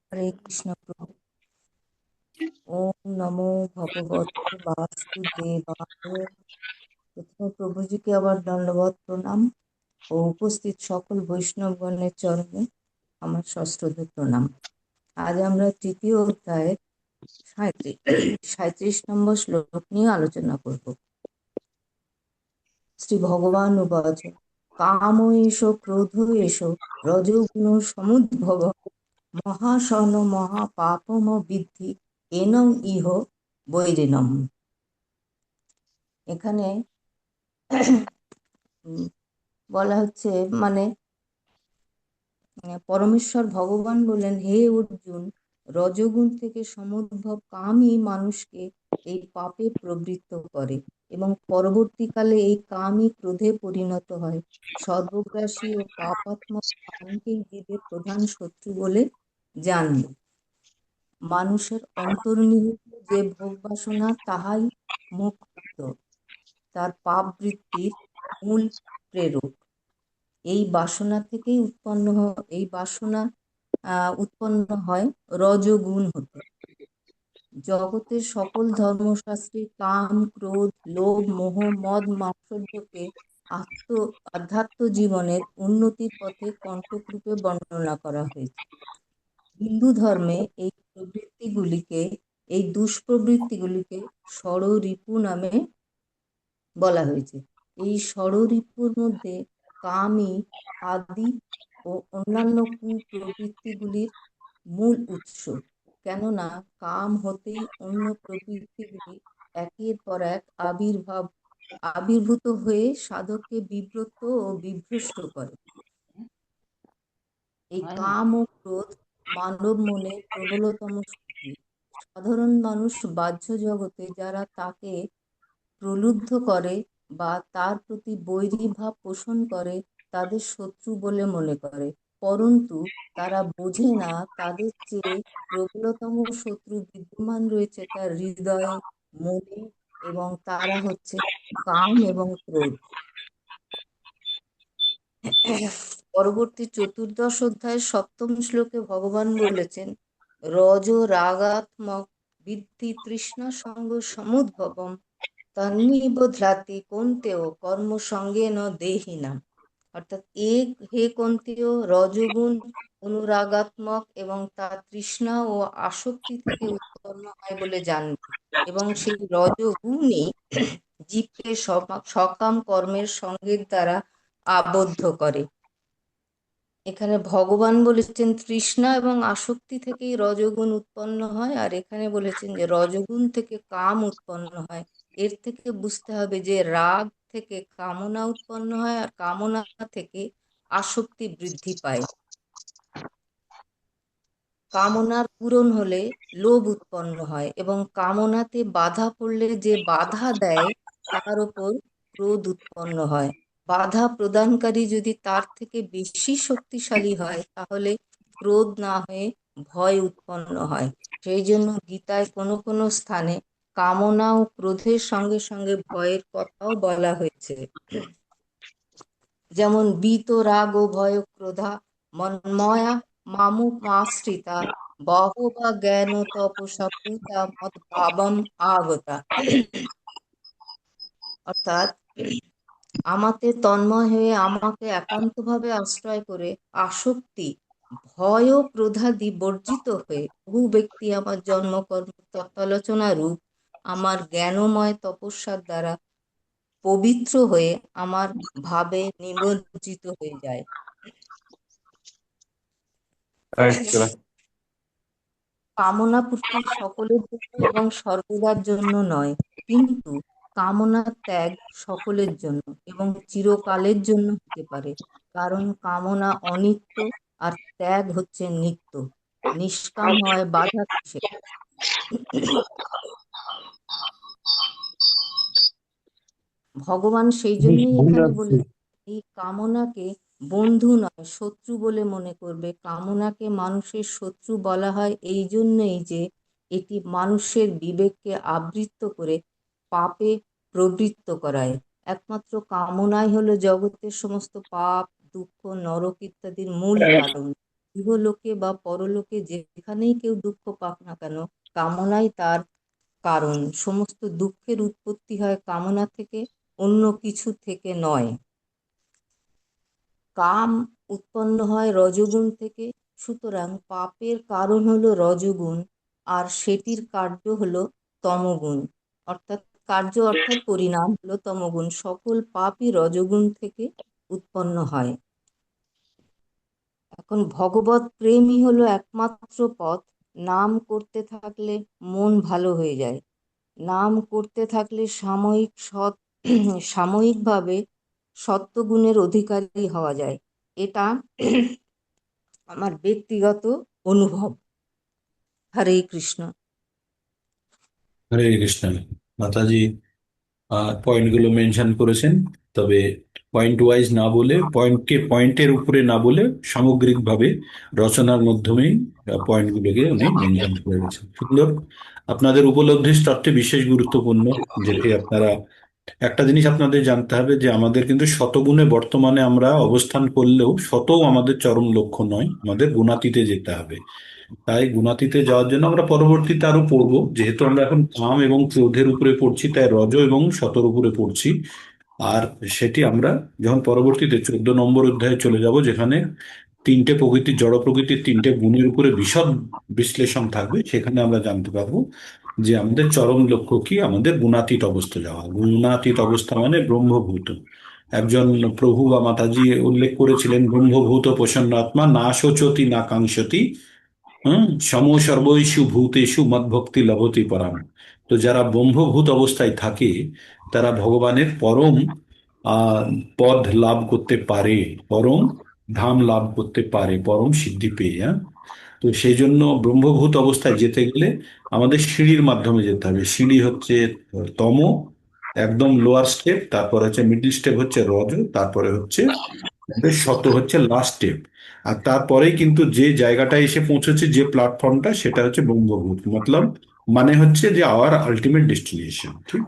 হরে কৃষ্ণ প্রভু। ওম নমো ভগবতে বাসুদেবায়। প্রথমে প্রভুজিকে আবার দণ্ডবত প্রণাম ও উপস্থিত সকল বৈষ্ণবগণের চরণে আমার সশ্রদ্ধ প্রণাম। আজ আমরা তৃতীয় অধ্যায়ের 37 নম্বর শ্লোক নিয়ে আলোচনা করব। শ্রী ভগবান উবাচ কাম এষ ক্রোধ এষ রজোগুণ সমুদ্ভব মহাশন মহাপাপম বিদ্ধি এনং ইহ বৈরিণম। এখানে বলা হচ্ছে, মানে পরমেশ্বর ভগবান বললেন, হে অর্জুন, রজগুণ থেকে সমুদ্ভব কামই মানুষকে এই পাপে প্রবৃত্ত করে এবং পরবর্তীকালে এই কামই ক্রোধে পরিণত হয়। সর্বগ্রাসী ও পাপাত্মক কামকেই জীবের প্রধান শত্রু বলে জানবে। মানুষের অন্তর্নিহিত যে ভোগ বাসনা তাহাই মুখ্য তার পাপ বৃত্তির মূল প্রেরক। এই বাসনা থেকেই এই বাসনা উৎপন্ন হয় রজগুণ হতে। জগতের সকল ধর্মশাস্ত্রে কাম, ক্রোধ, লোভ, মোহ, মদ, মাৎসর্যকে আধ্যাত্ম জীবনের উন্নতির পথে কণ্টক রূপে বর্ণনা করা হয়েছে। হিন্দু ধর্মে এই দুষ্প্রবৃত্তিগুলিকে ষড়রিপু নামে বলা হয়েছে। এই ষড়রিপুর মধ্যে কামই আদি ও অন্যান্য কুপ্রবৃত্তিগুলির মূল উৎস। কেননা কাম হতেই অন্য প্রবৃত্তিগুলি একের পর এক আবির্ভূত হয়ে সাধককে বিব্রত ও বিভ্রষ্ট করে। এই কাম ও ক্রোধ মানব মনে প্রবলতম শক্তি। সাধারণ মানুষ বাহ্য জগতে যারা তাকে প্রলুব্ধ করে বা তার প্রতি বৈরী ভাব পোষণ করে তাদের শত্রু বলে মনে করে, পরন্তু তারা বোঝে না তাদের চেয়ে প্রবলতম শত্রু বিদ্যমান রয়েছে তার হৃদয়ে, মনে, এবং তারা হচ্ছে কাম এবং ক্রোধ। পরবর্তী 14 অধ্যায়ের 7ম শ্লোকে ভগবান বলেছেন, রজ রাগাত্মক বিদ্ধি তৃষ্ণা সঙ্গ সমুদ্ভবম তন্নিবোধ্যাতি কৌন্তেয় কর্ম সঙ্গেন দেহিনাম। অর্থাৎ হে কৌন্তেয়, রজগুণ অনুরাগাত্মক এবং তা তৃষ্ণা ও আসক্তি থেকে উৎপন্ন হয় বলে জানবে, এবং সেই রজগুণই জীবকে সকাম কর্মের সঙ্গের দ্বারা আবদ্ধ করে। এখানে ভগবান বলেছেন তৃষ্ণা এবং আসক্তি থেকেই রজগুণ উৎপন্ন হয়, আর এখানে বলেছেন যে রজগুণ থেকে কাম উৎপন্ন হয়। এর থেকে বুঝতে হবে যে রাগ থেকে কামনা উৎপন্ন হয়, আর কামনা থেকে আসক্তি বৃদ্ধি পায়। কামনার পূরণ হলে লোভ উৎপন্ন হয়, এবং কামনাতে বাধা পড়লে যে বাধা দেয় তার উপর ক্রোধ উৎপন্ন হয়। বাধা প্রদানকারী যদি তার থেকে বেশি শক্তিশালী হয় তাহলে ক্রোধ না হয়ে ভয় উৎপন্ন হয়। সেই জন্য গীতায় কোনো কোনো স্থানে কামনা ও ক্রোধের সঙ্গে সঙ্গে ভয়ের কথাও বলা হয়েছে। যেমন বীত রাগ ও ভয় ক্রোধা মন্ময়া মামুমাশ্রিতা বহবা জ্ঞান তপসা পূতা মদ্ভাবম আগতা। অর্থাৎ আমাতে তন্ময় হয়ে আমাকে একান্তভাবে আশ্রয় করে আসক্তি, ভয় ও ক্রোধাদি বর্জিত হয়ে বহু ব্যক্তি আমার জন্মকর্ম তত্ত্বালোচনা রূপ আমার জ্ঞানময় তপস্যার দ্বারা পবিত্র হয়ে আমার ভাবে নিমজ্জিত হয়ে যায়। কামনা পূর্তি সকলের জন্য এবং সর্বদার জন্য নয়, কিন্তু কামনা ত্যাগ সকলের জন্য এবং চিরকালের জন্য হতে পারে, কারণ কামনা অনিত্য আর ত্যাগ হচ্ছে নিত্য। নিষ্কাম হয় বাধা কিসে? ভগবান সেই জন্যই এখানে বলে এই কামনাকে বন্ধু নয় শত্রু বলে মনে করবে। কামনাকে মানুষের শত্রু বলা হয় এই জন্যই যে এটি মানুষের বিবেককে আবৃত করে পাপে প্রবৃত্ত করায়। একমাত্র কামনাই হলো জগতের সমস্ত পাপ, দুঃখ, নরক ইত্যাদির মূল কারণ। ইহলোকে বা পরলোকে যেখানেই কেউ দুঃখ পাক না কেন, কামনাই তার কারণ। সমস্ত দুঃখের উৎপত্তি হয় কামনা থেকে, অন্য কিছু থেকে নয়। কাম উৎপন্ন হয় রজগুণ থেকে, সুতরাং পাপের কারণ হলো রজগুণ, আর সেটির কার্য হলো তমগুণ। অর্থাৎ পরিণাম হলো তমগুণ। সকল পাপই রজগুণ থেকে উৎপন্ন হয়। এখন ভগবত প্রেমই হলো একমাত্র পথ। নাম করতে থাকলে মন ভালো হয়ে যায়। নাম করতে থাকলে সাময়িকভাবে সত্ত্বগুণের অধিকারী হওয়া যায়। এটা আমার ব্যক্তিগত অনুভব। হরে কৃষ্ণ। হরে কৃষ্ণ। মাতাজি পয়েন্টগুলো মেনশন করেছেন, তবে পয়েন্ট ওয়াইজ না বলে, পয়েন্টের উপরে না বলে সামগ্রিকভাবে রচনার মাধ্যমেই পয়েন্টগুলোকে উনি মেনশন করে গেছেন। সুন্দর। আপনাদের উপলব্ধির স্তরটি বিশেষ গুরুত্বপূর্ণ, যেটি আপনারা একটা জিনিস আপনাদের জানতে হবে যে আমাদের কিন্তু শতগুণে বর্তমানে আমরা অবস্থান করলেও শতও আমাদের চরম লক্ষ্য নয়, আমাদের গুণাতীতে যেতে হবে। তাই গুণাতীতে যাওয়ার জন্য আমরা পরবর্তীতে আরো পড়বো, যেহেতু আমরা এখন কাম এবং ক্রোধের উপরে পড়ছি তাই রজ এবং শতর উপরে পড়ছি। আর সেটি আমরা যখন পরবর্তীতে 14 নম্বর অধ্যায়ে চলে যাব, যেখানে তিনটে প্রকৃতির, জড় প্রকৃতির তিনটে গুণের উপরে বিশদ বিশ্লেষণ থাকবে, সেখানে আমরা জানতে পারবো যে আমাদের চরম লক্ষ্য কি, আমাদের গুণাতীত অবস্থা যাওয়া। গুণাতীত অবস্থা মানে ব্রহ্মভূত। একজন প্রভু বা মাতাজি উল্লেখ করেছিলেন, ব্রহ্মভূত প্রসন্ন আত্মা না শোচতি না কাঙ্ক্ষতি, সম সর্বৈষু ভূতেষু মদ্ভক্তি লভতে পরাম। তো যারা ব্রহ্মভূত অবস্থায় থাকে তারা ভগবানের পরম আহ পদ লাভ করতে পারে, পরম ধাম লাভ করতে পারে, পরম সিদ্ধি পেয়ে। হ্যাঁ, তো সেই জন্য ব্রহ্মভূত অবস্থায় যেতে গেলে আমাদের সিঁড়ির মাধ্যমে যেতে হবে। সিঁড়ি হচ্ছে তম, একদম লোয়ার স্টেপ, তারপরে হচ্ছে মিডিল স্টেপ হচ্ছে রজ, তারপরে হচ্ছে আমাদের শত হচ্ছে লাস্ট স্টেপ। আর তারপরেই কিন্তু যে জায়গাটায় এসে পৌঁছেছে, যে প্ল্যাটফর্মটা, সেটা হচ্ছে ব্রহ্মভূত, মতলব মানে হচ্ছে যে আওয়ার আলটিমেট ডেস্টিনেশন। ঠিক,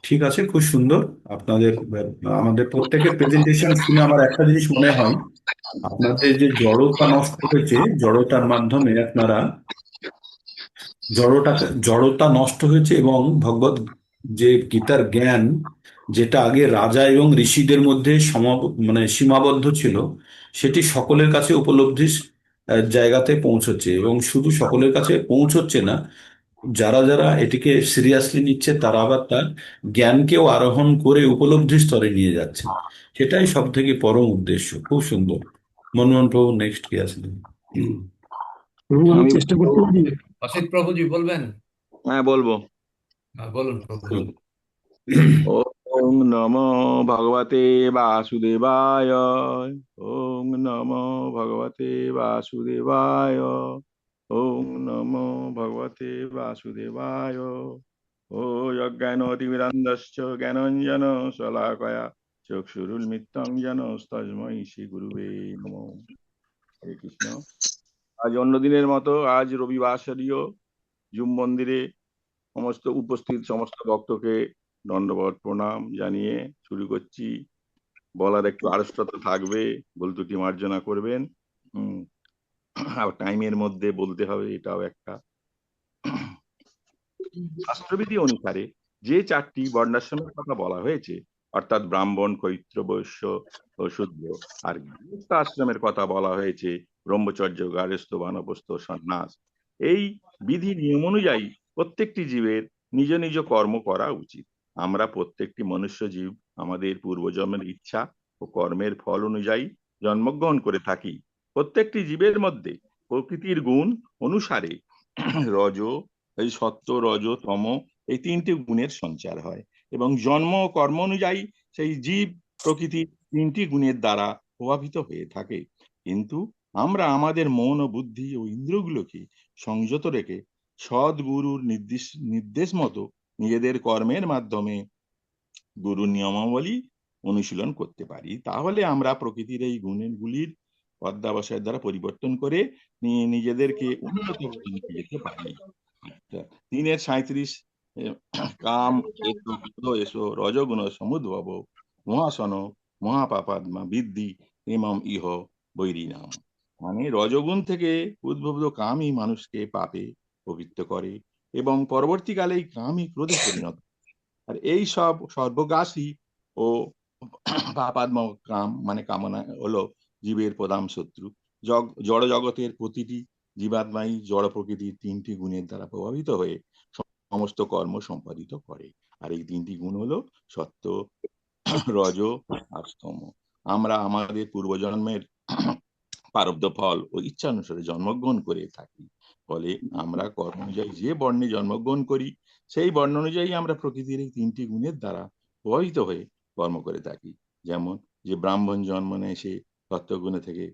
ঠিক আছে, খুব সুন্দর। আপনাদের আমাদের প্রত্যেকের প্রেজেন্টেশন শুনে আমার একটা জিনিস মনে হয়, আপনাদের যে জড়তা নষ্ট হয়েছে, জড়তার মাধ্যমে আপনারা জড়তা জড়তা নষ্ট হয়েছে, এবং ভগবত যে গীতার জ্ঞান, যেটা আগে রাজা এবং ঋষিদের মধ্যে মানে সীমাবদ্ধ ছিল, সেটি সকলের কাছে উপলব্ধির জায়গাতে পৌঁছচ্ছে। এবং শুধু সকলের কাছে পৌঁছচ্ছে না, যারা যারা এটিকে সিরিয়াসলি নিচ্ছে তারা আবার তার জ্ঞানকেও আরোহণ করে উপলব্ধি স্তরে নিয়ে যাচ্ছে। সেটাই সব থেকে পরম উদ্দেশ্য। খুব সুন্দর। মনমোহন প্রভু, নেক্সট কি আছে? প্রভু, আমি আমি চেষ্টা করতে পারি। অসিত প্রভুজি বলবেন? হ্যাঁ বলবো। বলুন প্রভুজি। ওং নমো ভগবতে বাসুদেবায়। ওং নমো ভগবতে বাসুদেবায়। ওং নমো ভগবতে বাসুদেবায়। ও যজ্ঞানোতিমিরন্দশ্চ জ্ঞানঞ্জন শলাকয়া চক্ষুরুন্মিলিতং যেন তস্मै শ্রী গুরুবে নমঃ। হরে কৃষ্ণ। আজ অন্য দিনের মতো আজ রবিবাসরীয় জুম মন্দিরে সমস্ত উপস্থিত সমস্ত ভক্তকে দণ্ডবত প্রণাম জানিয়ে শুরু করছি। বলার একটু আড়ষ্টতা থাকবে, ভুল ত্রুটি মার্জনা করবেন। টাইমের মধ্যে বলতে হবে, এটাও একটা। শাস্ত্রবিধি অনুসারে যে চারটি বর্ণাশ্রমের কথা বলা হয়েছে, অর্থাৎ ব্রাহ্মণ, ক্ষত্রিয়, বৈশ্য ও শূদ্র, আর গৃহস্থ আশ্রমের কথা বলা হয়েছে ব্রহ্মচর্য, গার্হস্থ্য, বানপ্রস্থ, সন্ন্যাস, এই বিধি নিয়ম অনুযায়ী প্রত্যেকটি জীবের নিজ নিজ কর্ম করা উচিত। আমরা প্রত্যেকটি মনুষ্য জীব আমাদের পূর্বজন্মের ইচ্ছা ও কর্মের ফল অনুযায়ী জন্মগ্রহণ করে থাকি। প্রত্যেকটি জীবের মধ্যে প্রকৃতির গুণ অনুসারে রজ, এই সত্য, রজ, তম, এই তিনটি গুণের সঞ্চার হয়, এবং জন্ম ও কর্ম অনুযায়ী সেই জীব প্রকৃতির তিনটি গুণের দ্বারা প্রভাবিত হয়ে থাকে। কিন্তু আমরা আমাদের মন ও বুদ্ধি ও ইন্দ্রিয়গুলোকে সংযত রেখে সদ্গুরুর নির্দেশ মতো নিজেদের কর্মের মাধ্যমে গুরুর নিয়মাবলী অনুশীলন করতে পারি। তাহলে আমরা প্রকৃতির এই গুণগুলির অধ্যাবসায়ের দ্বারা পরিবর্তন করে নিজেদেরকে উন্নত করে নিয়ে যেতে পারি। 3-37 কাম এসো ক্রোধ এসো রজগুণ সমুদ্ভব মহাসন মহাপাপাত্মা বিদ্ধি ইমম ইহ বৈরিনাম। মানে রজগুণ থেকে উদ্ভূত কামই মানুষকে পাপে প্রবৃত্ত করে, এবং পরবর্তীকালে এই কামই ক্রোধে পরিণত। আর এই সব সর্বগ্রাসী ও পাপাত্ম কাম মানে কামনা হলো জীবের প্রধান শত্রু। জড় জগতের প্রতিটি জীবাত্মাই জড় প্রকৃতির তিনটি গুণের দ্বারা প্রভাবিত হয়ে সমস্ত কর্ম সম্পাদিত করে। আর এই তিনটি গুণ হলো সত্য, রজ আর তম। আমরা আমাদের পূর্বজন্মের প্রারব্ধ ফল ও ইচ্ছা অনুসারে জন্মগ্রহণ করে থাকি। ফলে আমরা কর্ম অনুযায়ী যে বর্ণে জন্মগ্রহণ করি, সেই বর্ণ অনুযায়ী আমরা প্রকৃতির এই তিনটি গুণের দ্বারা প্রভাবিত হয়ে কর্ম করে থাকি। যেমন যে ব্রাহ্মণ জন্ম নেয় সে সত্যগুণে থেকে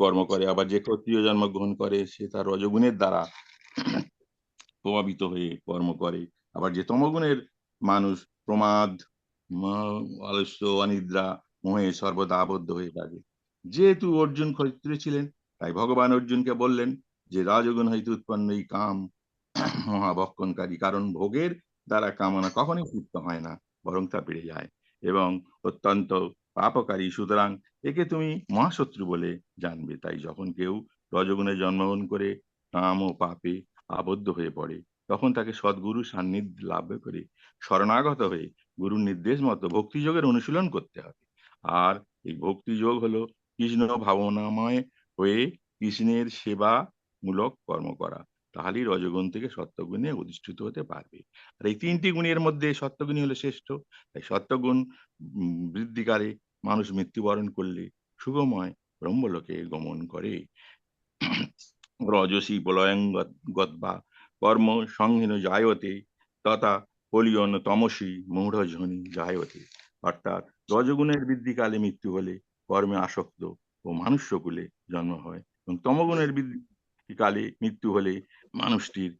কর্ম করে, আবার যে ক্ষত্রিয় জন্মগ্রহণ করে সে তার রজগুণের দ্বারা প্রভাবিত হয়ে কর্ম করে। আবার যে তমগুণের মানুষ প্রমাদ, আলস্য, অনিদ্রা, মোহে সর্বদা আবদ্ধ হয়ে থাকে। যেহেতু অর্জুন ক্ষত্রিয় ছিলেন, তাই ভগবান অর্জুনকে বললেন যে রাজগুণ হইতে উৎপন্ন এই কাম মহাভক্ষণকারী, কারণ ভোগের দ্বারা কামনা কখনোই তৃপ্ত হয় না, বরং তা বেড়ে যায় এবং অত্যন্ত পাপকারী। সুতরাং একে তুমি মহাশত্রু বলে জানবে। তাই যখন কেউ রজগুণে জন্মগ্রহণ করে কাম ও পাপে আবদ্ধ হয়ে পড়ে, তখন তাকে সদ্গুরু সান্নিধ্য লাভ করে শরণাগত হয়ে গুরুর নির্দেশ মতো ভক্তিযোগের অনুশীলন করতে হবে। আর এই ভক্তিযোগ হলো কৃষ্ণ ভাবনাময় হয়ে কৃষ্ণের সেবা মূলক কর্ম করা। তাহলেই রজগুণ থেকে সত্যগুণে অধিষ্ঠিত হতে পারবে। আর এই তিনটি গুণের মধ্যে সত্যগুণই হলো শ্রেষ্ঠ। তাই সত্যগুণ বৃদ্ধিকারে মানুষ মৃত্যুবরণ করলে সুগময় ব্রহ্মলোকে গমন করে। রজসী প্রলয়ং গত্বা কর্ম সংহীন জায়তে তথা পলিয়ন তমসী মূঢ়জনি জায়তে। অর্থাৎ রজগুণের বৃদ্ধিকালে মৃত্যু হলে কর্মে আসক্ত ও মানুষ্যকুলে জন্ম হয়, এবং তমগুণের বৃদ্ধিকালে মৃত্যু হলে মানুষটির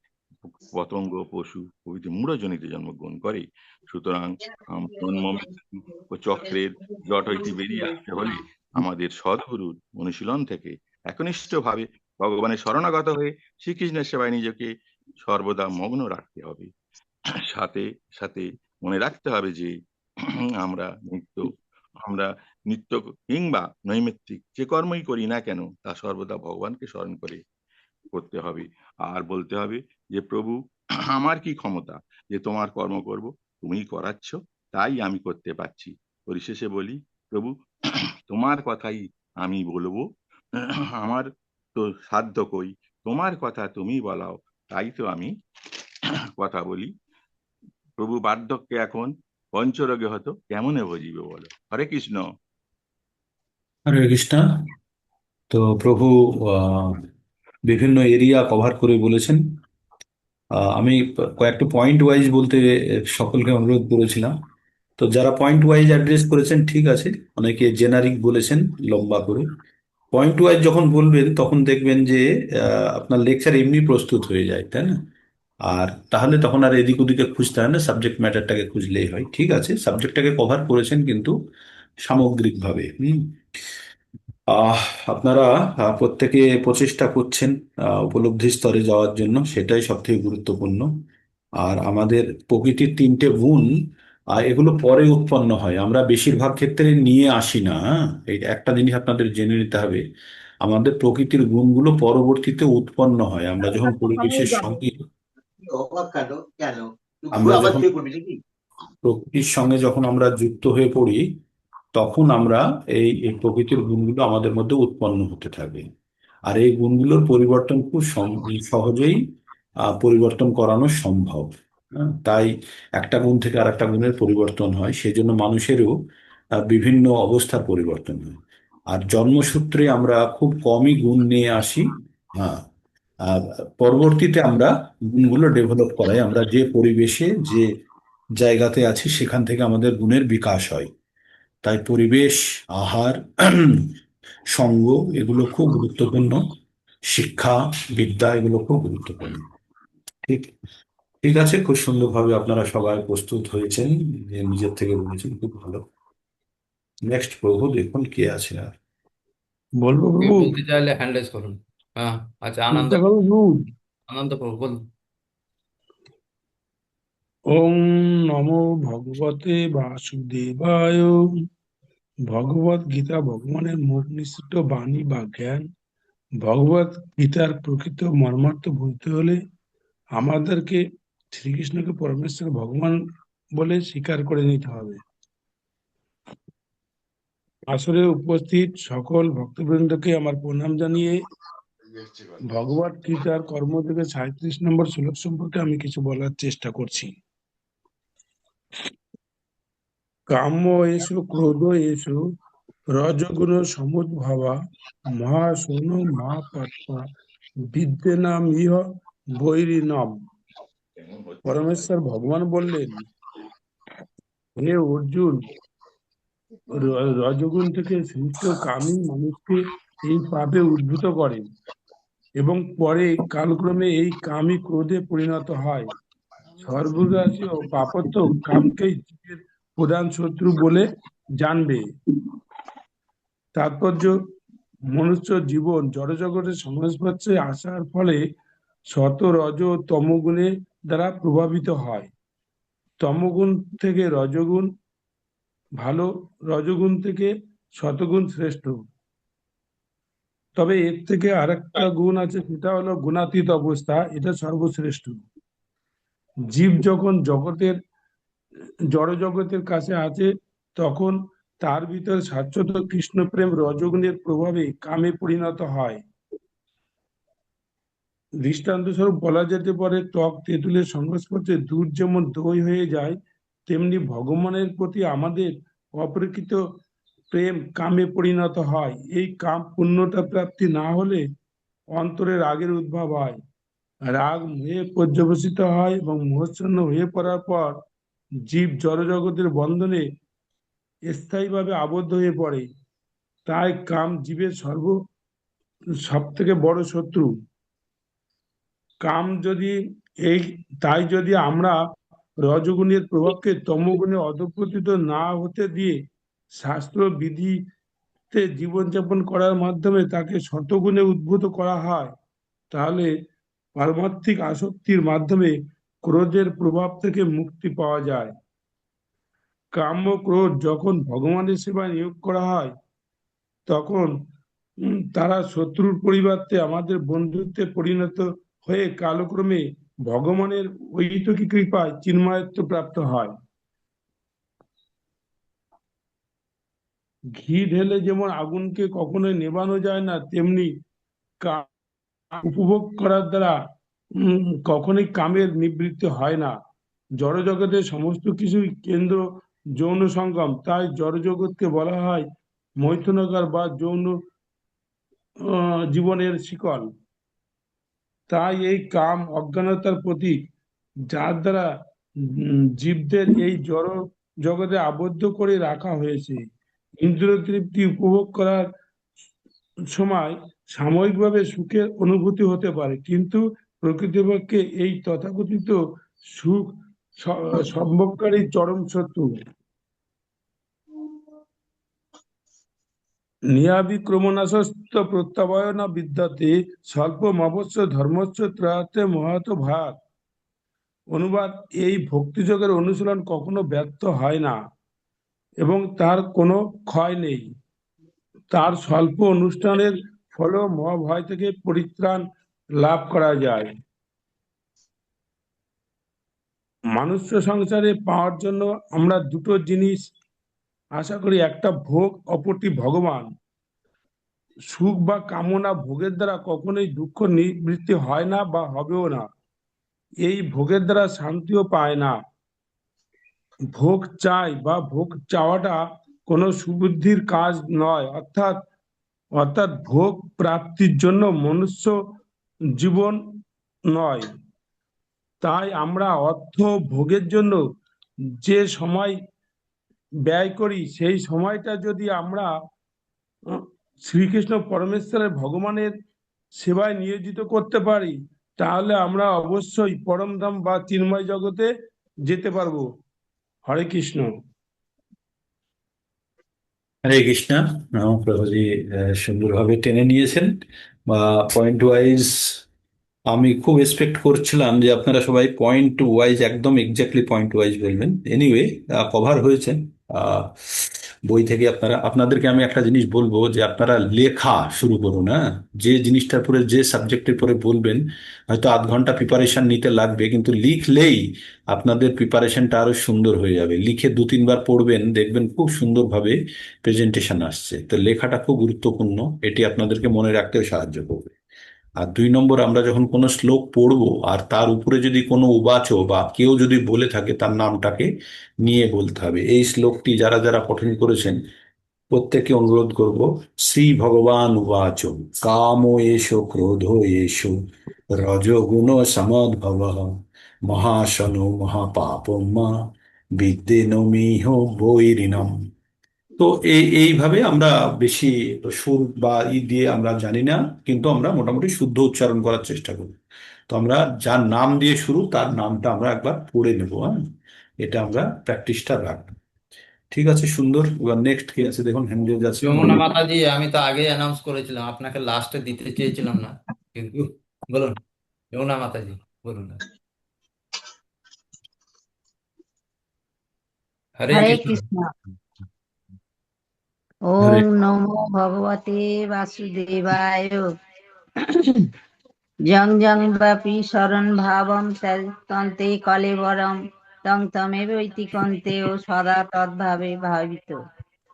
পতঙ্গ পশু প্রভৃতি মূঢ়জনিতে জন্মগ্রহণ করে। সুতরাং জন্ম মৃত্যু ও চক্রের জট হইতে বেরিয়ে আসতে হলে আমাদের সদ্গুরুর অনুশীলন থেকে একনিষ্ঠ ভাবে ভগবানের শরণাগত হয়ে শ্রীকৃষ্ণের সেবায় নিজেকে সর্বদা মগ্ন রাখতে হবে। সাথে সাথে মনে রাখতে হবে যে আমরা নিত্য কিংবা নৈমিত্তিক যে কর্মই করি না কেন তা সর্বদা ভগবানকে স্মরণ করে করতে হবে। আর বলতে হবে যে প্রভু, আমার কি ক্ষমতা যে তোমার কর্ম করব, তুমিই করাচ্ছ, তাই আমি করতে পারছি। পরিশেষে বলি, প্রভু তোমার কথাই আমি বলবো, আমার তো সাধ্য কই, তোমার কথা তুমি বলাও, তাই তো আমি কথা বলি। প্রভু বার্ধক্যে এখন পঞ্চরোগে হতো, কেমনে ভজিবে বলো। হরে কৃষ্ণ। হরে কৃষ্ণ। তো প্রভু আহ, বিভিন্ন এরিয়া কভার করে বলেছেন। আমি কয়েকটা পয়েন্ট ওয়াইজ বলতে সকলকে অনুরোধ করেছিলাম। তো যারা পয়েন্ট ওয়াইজ অ্যাড্রেস করেছেন ঠিক আছে, অনেকে জেনারিক বলেছেন লম্বা করে। পয়েন্ট ওয়াইজ যখন বলবেন তখন দেখবেন যে আপনার লেকচার এমনি প্রস্তুত হয়ে যায়, তাই না? আর তাহলে তখন আর এদিক ওদিকে খুঁজতে হয় না, সাবজেক্ট ম্যাটারটাকে খুঁজলেই হয়। ঠিক আছে, সাবজেক্টটাকে কভার করেছেন কিন্তু সামগ্রিকভাবে। আহ আপনারা প্রত্যেকে প্রচেষ্টা করছেন উপলব্ধি স্তরে যাওয়ার জন্য, সেটাই সব থেকে গুরুত্বপূর্ণ। আর আমাদের প্রকৃতির তিনটে গুণ এগুলো পরে উৎপন্ন হয়, আমরা বেশিরভাগ ক্ষেত্রে নিয়ে আসি না। হ্যাঁ, এই একটা জিনিস আপনাদের জেনে নিতে হবে, আমাদের প্রকৃতির গুণগুলো পরবর্তীতে উৎপন্ন হয়। আমরা যখন পরিবেশের সঙ্গে আমরা যখন প্রকৃতির সঙ্গে যখন আমরা যুক্ত হয়ে পড়ি, তখন আমরা এই এই প্রকৃতির গুণগুলো আমাদের মধ্যে উৎপন্ন হতে থাকে। আর এই গুণগুলোর পরিবর্তন খুব সহজেই পরিবর্তন করানো সম্ভব। হ্যাঁ, তাই একটা গুণ থেকে আর একটা গুণের পরিবর্তন হয়, সেই জন্য মানুষেরও বিভিন্ন অবস্থার পরিবর্তন হয়। আর জন্মসূত্রে আমরা খুব কমই গুণ নিয়ে আসি। হ্যাঁ, আর পরবর্তীতে আমরা গুণগুলো ডেভেলপ করাই, আমরা যে পরিবেশে যে জায়গাতে আছি সেখান থেকে আমাদের গুণের বিকাশ হয়। তাই পরিবেশ, আহার, সঙ্গ এগুলো খুব গুরুত্বপূর্ণ। শিক্ষা, বিদ্যা এগুলো খুব গুরুত্বপূর্ণ। ঠিক ঠিক আছে, খুব সুন্দরভাবে আপনারা সবাই প্রস্তুত হয়েছেন, যে নিজের থেকে বলেছেন, খুব ভালো। নেক্সট প্রভু দেখুন কে আছে আর। বলবো কেউ প্রভু? বলতে চাইলে হ্যান্ড রেজ করুন। হ্যাঁ, আচ্ছা, আনন্দ চিন্তা করো প্রভু। আনন্দ প্রভু বলুন। ওম নমো ভগবতে বাসুদেবায়। ভগবত গীতা ভগবানের মুখ নিঃসৃত বাণী বা জ্ঞান। ভগবত গীতার প্রকৃত মর্মার্থ বুঝতে হলে আমাদেরকে শ্রীকৃষ্ণকে পরমেশ্বর ভগবান বলে স্বীকার করে নিতে হবে। আসরে উপস্থিত সকল ভক্তবৃন্দকে আমার প্রণাম জানিয়ে ভগবত গীতার কর্মযোগে 37 নম্বর শ্লোক সম্পর্কে আমি কিছু বলার চেষ্টা করছি। কাম্য এসু ক্রোধ এসু রজগুণ সমুদ্ভবা মহাশূন্য মহাপাত্মা বিদ্যে নাম ইহ বৈরী নব। পরমেশ্বর ভগবান বললেন, হে অর্জুন, রজগুণ থেকে সৃষ্ট কামী মানুষকে এই পাপে উদ্ভূত করে এবং পরে কালক্রমে এই কামই ক্রোধে পরিণত হয়। সর্বগ্রাসী ও পাপত্ব কামকেই জীবের প্রধান শত্রু বলে জানবে। তাৎপর্য, মনুষ্য জীবন জড়জগতের সংস্পর্শে আসার ফলে সত, রজ ও তমগুণের দ্বারা প্রভাবিত হয়। তমগুণ থেকে রজগুণ ভালো, রজগুণ থেকে শতগুণ শ্রেষ্ঠ। তবে এর থেকে আরেকটা গুণ আছে, সেটা হলো গুণাতীত অবস্থা, এটা সর্বশ্রেষ্ঠ। জীব যখন জড় জগতের কাছে আছে, তখন তার ভিতরে শাশ্বত কৃষ্ণ প্রেম রজগুণের প্রভাবে কামে পরিণত হয়। দৃষ্টান্ত স্বরূপ বলা যেতে পারে, টক তেঁতুলের সংস্পর্শে দুধ যেমন দই হয়ে যায়, তেমনি ভগবানের প্রতি আমাদের অপ্রকৃত প্রেম কামে পরিণত হয়। এই কাম পূর্ণতা প্রাপ্তি না হলে অন্তরে রাগের উদ্ভব হয়, রাগ মোহে পর্যবসিত হয় এবং মোহাচ্ছন্ন হয়ে পড়ার পর জীব জড়জগতের বন্ধনে স্থায়ীভাবে আবদ্ধ হয়ে পড়ে। তাই কাম জীবের সব থেকে বড় শত্রু। কাম যদি এই তাই যদি আমরা রজগুণের প্রভাবকে তমগুণে অধঃপতিত না হতে দিয়ে শাস্ত্র বিধিতে জীবনযাপন করার মাধ্যমে তাকে শতগুণে উদ্ভূত করা হয়, তাহলে পারমার্থিক আসক্তির মাধ্যমে ক্রোধের প্রভাব থেকে মুক্তি পাওয়া যায়। কাম ও ক্রোধ যখন ভগবানের সেবায় নিয়োগ করা হয়, তখন তারা শত্রুর পরিবর্তে আমাদের বন্ধুত্বে পরিণত হয়ে কালক্রমে ভগবানের ঐহিক কৃপায় চিন্ময়ত্ব প্রাপ্ত হয়। ঘি ঢেলে যেমন আগুনকে কখনোই নেভানো যায় না, তেমনি উপভোগ করার দ্বারা কখনোই কামের নিবৃত্তি হয় না। জড়জগতের সমস্ত কিছুই কেন্দ্র যৌন সঙ্গম, তাই জড়জগৎকে বলা হয় মৈথুনাগার বা যৌন জীবনের শিকল। তাই এই কাম অজ্ঞানতার প্রতীক, যার দ্বারা জীবদের এই জড় জগতে আবদ্ধ করে রাখা হয়েছে। ইন্দ্রিয় তৃপ্তি উপভোগ করার সময় সাময়িকভাবে সুখের অনুভূতি হতে পারে, কিন্তু প্রকৃতপক্ষে এই তথাকথিত সুখ সম্ভবকারী চরম শত্রু। নিয়াবিক্রমণাসস্ত প্রত্যাবয়ন বিদ্যাতে স্বল্পমবশ্য ধর্মস্য ত্রাতে মহাত ভাগ। অনুবাদ: এই ভক্তিযোগের অনুশীলন কখনো ব্যর্থ হয় না এবং তার কোনো ক্ষয় নেই। তার স্বল্প অনুষ্ঠানের ফলেও মহাভয় থেকে পরিত্রাণ লাভ করা যায়। মনুষ্য সংসারে পাওয়ার জন্য আমরা দুটো জিনিস আশা করি, একটা ভোগ, অপরটি ভগবান। সুখ বা কামনা ভোগের দ্বারা কখনোই দুঃখ নিবৃত্তি হয় না বা হবেও না। এই ভোগের দ্বারা শান্তিও পায় না। ভোগ চাই বা ভোগ চাওয়াটা কোনো সুবুদ্ধির কাজ নয়, অর্থাৎ ভোগ প্রাপ্তির জন্য মনুষ্য জীবন নয়। তাই আমরা অর্থ ভোগের জন্য যে সময় ব্যয় করি, সেই সময়টা যদি আমরা শ্রীকৃষ্ণ পরমেশ্বরের ভগবানের সেবায় নিয়োজিত করতে পারি, তাহলে আমরা অবশ্যই পরমধাম বা চিন্ময় জগতে যেতে পারবো। হরে কৃষ্ণ। হরে কৃষ্ণ। প্রভুজি সুন্দরভাবে টেনে নিয়েছেন বা পয়েন্ট ওয়াইজ। আমি খুব এক্সপেক্ট করছিলাম যে আপনারা সবাই পয়েন্ট ওয়াইজ, একদম এক্স্যাক্টলি পয়েন্ট ওয়াইজ বলবেন। এনিওয়ে, কভার হয়েছে বই থেকে। আপনাদেরকে আমি একটা জিনিস বলবো যে আপনারা লেখা শুরু করুন। হ্যাঁ, যে জিনিসটার পরে, যে সাবজেক্টের পরে বলবেন, হয়তো আধ ঘন্টা প্রিপারেশন নিতে লাগবে, কিন্তু লিখলেই আপনাদের প্রিপারেশনটা আরো সুন্দর হয়ে যাবে। লিখে 2-3 বার পড়বেন, দেখবেন খুব সুন্দরভাবে প্রেজেন্টেশন আসছে। তো লেখাটা খুব গুরুত্বপূর্ণ, এটি আপনাদেরকে মনে রাখতেও সাহায্য করবে। আর 2 নম্বর, আমরা যখন কোনো শ্লোক পড়বো আর তার উপরে যদি কোনো উবাচ বা কেউ যদি বলে থাকে, তার নামটাকে নিয়ে বলতে হবে। এই শ্লোকটি যারা যারা পঠন করেছেন প্রত্যেককে অনুরোধ করব। শ্রী ভগবান উবাচ কাম এষ ক্রোধ এষ রজগুণ সমদ্ভব মহাশনো মহাপাপম মা বিদ্যেনমিহ বৈরিণম। তো এইভাবে আমরা বেশি সুর বা দিয়ে আমরা জানি না, কিন্তু আমরা মোটামুটি শুদ্ধ উচ্চারণ করার চেষ্টা করি। তো আমরা যার নাম দিয়ে শুরু, তার নামটা আমরা একবার পড়ে নেব। হ্যাঁ, এটা আমরা প্র্যাকটিসটা রাখবো। ঠিক আছে, সুন্দর। এবার নেক্সট কি আছে দেখুন, হেমজেজ আছে। যমুনা মাতাজি, আমি তো আগে অ্যানাউন্স করেছিলাম, আপনাকে লাস্টে দিতে চেয়েছিলাম না, কিন্তু বলুন যমুনা মাতাজি, বলুন না। হরে হরে কৃষ্ণ। কৃষ্ণ। হরে ওম নমো ভগবতে বাসুদেবায়। জং জং বাপি শরণ ভাবম তন্তে কলেবরম তং তমেবৈতি কন্তে ও সদা তদ্ভাবে ভাবিত।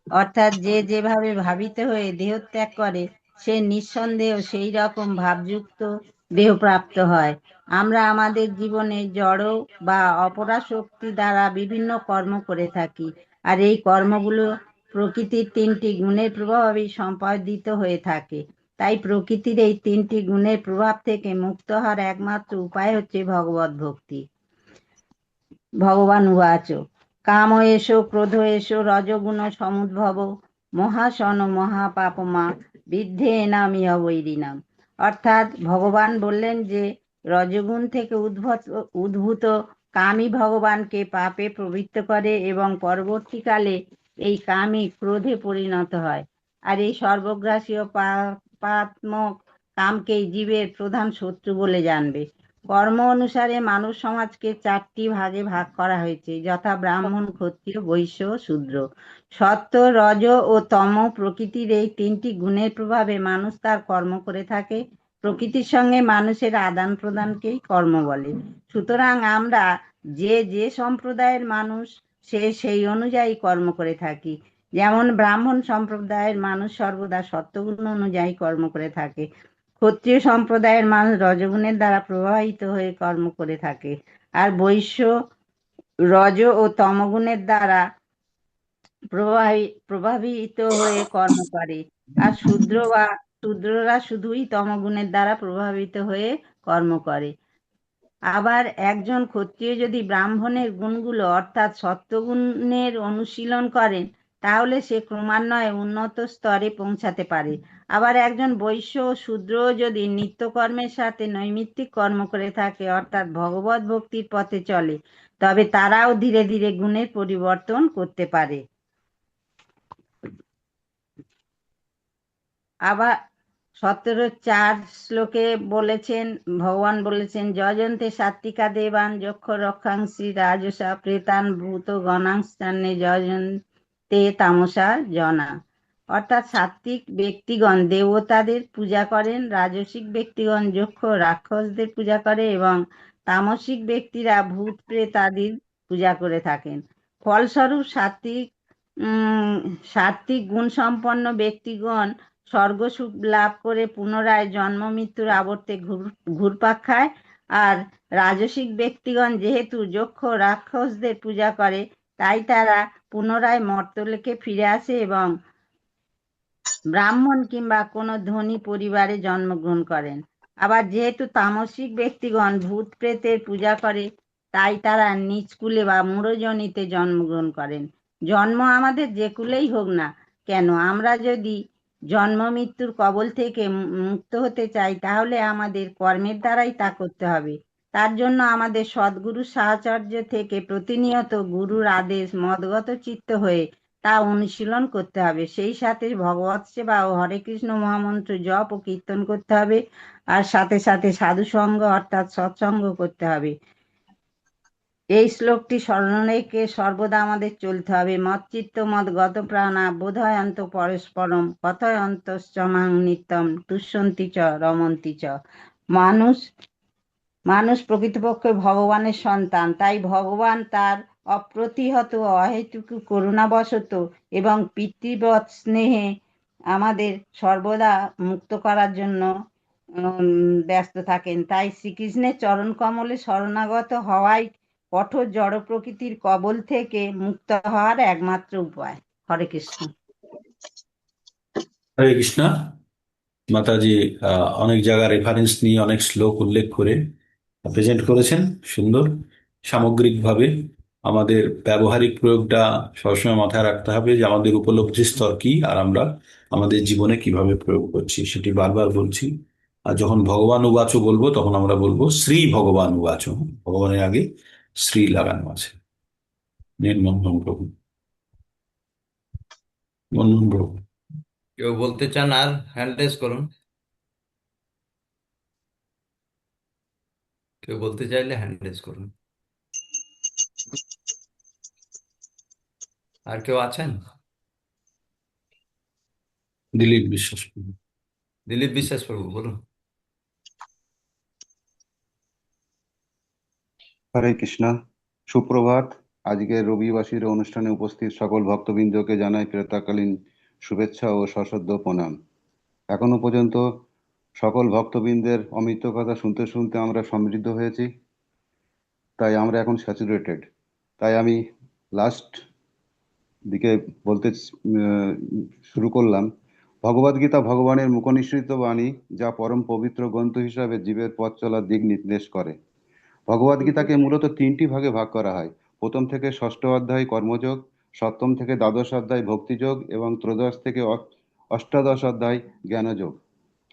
অর্থাৎ যে যেভাবে ভাবিত হয়ে দেহত্যাগ করে সে নিঃসন্দেহ সেই রকম ভাবযুক্ত দেহ প্রাপ্ত হয়। আমরা আমাদের জীবনে জড় বা অপরা শক্তি দ্বারা বিভিন্ন কর্ম করে থাকি, আর এই কর্মগুলো প্রকৃতির তিনটি গুণের প্রভাবে সম্পাদিত হয়ে থাকে। তাই প্রকৃতির এই তিনটি গুণের প্রভাব থেকে মুক্ত হওয়ার একমাত্র উপায় হচ্ছে ভগবত ভক্তি। ভগবান উবাচ কাম এষো ক্রোধ এষো রজগুণ সমুদ্ভব মহাশন মহাপাপমা বিদ্ধে নামিয় বৈরিনাম। অর্থাৎ ভগবান বললেন যে রজগুণ থেকে উদ্ভূত কামই ভগবানকে পাপে প্রবৃত্ত করে এবং পরবর্তীকালে এই কামই ক্রোধে পরিণত হয়। আর এই সর্বগ্রাসী ও পাপাত্মক কামকেই জীবের প্রধান শত্রু বলে জানবে। কর্ম অনুসারে মানব সমাজকে 4টি ভাগে ভাগ করা হয়েছে, যথা ব্রাহ্মণ, ক্ষত্রিয়, বৈশ্য ও শূদ্র। সত্ত্ব, রজ ও তম প্রকৃতির এই 3টি গুণের প্রভাবে মানুষ তার কর্ম করে থাকে। প্রকৃতির সঙ্গে মানুষের আদান প্রদানকেই কর্ম বলে। সুতরাং আমরা যে যে সম্প্রদায়ের মানুষ সে সেই অনুযায়ী কর্ম করে থাকি। যেমন ব্রাহ্মণ সম্প্রদায়ের মানুষ সর্বদা সত্ত্বগুণ অনুযায়ী কর্ম করে থাকে, ক্ষত্রিয় সম্প্রদায়ের মানুষ রজগুণের দ্বারা প্রভাবিত হয়ে কর্ম করে থাকে, আর বৈশ্য রজ ও তমগুণের দ্বারা প্রভাবিত হয়ে কর্ম করে, আর শূদ্ররা শুধুই তমগুণের দ্বারা প্রভাবিত হয়ে কর্ম করে। আবার একজন ক্ষত্রিয় যদি ব্রাহ্মণের গুণগুলো অর্থাৎ সত্ত্বগুণের অনুশীলন করেন তাহলে সে ক্রমান্বয়ে উন্নত স্তরে পৌঁছাতে পারে। আবার একজন বৈশ্য ও শূদ্রও যদি নিত্যকর্মের সাথে নৈমিত্তিক কর্ম করে থাকে অর্থাৎ ভগবত ভক্তির পথে চলে তবে তারাও ধীরে ধীরে গুণের পরিবর্তন করতে পারে। আবার 17:4 শ্লোকে বলেছেন, ভগবান বলেছেন যজন্তে সাত্বিকা দেবান যক্ষ রক্ষাংসি রাজসা প্রেতান ভূত গণাংস্তান্নে যজন্তে তামসা জনা। অর্থাৎ সাত্বিক ব্যক্তিগণ দেবতাদের পূজা করেন, রাজসিক ব্যক্তিগণ যক্ষ রাক্ষসদের পূজা করে এবং তামসিক ব্যক্তিরা ভূত প্রেত আদির পূজা করে থাকেন। ফলস্বরূপ সাত্বিক গুণ সম্পন্ন ব্যক্তিগণ স্বর্গসুখ লাভ করে পুনরায় জন্ম মৃত্যুর আবর্তে ঘুরপাক খায়, আর রাজসিক ব্যক্তিগণ যেহেতু যক্ষ রাক্ষসদের পূজা করে তাই তারা পুনরায় মর্ত্যলোকে ফিরে আসে এবং ব্রাহ্মণ কিংবা কোনো ধনী পরিবারে জন্মগ্রহণ করেন। আবার যেহেতু তামসিক ব্যক্তিগণ ভূত প্রেতের পূজা করে তাই তারা নিচ কুলে বা মূঢ়যোনিতে জন্মগ্রহণ করেন। জন্ম আমাদের যে কুলেই হোক না কেন, আমরা যদি জন্ম মৃত্যুর কবল থেকে মুক্ত হতে চাই তাহলে আমাদের কর্মের দ্বারাই তা করতে হবে। তার জন্য আমাদের সদ্গুরুর সাহচর্য থেকে প্রতিনিয়ত গুরুর আদেশ মদগত চিত্ত হয়ে তা অনুশীলন করতে হবে। সেই সাথে ভগবৎ সেবা ও হরে কৃষ্ণ মহামন্ত্র জপ ও কীর্তন করতে হবে, আর সাথে সাথে সাধু সঙ্গ অর্থাৎ সৎসঙ্গ করতে হবে। এই শ্লোকটি স্মরণ রেখে সর্বদা আমাদের চলতে হবে। মচ্চিত্ত মদ গত প্রাণা বোধয়ন্ত পরস্পরম কথয়ন্তশ্চ মাং নিত্যম তুষ্যন্তি চ রমন্তি চ। মানুষ প্রকৃতপক্ষে ভগবানের সন্তান, তাই ভগবান তার অপ্রতিহত অহেতুক করুণাবশত এবং পিতৃবৎ স্নেহে আমাদের সর্বদা মুক্ত করার জন্য ব্যস্ত থাকেন। তাই শ্রীকৃষ্ণের চরণ কমলে শরণাগত হওয়াই কঠোর জড় প্রকৃতির কবল থেকে মুক্ত হওয়ার একমাত্র উপায়। হরে কৃষ্ণ। হরে কৃষ্ণ। মাতাজি অনেক জায়গা রেফারেন্স নিয়ে অনেক শ্লোক উল্লেখ করে প্রেজেন্ট করেছেন সুন্দর। সামগ্রিকভাবে আমাদের ব্যবহারিক প্রয়োগটা সবসময় মাথায় রাখতে হবে যে আমাদের উপলব্ধি স্তর কি আর আমরা আমাদের জীবনে কিভাবে প্রয়োগ করছি সেটি বারবার বলছি। আর যখন ভগবান উবাচ বলবো তখন আমরা বলবো শ্রী ভগবান উবাচ, ভগবানের আগে শ্রী লাগানো আছে। মনমোহন প্রভু, মনমোহন প্রভু। কেউ বলতে চান আর হ্যান্ড রেজ করুন। কেউ বলতে চাইলে হ্যান্ড রেজ করুন। আর কেউ আছেন? দিলীপ বিশ্বাস প্রভু। দিলীপ বিশ্বাস প্রভু, বলুন। হরে কৃষ্ণা, সুপ্রভাত। আজকের রবিবাসীর অনুষ্ঠানে উপস্থিত সকল ভক্তবৃন্দকে জানাই প্রাতঃকালীন শুভেচ্ছা ও সশ্রদ্ধ প্রণাম। এখনো পর্যন্ত সকল ভক্তবৃন্দের অমৃত কথা শুনতে শুনতে আমরা সমৃদ্ধ হয়েছি, তাই আমরা এখন স্যাচুরেটেড। তাই আমি লাস্ট দিকে বলতে শুরু করলাম, ভগবদ্গীতা ভগবানের মুখনিসৃত বাণী, যা পরম পবিত্র গ্রন্থ হিসাবে জীবের পথ চলার দিক নির্দেশ করে। ভগবদ্গীতাকে মূলত তিনটি ভাগে ভাগ করা হয়। প্রথম থেকে ষষ্ঠ অধ্যায় কর্মযোগ, সপ্তম থেকে দ্বাদশ অধ্যায় ভক্তিযোগ এবং ত্রয়োদশ থেকে অষ্টাদশ অধ্যায় জ্ঞানযোগ।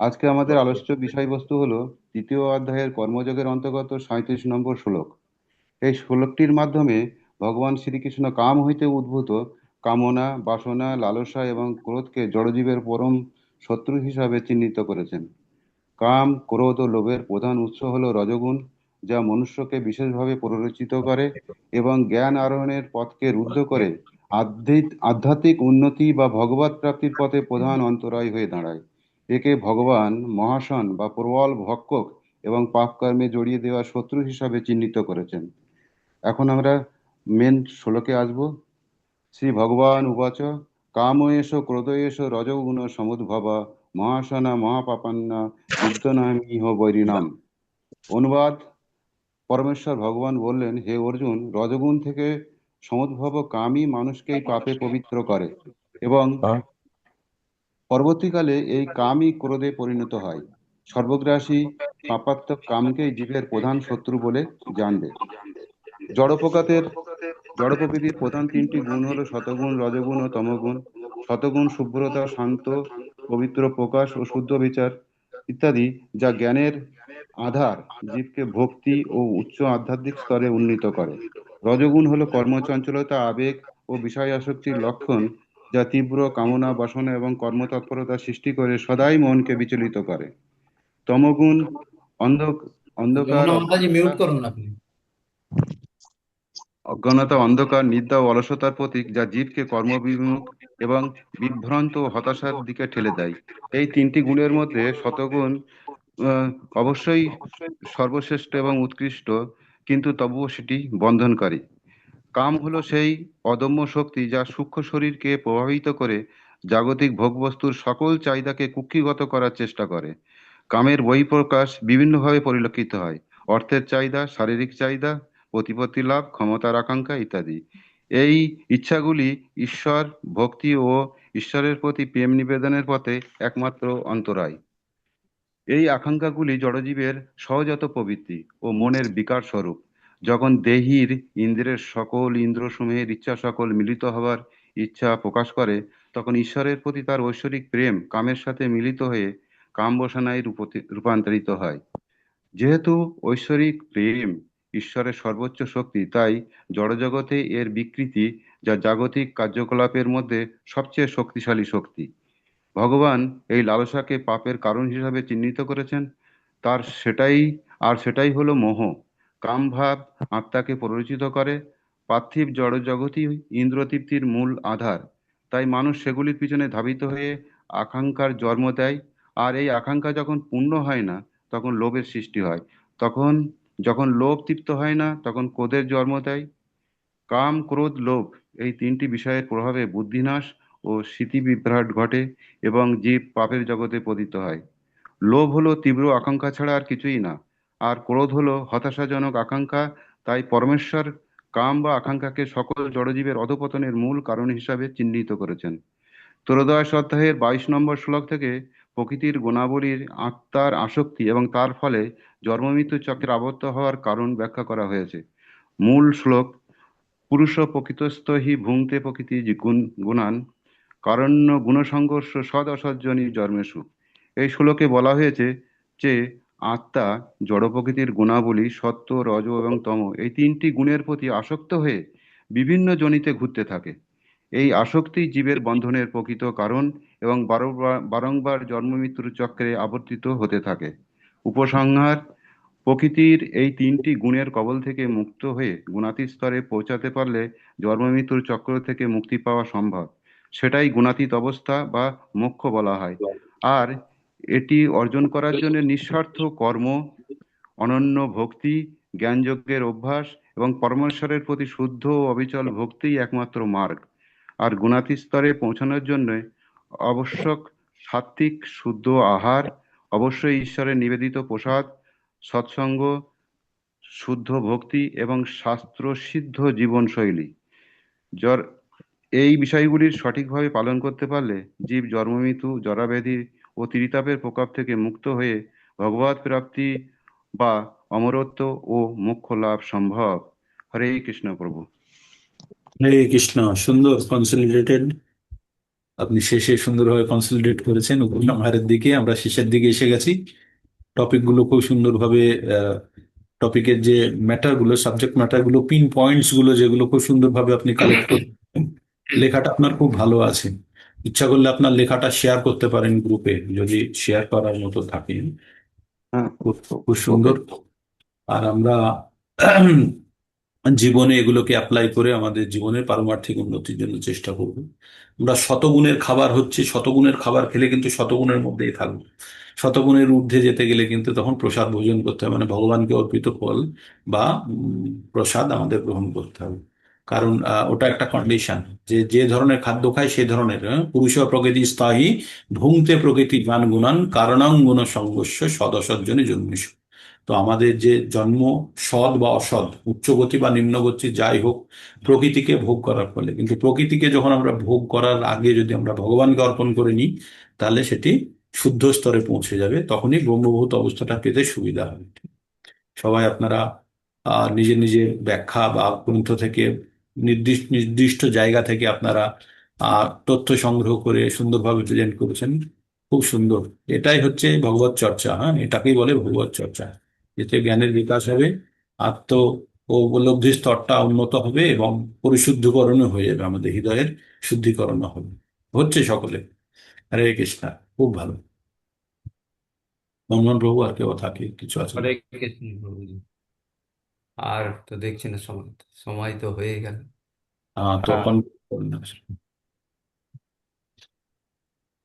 আজকে আমাদের আলোচ্য বিষয়বস্তু হলো তৃতীয় অধ্যায়ের কর্মযোগের অন্তর্গত 37 নম্বর শ্লোক। এই শ্লোকটির মাধ্যমে ভগবান শ্রীকৃষ্ণ কাম হইতে উদ্ভূত কামনা, বাসনা, লালসা এবং ক্রোধকে জড়জীবের পরম শত্রু হিসাবে চিহ্নিত করেছেন। কাম, ক্রোধ ও লোভের প্রধান উৎস হলো রজগুণ, যা মনুষ্যকে বিশেষভাবে প্ররোচিত করে এবং জ্ঞান আরোহণের পথকে রুদ্ধ করে আধ্যাত্মিক উন্নতি বা ভগবৎ প্রাপ্তির পথে প্রধান অন্তরায় হয়ে দাঁড়ায়। একে ভগবান মহাশন বা প্রবল ভক্ষক এবং পাপ কর্মে জড়িয়ে দেওয়া শত্রু হিসাবে চিহ্নিত করেছেন। এখন আমরা মেন শ্লোকে আসবো। শ্রী ভগবান উবাচ কাম এষ ক্রোধ এষ রজগুণ সমুদ্ভবা মহাশনা মহাপাপান্না বিদ্যনামিহ বৈরিণাম। অনুবাদ: পরমেশ্বর ভগবান বললেন, হে অর্জুন, রজগুণ থেকে সমুদ্ভব কামই মানুষকে এই পাপে পবিত্র করে এবং পরবর্তীকালে এই কামই ক্রোধে পরিণত হয়। সর্বগ্রাসী পাপাত্মক কামকেই জীবের প্রধান শত্রু বলে জানবে। জড় প্রকৃতির প্রধান তিনটি গুণ হলো শতগুণ, রজগুণ ও তমগুণ। শতগুণ শুভ্রতা, শান্ত, পবিত্র প্রকাশ ও শুদ্ধ বিচার ইত্যাদি, যা জ্ঞানের আধার, জীবকে ভক্তি ও উচ্চ আধ্যাত্মিক স্তরে উন্নীত করে। রজগুণ হলো কর্মচঞ্চলতা, আবেগ ও বিষয় আসক্তির লক্ষণ, যা তীব্র কামনা, বাসনা এবং কর্মতৎপরতা সৃষ্টি করে সদাই মনকে বিচলিত করে। তমগুণ অন্ধকার, যমুনা মাতাজি মিউট করুন আপনি। অজ্ঞানতা, অন্ধকার, নিদ্রা ও অলসতার প্রতীক, যা জীবকে কর্মবিমুখ এবং বিভ্রান্ত ও হতাশার দিকে ঠেলে দেয়। এই তিনটি গুণের মধ্যে শতগুণ অবশ্যই সর্বশ্রেষ্ঠ এবং উৎকৃষ্ট, কিন্তু তবুও সেটি বন্ধনকারী। কাম হলো সেই অদম্য শক্তি, যা সূক্ষ্ম শরীরকে প্রভাবিত করে জাগতিক ভোগবস্তুর সকল চাহিদাকে কুক্ষিগত করার চেষ্টা করে। কামের বহিঃপ্রকাশ বিভিন্নভাবে পরিলক্ষিত হয়: অর্থের চাহিদা, শারীরিক চাহিদা, প্রতিপত্তি লাভ, ক্ষমতার আকাঙ্ক্ষা ইত্যাদি। এই ইচ্ছাগুলি ঈশ্বর ভক্তি ও ঈশ্বরের প্রতি প্রেম নিবেদনের পথে একমাত্র অন্তরায়। এই আকাঙ্ক্ষাগুলি জড়জীবের সহজাত প্রবৃত্তি ও মনের বিকার স্বরূপ। যখন দেহির ইন্দ্রের সকল ইন্দ্রসমূহের ইচ্ছা সকল মিলিত হবার ইচ্ছা প্রকাশ করে, তখন ঈশ্বরের প্রতি তার ঐশ্বরিক প্রেম কামের সাথে মিলিত হয়ে কাম বাসনায় রূপান্তরিত হয়। যেহেতু ঐশ্বরিক প্রেম ঈশ্বরের সর্বোচ্চ শক্তি, তাই জড়জগতে এর বিকৃতি, যা জাগতিক কার্যকলাপের মধ্যে সবচেয়ে শক্তিশালী শক্তি। ভগবান এই লালসাকে পাপের কারণ হিসাবে চিহ্নিত করেছেন। সেটাই হলো মোহ। কাম ভাব আত্মাকে প্ররোচিত করে। পার্থিব জড়জগতই ইন্দ্রতৃপ্তির মূল আধার, তাই মানুষ সেগুলির পিছনে ধাবিত হয়ে আকাঙ্ক্ষার জন্ম দেয়। আর এই আকাঙ্ক্ষা যখন পূর্ণ হয় না, তখন লোভের সৃষ্টি হয়। যখন লোভ তৃপ্ত হয় না, তখন ক্রোধের জন্ম দেয়। কাম, ক্রোধ, লোভ এই তিনটি বিষয়ের প্রভাবে বুদ্ধিনাশ ও স্মৃতিবিভ্রাট ঘটে এবং জীব পাপের জগতে পতিত হয়। লোভ হলো তীব্র আকাঙ্ক্ষা ছাড়া আর কিছুই না, আর ক্রোধ হলো হতাশাজনক আকাঙ্ক্ষা। তাই পরমেশ্বর কাম বা আকাঙ্ক্ষাকে সকল জড়জীবের অধঃপতনের মূল কারণ হিসাবে চিহ্নিত করেছেন। ত্রয়োদশ অধ্যায়ের 22 নম্বর শ্লোক থেকে প্রকৃতির গুণাবলীর আত্মার আসক্তি এবং তার ফলে জন্মমৃত্যু চক্রে আবদ্ধ হওয়ার কারণ ব্যাখ্যা করা হয়েছে। মূল শ্লোক: পুরুষ প্রকৃতস্থ হি ভুঙ্ক্তে প্রকৃতি গুণান কারণ্য গুণসংঘর্ষ সদ অসজ্জনী জন্মেষু। এই শ্লোকে বলা হয়েছে যে আত্মা জড় প্রকৃতির গুণাবলী সত্য, রজ এবং তম এই তিনটি গুণের প্রতি আসক্ত হয়ে বিভিন্ন যোনিতে ঘুরতে থাকে। এই আসক্তি জীবের বন্ধনের প্রকৃত কারণ এবং বারংবার জন্ম মৃত্যুর চক্রে আবর্তিত হতে থাকে। উপসংহার: প্রকৃতির এই তিনটি গুণের কবল থেকে মুক্ত হয়ে গুণাতীত স্তরে পৌঁছাতে পারলে জন্মমৃত্যুর চক্র থেকে মুক্তি পাওয়া সম্ভব। সেটাই গুণাতীত অবস্থা বা মোক্ষ বলা হয়। আর এটি অর্জন করার জন্য নিঃস্বার্থ কর্ম, অনন্য ভক্তি, জ্ঞানযজ্ঞের অভ্যাস এবং পরমেশ্বরের প্রতি শুদ্ধ ও অবিচল ভক্তিই একমাত্র মার্গ। আর গুণাতীত স্তরে পৌঁছানোর জন্য আবশ্যক সাত্ত্বিক শুদ্ধ আহার, অবশ্যই ঈশ্বরের নিবেদিত প্রসাদ, সৎসঙ্গ, শুদ্ধ ভক্তি এবং শাস্ত্রসিদ্ধ জীবনশৈলী। জ্বর এই বিষয়গুলির সঠিকভাবে পালন করতে পারলে জীব জন্মমৃত্যু, জরাব্যাধি ও ত্রিতাপের প্রকোপ থেকে মুক্ত হয়ে ভগবৎ প্রাপ্তি বা অমরত্ব ও মোক্ষ লাভ সম্ভব। হরে কৃষ্ণ প্রভু। হরে কৃষ্ণ। সুন্দর কনসলিডেটেড, আপনি শেষে সুন্দরভাবে কনসলিডেট করেছেন। উপসংহারের দিকে আমরা শেষের দিকে এসে গেছি। টপিকগুলো খুব সুন্দরভাবে, টপিকের যে ম্যাটারগুলো, সাবজেক্ট ম্যাটারগুলো, পিন পয়েন্টস গুলো যেগুলো খুব সুন্দরভাবে আপনি কালেক্ট করছেন। লেখাটা আপনার খুব ভালো আছে। ইচ্ছা করলে আপনার লেখাটা শেয়ার করতে পারেন গ্রুপে, যদি শেয়ার করার মতো থাকে। হ্যাঁ, খুব সুন্দর। আর আমরা জীবনে এগুলোকে অ্যাপ্লাই করে আমাদের জীবনের পারমার্থিক উন্নতির জন্য চেষ্টা করব। আমরা শতগুণের খাবার হচ্ছে, শতগুণের খাবার খেলে কিন্তু শতগুণের মধ্যেই থাকবো। শতগুণের ঊর্ধ্বে যেতে গেলে কিন্তু তখন প্রসাদ ভোজন করতে হবে, মানে ভগবানকে অর্পিত ফল বা প্রসাদ আমাদের গ্রহণ করতে হবে। কারণ ওটা একটা কন্ডিশন, যে যে ধরনের খাদ্য খায় সে ধরনের, পুরুষ প্রকৃতি স্থায়ী ভুংতে প্রকৃতি গান গুণান কারণাং গুণ সংঘর্ষ সদসজ্জনে জন্মিষ। তো আমাদের যে জন্ম সৎ বা অসৎ, উচ্চগতি বা নিম্নগতি যাই হোক, প্রকৃতিকে ভোগ করার ফলে, কিন্তু প্রকৃতিকে যখন আমরা ভোগ করার আগে যদি আমরা ভগবানকে অর্পণ করে নিই, তাহলে সেটি শুদ্ধ স্তরে পৌঁছে যাবে, তখনই ব্রহ্মভূত অবস্থাটা পেতে সুবিধা হবে। সবাই আপনারা নিজের নিজের ব্যাখ্যা বা গ্রন্থ থেকে নির্দিষ্ট নির্দিষ্ট জায়গা থেকে আপনারা তথ্য সংগ্রহ করে সুন্দরভাবে প্রেজেন্ট করেছেন। খুব সুন্দর। এটাই হচ্ছে ভগবত চর্চা। হ্যাঁ, এটাকেই বলে ভগবত চর্চা। এতে জ্ঞানের বিকাশ হবে, আত্ম ও উপলব্ধির স্তরটা উন্নত হবে এবং পরিশুদ্ধকরণও হয়ে যাবে, আমাদের হৃদয়ের শুদ্ধিকরণও হবে। হচ্ছে সকলে। হরে কৃষ্ণ। খুব ভালো। মনমোহন প্রভু, আর কেউ থাকে কিছু আছে? হরে কৃষ্ণ প্রভুজি। আর তো দেখছি না, সময় সময় তো হয়ে গেল। তো আর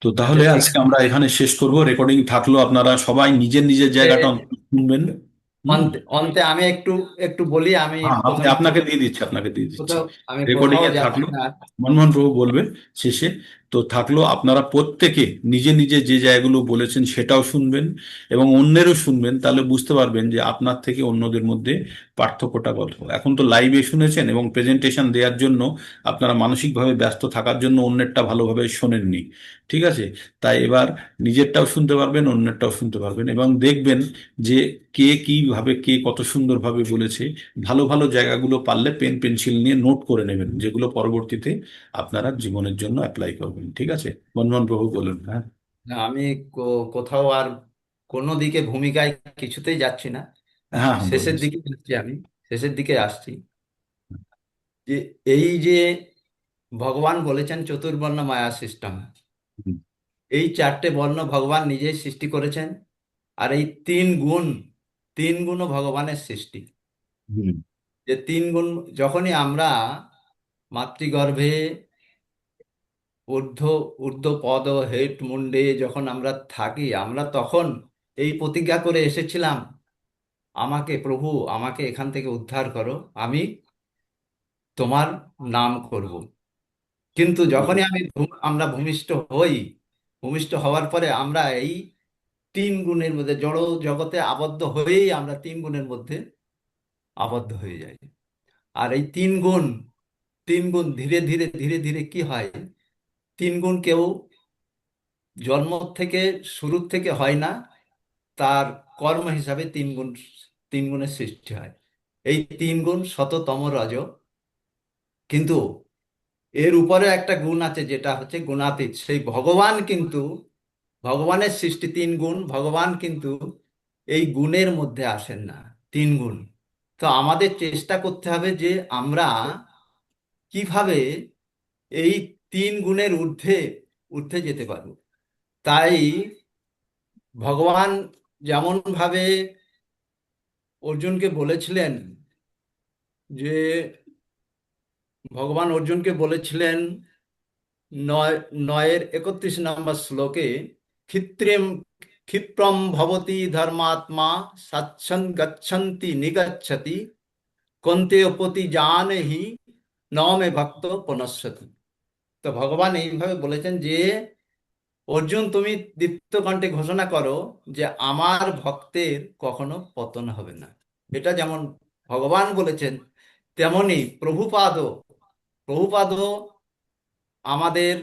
তো আচ্ছা, তাহলে ঠিক আজকে আমরা এখানে শেষ করব। রেকর্ডিং থাকলো, আপনারা সবাই নিজের নিজের জায়গাটা আছে। অন্তত শুনবেন। অন্তে অন্তে আমি একটু একটু বলি। আমি হ্যাঁ, প্রথমে আপনাকে দিয়ে দিচ্ছি, আপনাকে দিয়ে দিচ্ছি। কোথাও আমি রেকর্ডিং কোথাও এ যাচ্ছি থাকলো, না। মনমোহন প্রভু বলবেন শেষে। তো থাকলো, আপনারা প্রত্যেকে নিজে নিজে যে জায়গাগুলো বলেছেন সেটাও শুনবেন এবং অন্যেরও শুনবেন, তাহলে বুঝতে পারবেন যে আপনার থেকে অন্যদের মধ্যে পার্থক্যটা কত। এখন তো লাইভে শুনেছেন এবং প্রেজেন্টেশন দেওয়ার জন্য আপনারা মানসিকভাবে ব্যস্ত থাকার জন্য অন্যেরটা ভালোভাবে শোনেননি। ঠিক আছে? তাই এবার নিজেরটাও শুনতে পারবেন, অন্যেরটাও শুনতে পারবেন এবং দেখবেন যে কে কিভাবে, কে কত সুন্দরভাবে বলেছে। ভালো ভালো জায়গাগুলো পারলে পেন পেন্সিল নিয়ে নোট করে নেবেন, যেগুলো পরবর্তীতে আপনারা জীবনের জন্য অ্যাপ্লাই করবেন। ঠিক আছে? মনমোহন প্রভু বলুন। হ্যাঁ, না, আমি কোথাও আর কোনো দিকে ভূমিকায় কিছুতেই যাচ্ছি না। হ্যাঁ, হ্যাঁ, শেষের বলুন। দিকে যাচ্ছি, আমি শেষের দিকে আসছি। যে এই যে ভগবান বলেছেন চতুর্বর্ণ মায়া সিস্টেম, হুম, এই চারটে বর্ণ ভগবান নিজেই সৃষ্টি করেছেন। আর এই তিন গুণও ভগবানের সৃষ্টি। হুম, যে তিন গুণ, যখনই আমরা মাতৃগর্ভে ঊর্ধ্ব ঊর্ধ্ব পদ হেট মুন্ডে যখন আমরা থাকি, আমরা তখন এই প্রতিজ্ঞা করে এসেছিলাম, আমাকে প্রভু, আমাকে এখান থেকে উদ্ধার করো, আমি তোমার নাম করব। কিন্তু যখনই আমরা ভূমিষ্ঠ হই, ভূমিষ্ঠ হওয়ার পরে আমরা এই তিন গুণের মধ্যে, জড় জগতে আবদ্ধ হয়েই আমরা তিন গুণের মধ্যে আবদ্ধ হয়ে যাই। আর এই তিন গুণ ধীরে ধীরে ধীরে ধীরে কি হয়, তিন গুণ কেউ জন্ম থেকে, শুরু থেকে হয় না, তার কর্ম হিসাবে তিন গুণের সৃষ্টি হয়। এই তিন গুণ শততম রজ। কিন্তু এর উপরে একটা গুণ আছে যেটা হচ্ছে গুণাতীত। সেই ভগবান কিন্তু, ভগবানের সৃষ্টি তিন গুণ, ভগবান কিন্তু এই গুণের মধ্যে আসেন না। তিন গুণ। তো আমাদের চেষ্টা করতে হবে যে আমরা কিভাবে এই তিন গুণের ঊর্ধ্বে উঠে যেতে পারবো। তাই ভগবান যেমন ভাবে অর্জুনকে বলেছিলেন যে ভগবান অর্জুনকে বলেছিলেন 9-31 নম্বর শ্লোকে, ক্ষিপ্রম ক্ষিপ্রম ভবতি ধর্মাত্মা সাচ্ছন গচ্ছন্তি নিগচ্ছতি কন্তে অপতি জানহি নমে ভক্ত পুনশ্যতি। তো ভগবান এইভাবে বলেছেন যে অর্জুন, তুমি দীপ্ত কণ্ঠে ঘোষণা করো যে আমার ভক্তের কখনো পতন হবে না। এটা যেমন ভগবান বলেছেন, তেমনি প্রভুপাদও আমাদের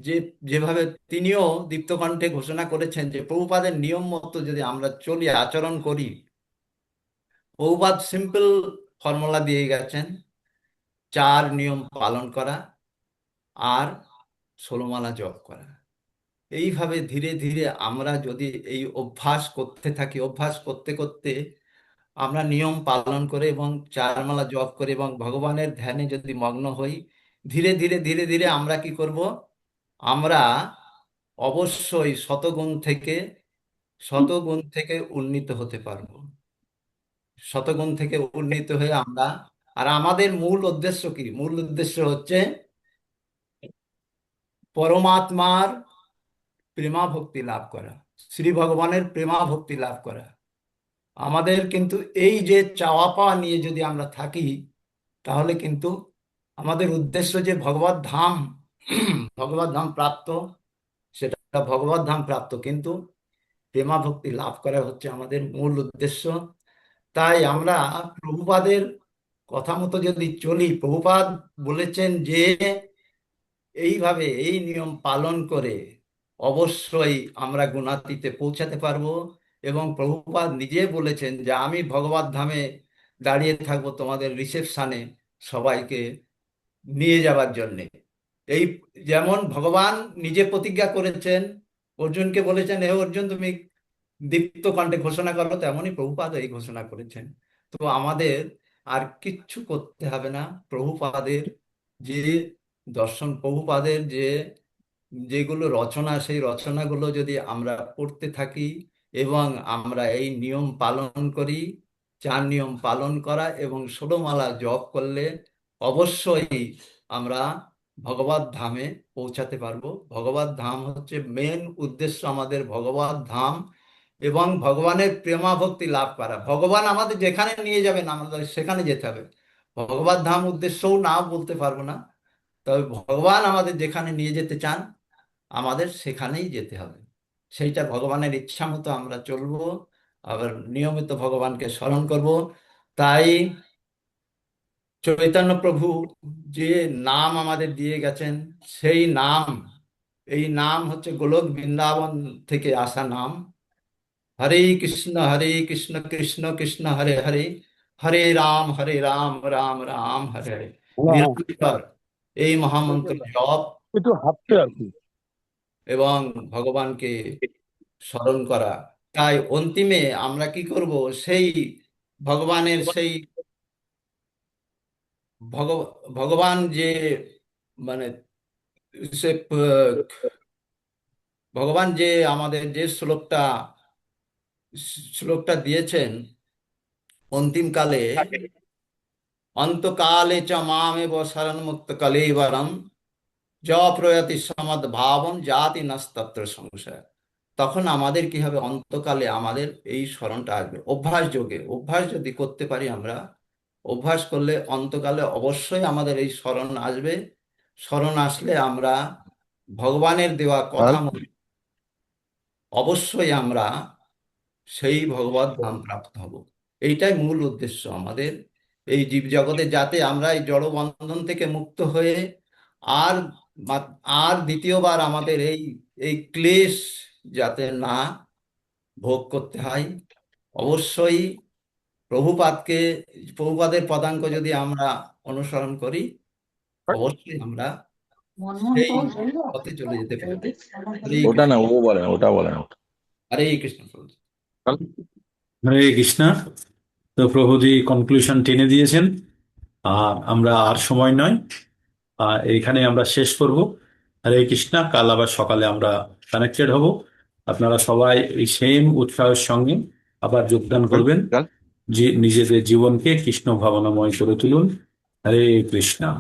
যে যেভাবে তিনিও দীপ্ত কণ্ঠে ঘোষণা করেছেন যে প্রভুপাদের নিয়ম মতো যদি আমরা চলি, আচরণ করি, প্রভুপাদ সিম্পল ফর্মুলা দিয়ে গেছেন, 4 নিয়ম পালন করা আর 16 মালা জপ করা। এইভাবে ধীরে ধীরে আমরা যদি এই অভ্যাস করতে থাকি, অভ্যাস করতে করতে আমরা নিয়ম পালন করে এবং 4 মালা জপ করে এবং ভগবানের ধ্যানে যদি মগ্ন হই, ধীরে ধীরে ধীরে ধীরে আমরা কি করব, আমরা অবশ্যই শতগুণ থেকে উন্নীত হতে পারবো। শতগুণ থেকে উন্নীত হয়ে আমরা, আর আমাদের মূল উদ্দেশ্য কি? মূল উদ্দেশ্য হচ্ছে পরমাত্মার প্রেমা ভক্তি লাভ করা, শ্রী ভগবানের প্রেমা ভক্তি লাভ করা। আমাদের কিন্তু এই যে চাওয়া পাওয়া নিয়ে যদি আমরা থাকি, তাহলে কিন্তু আমাদের উদ্দেশ্য যে ভগবত ধাম ভগবত ধাম প্রাপ্ত, সেটা ভগবত ধাম প্রাপ্ত, কিন্তু প্রেমা ভক্তি লাভ করা হচ্ছে আমাদের মূল উদ্দেশ্য। তাই আমরা প্রভুপাদের কথা মতো যদি চলি, প্রভুপাদ বলেছেন যে এইভাবে এই নিয়ম পালন করে অবশ্যই আমরা গুণাতীতে পৌঁছাতে পারবো। এবং প্রভুপাদ নিজে বলেছেন যে আমি ভগবত ধামে দাঁড়িয়ে থাকবো তোমাদের রিসেপশনে সবাইকে নিয়ে যাবার জন্যে। এই যেমন ভগবান নিজে প্রতিজ্ঞা করেছেন, অর্জুনকে বলেছেন, হে অর্জুন তুমি দীপ্ত কণ্ঠে ঘোষণা করো, তেমনই প্রভুপাদ এই ঘোষণা করেছেন। তো আমাদের আর কিচ্ছু করতে হবে না। প্রভুপাদের যে দর্শন, প্রভুপাদের যেগুলো রচনা, সেই রচনাগুলো যদি আমরা পড়তে থাকি এবং আমরা এই নিয়ম পালন করি, 4 নিয়ম পালন করা এবং 16 মালা জপ করলে অবশ্যই আমরা ভগবত ধামে পৌঁছাতে পারবো। ভগবত ধাম হচ্ছে মেন উদ্দেশ্য আমাদের, ভগবত ধাম এবং ভগবানের প্রেমা ভক্তি লাভ করা। ভগবান আমাদের যেখানে নিয়ে যাবেন আমাদের সেখানে যেতে হবে। ভগবত ধাম উদ্দেশ্যও না বলতে পারবো না, তবে ভগবান আমাদের যেখানে নিয়ে যেতে চান আমাদের সেখানেই যেতে হবে। সেইটা ভগবানের ইচ্ছা মতো আমরা চলবো, আবার নিয়মিত ভগবানকে স্মরণ করব। তাই চৈতন্য প্রভু যে নাম আমাদের দিয়ে গেছেন, সেই নাম, এই নাম হচ্ছে গোলক বৃন্দাবন থেকে আসা নাম। হরে কৃষ্ণ কৃষ্ণ কৃষ্ণ হরে হরে, হরে রাম রাম রাম হরে হরে। নিরন্তর এই মহামন্ত্র জপ একটু হাঁটতে আর কি। এবং ভগবানকে স্মরণ করা। তাই অন্তিমে আমরা কি করব, সেই ভগবানের সেই ভগবান যে মানে সে ভগবান যে আমাদের যে শ্লোকটা দিয়েছেন অন্তিমকালে, অন্তকালে চ মামেব শরণমুক্ত কলেবরম য প্রয়াতি সমদ্ভাবম জাতি নস্তত্র সংশয়। তখন আমাদের কি হবে, অন্তকালে আমাদের এই স্মরণটা আসবে। অভ্যাস যোগে, অভ্যাস যদি করতে পারি আমরা, অভ্যাস করলে অন্তকালে অবশ্যই আমাদের এই স্মরণ আসবে। স্মরণ আসলে আমরা ভগবানের দেওয়া কথা মতো অবশ্যই আমরা সেই ভগবত ধাম প্রাপ্ত হব। এইটাই মূল উদ্দেশ্য আমাদের এই জীবজগতে, যাতে আমরা এই জড় বন্ধন থেকে মুক্ত হয়ে আর আর দ্বিতীয়বার আমাদের এই এই ক্লেশ যাতে না ভোগ করতে হয়। অবশ্যই প্রভুপাদের পদাঙ্ক যদি আমরা অনুসরণ করি, অবশ্যই আমরা সেই পথে চলে যেতে পারবো। হরে ওটা কৃষ্ণ। না, ও বলে না, ওটা বলে না। হরে কৃষ্ণ প্রভু। হরে কৃষ্ণ। তো প্রভুজি কনক্লুশন টেনে দিয়েছেন, আর আমরা আর সময় নয়, এইখানে আমরা শেষ করব। হরে কৃষ্ণ। কাল আবার সকালে আমরা কানেক্টেড হব। আপনারা সবাই এই সেম উৎসাহের সঙ্গে আবার যোগদান করবেন। নিজেদের জীবনকে কৃষ্ণ ভাবনাময় করে তুলুন। হরে কৃষ্ণ।